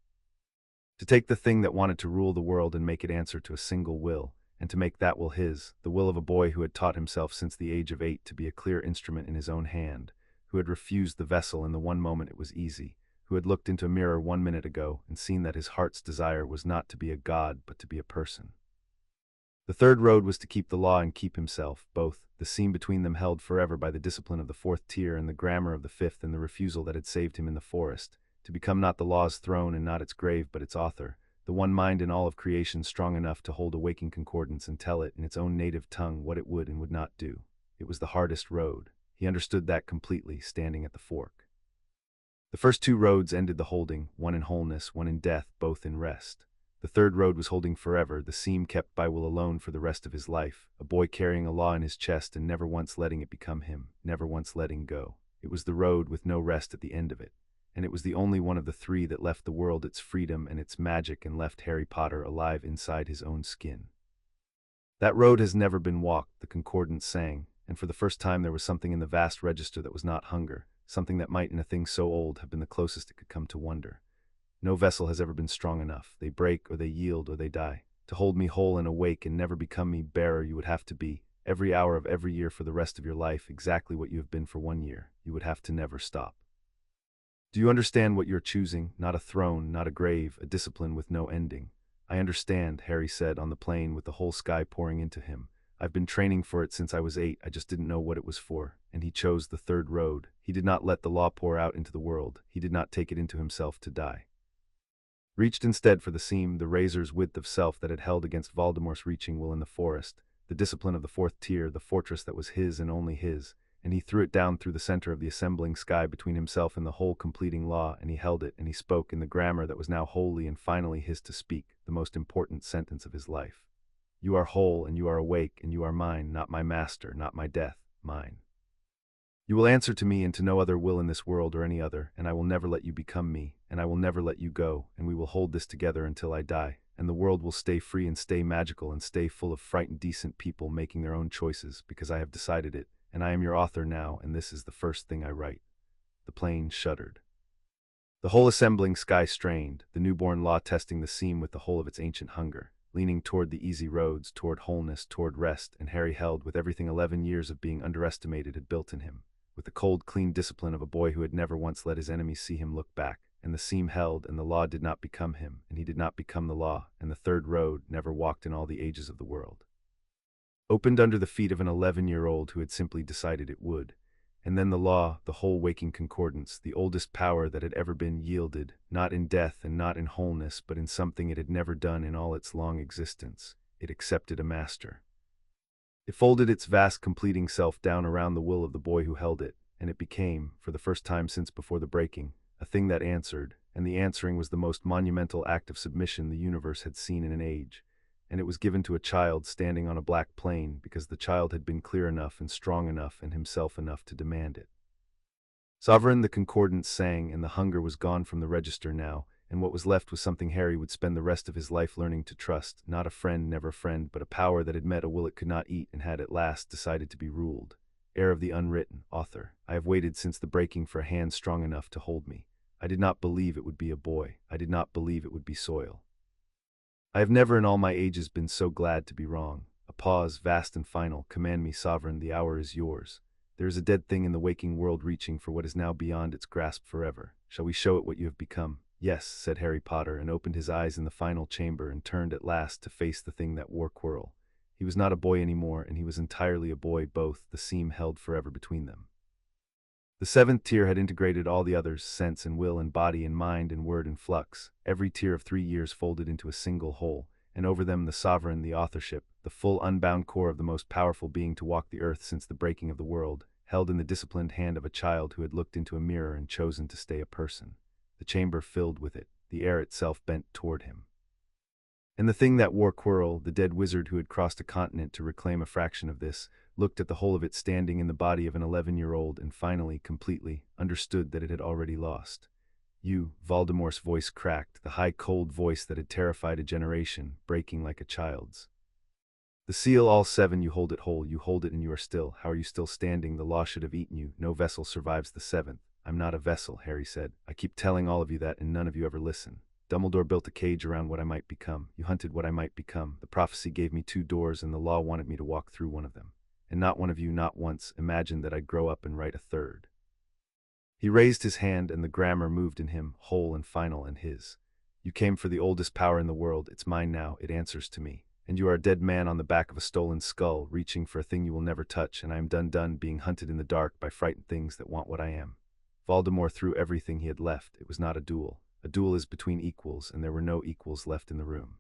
To take the thing that wanted to rule the world and make it answer to a single will, and to make that will his, the will of a boy who had taught himself since the age of 8 to be a clear instrument in his own hand, who had refused the vessel in the one moment it was easy, who had looked into a mirror 1 minute ago and seen that his heart's desire was not to be a god but to be a person. The third road was to keep the law and keep himself, both, the seam between them held forever by the discipline of the fourth tier and the grammar of the fifth and the refusal that had saved him in the forest, to become not the law's throne and not its grave but its author, the one mind in all of creation strong enough to hold a waking concordance and tell it in its own native tongue what it would and would not do. It was the hardest road. He understood that completely, standing at the fork. The first two roads ended the holding, one in wholeness, one in death, both in rest. The third road was holding forever, the seam kept by will alone for the rest of his life, a boy carrying a law in his chest and never once letting it become him, never once letting go. It was the road with no rest at the end of it, and it was the only one of the three that left the world its freedom and its magic and left Harry Potter alive inside his own skin. That road has never been walked, the concordance sang, and for the first time there was something in the vast register that was not hunger, something that might in a thing so old have been the closest it could come to wonder. No vessel has ever been strong enough. They break or they yield or they die. To hold me whole and awake and never become me bearer you would have to be, every hour of every year for the rest of your life, exactly what you have been for 1 year. You would have to never stop. Do you understand what you're choosing? Not a throne, not a grave, a discipline with no ending. I understand, Harry said on the plain with the whole sky pouring into him. I've been training for it since I was 8, I just didn't know what it was for. And he chose the third road. He did not let the law pour out into the world. He did not take it into himself to die. Reached instead for the seam, the razor's width of self that had held against Voldemort's reaching will in the forest, the discipline of the fourth tier, the fortress that was his and only his, and he threw it down through the center of the assembling sky between himself and the whole completing law, and he held it, and he spoke in the grammar that was now wholly and finally his to speak, the most important sentence of his life. You are whole, and you are awake, and you are mine, not my master, not my death, mine. You will answer to me and to no other will in this world or any other, and I will never let you become me, and I will never let you go, and we will hold this together until I die, and the world will stay free and stay magical and stay full of frightened decent people making their own choices, because I have decided it, and I am your author now, and this is the first thing I write. The plain shuddered. The whole assembling sky strained, the newborn law testing the seam with the whole of its ancient hunger, leaning toward the easy roads, toward wholeness, toward rest, and Harry held with everything 11 years of being underestimated had built in him, with the cold, clean discipline of a boy who had never once let his enemies see him look back, and the seam held, and the law did not become him, and he did not become the law, and the third road never walked in all the ages of the world. opened under the feet of an 11-year-old who had simply decided it would. And then the law, the whole waking concordance, the oldest power that had ever been, yielded, not in death and not in wholeness, but in something it had never done in all its long existence. It accepted a master. It folded its vast completing self down around the will of the boy who held it, and it became, for the first time since before the breaking, a thing that answered, and the answering was the most monumental act of submission the universe had seen in an age. And it was given to a child standing on a black plain because the child had been clear enough and strong enough and himself enough to demand it. Sovereign, the concordance sang, and the hunger was gone from the register now, and what was left was something Harry would spend the rest of his life learning to trust, not a friend, never a friend, but a power that had met a will it could not eat and had at last decided to be ruled. Heir of the unwritten, author, I have waited since the breaking for a hand strong enough to hold me. I did not believe it would be a boy. I did not believe it would be soil. I have never in all my ages been so glad to be wrong. A pause, vast and final. Command me, sovereign, the hour is yours. There is a dead thing in the waking world reaching for what is now beyond its grasp forever. Shall we show it what you have become? Yes, said Harry Potter, and opened his eyes in the final chamber and turned at last to face the thing that wore Quirrell. He was not a boy anymore, and he was entirely a boy, both, the seam held forever between them. The seventh tier had integrated all the others, sense and will and body and mind and word and flux, every tier of 3 years folded into a single whole, and over them the sovereign, the authorship, the full unbound core of the most powerful being to walk the earth since the breaking of the world, held in the disciplined hand of a child who had looked into a mirror and chosen to stay a person. The chamber filled with it, the air itself bent toward him. And the thing that wore Quirrell, the dead wizard who had crossed a continent to reclaim a fraction of this, looked at the whole of it standing in the body of an 11-year-old and finally, completely, understood that it had already lost. You, Voldemort's voice cracked, the high cold voice that had terrified a generation, breaking like a child's. The seal, all 7, you hold it whole, you hold it and you are still. How are you still standing? The law should have eaten you. No vessel survives the 7th. I'm not a vessel, Harry said. I keep telling all of you that and none of you ever listen. Dumbledore built a cage around what I might become. You hunted what I might become. The prophecy gave me 2 doors and the law wanted me to walk through one of them. And not one of you, not once, imagined that I'd grow up and write a 3rd. He raised his hand and the grammar moved in him, whole and final and his. You came for the oldest power in the world. It's mine now. It answers to me. And you are a dead man on the back of a stolen skull, reaching for a thing you will never touch, and I am done being hunted in the dark by frightened things that want what I am. Voldemort threw everything he had left. It was not a duel. A duel is between equals, and there were no equals left in the room.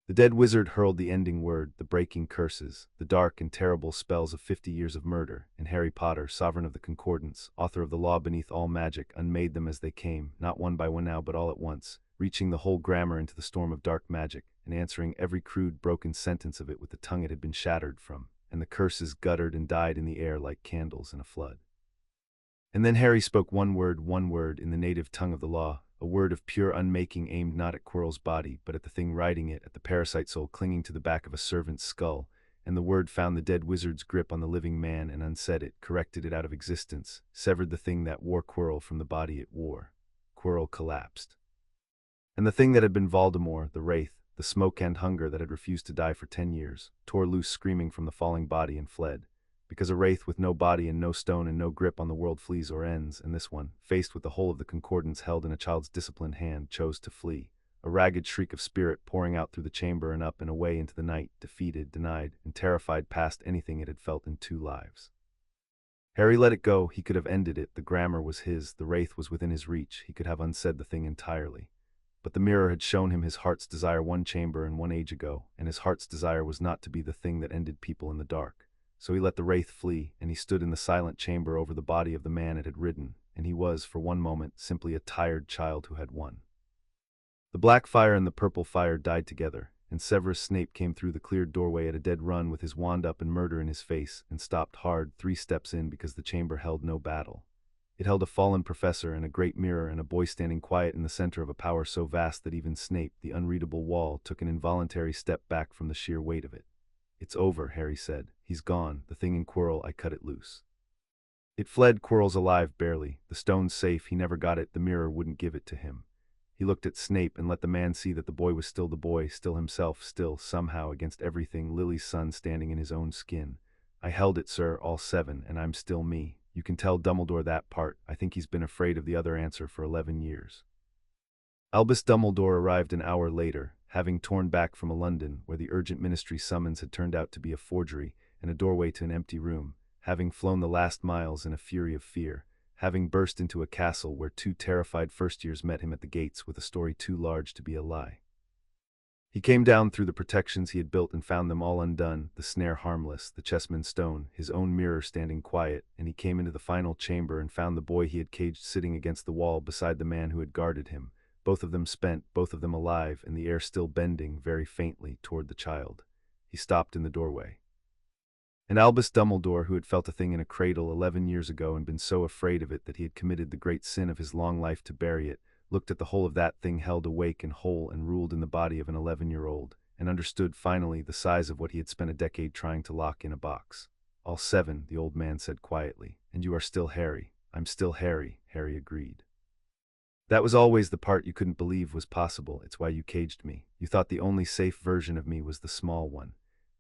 The dead wizard hurled the ending word, the breaking curses, the dark and terrible spells of 50 years of murder, and Harry Potter, sovereign of the concordance, author of the law beneath all magic, unmade them as they came, not one by one now but all at once, reaching the whole grammar into the storm of dark magic, and answering every crude broken sentence of it with the tongue it had been shattered from, and the curses guttered and died in the air like candles in a flood. And then Harry spoke one word in the native tongue of the law, a word of pure unmaking aimed not at Quirrell's body, but at the thing writing it, at the parasite soul clinging to the back of a servant's skull, and the word found the dead wizard's grip on the living man and unsaid it, corrected it out of existence, severed the thing that wore Quirrell from the body it wore. Quirrell collapsed. And the thing that had been Voldemort, the wraith, the smoke and hunger that had refused to die for 10 years, tore loose screaming from the falling body and fled. Because a wraith with no body and no stone and no grip on the world flees or ends, and this one, faced with the whole of the concordance held in a child's disciplined hand, chose to flee. A ragged shriek of spirit pouring out through the chamber and up and away into the night, defeated, denied, and terrified past anything it had felt in 2 lives. Harry let it go. He could have ended it. The grammar was his. The wraith was within his reach. He could have unsaid the thing entirely. But the mirror had shown him his heart's desire 1 chamber and 1 age ago, and his heart's desire was not to be the thing that ended people in the dark. So he let the wraith flee, and he stood in the silent chamber over the body of the man it had ridden, and he was, for one moment, simply a tired child who had won. The black fire and the purple fire died together, and Severus Snape came through the cleared doorway at a dead run with his wand up and murder in his face, and stopped hard 3 steps in because the chamber held no battle. It held a fallen professor and a great mirror and a boy standing quiet in the center of a power so vast that even Snape, the unreadable wall, took an involuntary step back from the sheer weight of it. It's over, Harry said. He's gone. The thing in Quirrell, I cut it loose. It fled. Quirrell's alive, barely. The stone's safe. He never got it. The mirror wouldn't give it to him. He looked at Snape and let the man see that the boy was still the boy, still himself, still, somehow, against everything, Lily's son standing in his own skin. I held it, sir, all 7, and I'm still me. You can tell Dumbledore that part. I think he's been afraid of the other answer for 11 years. Albus Dumbledore arrived an hour later, having torn back from a London where the urgent ministry summons had turned out to be a forgery and a doorway to an empty room, having flown the last miles in a fury of fear, having burst into a castle where two terrified first-years met him at the gates with a story too large to be a lie. He came down through the protections he had built and found them all undone, the snare harmless, the chessman's stone, his own mirror standing quiet, and he came into the final chamber and found the boy he had caged sitting against the wall beside the man who had guarded him, both of them spent, both of them alive, and the air still bending, very faintly, toward the child. He stopped in the doorway. And Albus Dumbledore, who had felt a thing in a cradle 11 years ago and been so afraid of it that he had committed the great sin of his long life to bury it, looked at the whole of that thing held awake and whole and ruled in the body of an 11-year-old, and understood finally the size of what he had spent a decade trying to lock in a box. "All 7, the old man said quietly, "and you are still Harry." "I'm still Harry," Harry agreed. "That was always the part you couldn't believe was possible. It's why you caged me. You thought the only safe version of me was the small one."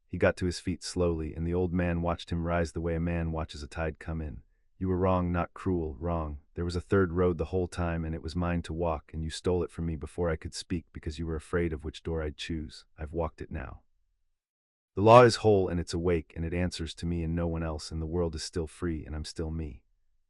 He got to his feet slowly, and the old man watched him rise the way a man watches a tide come in. "You were wrong, not cruel, wrong. There was a third road the whole time, and it was mine to walk, and you stole it from me before I could speak because you were afraid of which door I'd choose. I've walked it now. The law is whole, and it's awake, and it answers to me and no one else, and the world is still free, and I'm still me.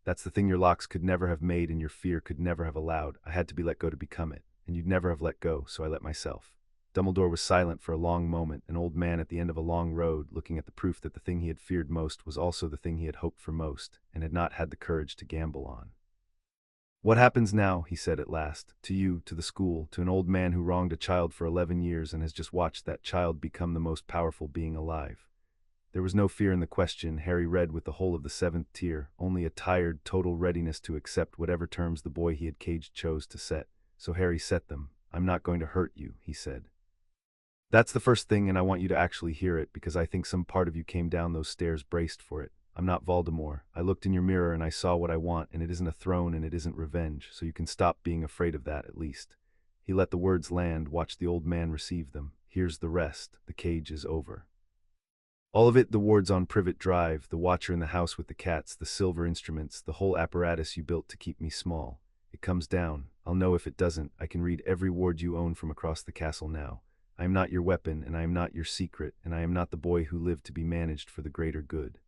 That's the thing your locks could never have made and your fear could never have allowed. I had to be let go to become it, and you'd never have let go, so I let myself." Dumbledore was silent for a long moment, an old man at the end of a long road, looking at the proof that the thing he had feared most was also the thing he had hoped for most, and had not had the courage to gamble on. "What happens now," he said at last, "to you, to the school, to an old man who wronged a child for 11 years and has just watched that child become the most powerful being alive?" There was no fear in the question. Harry read with the whole of the 7th tier, only a tired, total readiness to accept whatever terms the boy he had caged chose to set. So Harry set them. "I'm not going to hurt you," he said. "That's the first thing, and I want you to actually hear it, because I think some part of you came down those stairs braced for it. I'm not Voldemort. I looked in your mirror and I saw what I want, and it isn't a throne and it isn't revenge, so you can stop being afraid of that at least." He let the words land, watched the old man receive them. "Here's the rest. The cage is over. All of it, the wards on Privet Drive, the watcher in the house with the cats, the silver instruments, the whole apparatus you built to keep me small. It comes down. I'll know if it doesn't. I can read every ward you own from across the castle now. I am not your weapon, and I am not your secret, and I am not the boy who lived to be managed for the greater good.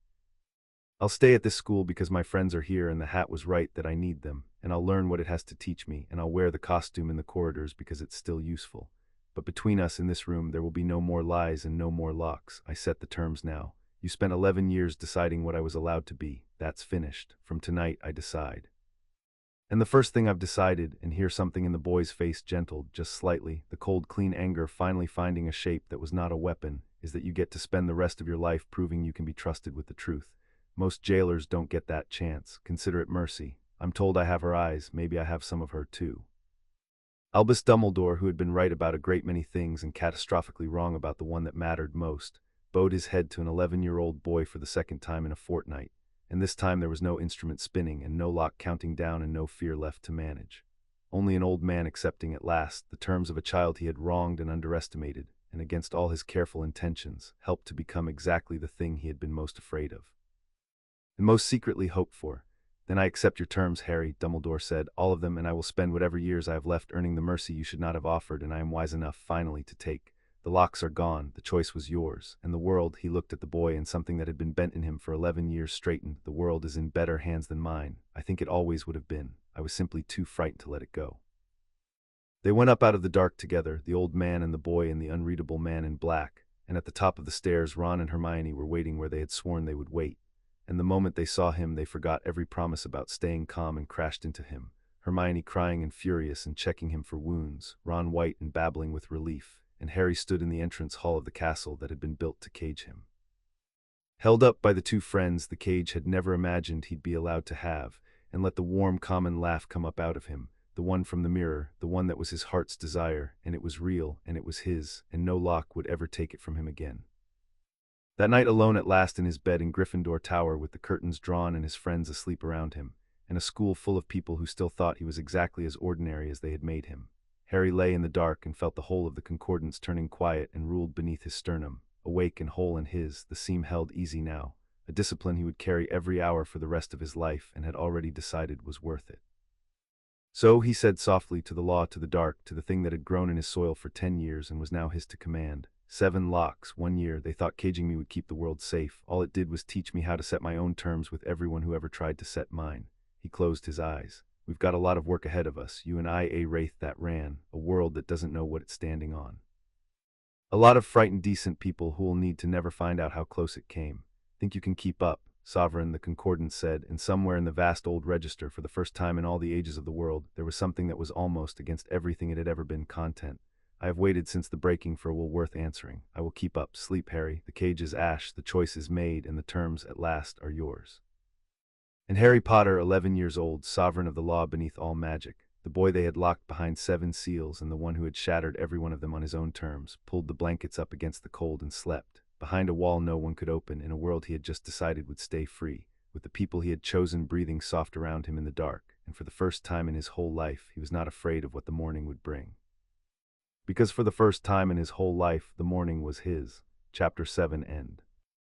I'll stay at this school because my friends are here and the hat was right that I need them, and I'll learn what it has to teach me, and I'll wear the costume in the corridors because it's still useful. But between us in this room there will be no more lies and no more locks. I set the terms now. You spent 11 years deciding what I was allowed to be. That's finished. From tonight I decide. And the first thing I've decided," and here something in the boy's face gentled, just slightly, the cold clean anger finally finding a shape that was not a weapon, "is that you get to spend the rest of your life proving you can be trusted with the truth. Most jailers don't get that chance. Consider it mercy. I'm told I have her eyes, maybe I have some of her too." Albus Dumbledore, who had been right about a great many things and catastrophically wrong about the one that mattered most, bowed his head to an 11-year-old boy for the second time in a fortnight, and this time there was no instrument spinning and no lock counting down and no fear left to manage. Only an old man accepting at last the terms of a child he had wronged and underestimated, and against all his careful intentions, helped to become exactly the thing he had been most afraid of. And most secretly hoped for. "Then I accept your terms, Harry," Dumbledore said, "all of them, and I will spend whatever years I have left earning the mercy you should not have offered, and I am wise enough, finally, to take. The locks are gone, the choice was yours, and the world," he looked at the boy and something that had been bent in him for 11 years straightened, "the world is in better hands than mine. I think it always would have been. I was simply too frightened to let it go." They went up out of the dark together, the old man and the boy and the unreadable man in black, and at the top of the stairs Ron and Hermione were waiting where they had sworn they would wait. And the moment they saw him they forgot every promise about staying calm and crashed into him, Hermione crying and furious and checking him for wounds, Ron white and babbling with relief, and Harry stood in the entrance hall of the castle that had been built to cage him. Held up by the two friends the cage had never imagined he'd be allowed to have, and let the warm common laugh come up out of him, the one from the mirror, the one that was his heart's desire, and it was real, and it was his, and no lock would ever take it from him again. That night alone at last in his bed in Gryffindor Tower with the curtains drawn and his friends asleep around him, and a school full of people who still thought he was exactly as ordinary as they had made him, Harry lay in the dark and felt the whole of the concordance turning quiet and ruled beneath his sternum, awake and whole in his, the seam held easy now, a discipline he would carry every hour for the rest of his life and had already decided was worth it. So he said softly to the law, to the dark, to the thing that had grown in his soil for 10 years and was now his to command. 7 locks, 1 year. They thought caging me would keep the world safe. All it did was teach me how to set my own terms with everyone who ever tried to set mine. He closed his eyes. We've got a lot of work ahead of us, you and I, a wraith that ran, a world that doesn't know what it's standing on. A lot of frightened decent people who will need to never find out how close it came. Think you can keep up, Sovereign, the concordance said, and somewhere in the vast old register, for the first time in all the ages of the world, there was something that was almost against everything it had ever been: content. I have waited since the breaking for a will worth answering. I will keep up. Sleep, Harry. The cage is ash, the choice is made, and the terms at last are yours. And Harry Potter, 11 years old, sovereign of the law beneath all magic, the boy they had locked behind 7 seals and the one who had shattered every one of them on his own terms, pulled the blankets up against the cold and slept, behind a wall no one could open, in a world he had just decided would stay free, with the people he had chosen breathing soft around him in the dark, and for the first time in his whole life he was not afraid of what the morning would bring. Because for the first time in his whole life the morning was his. Chapter 7 End.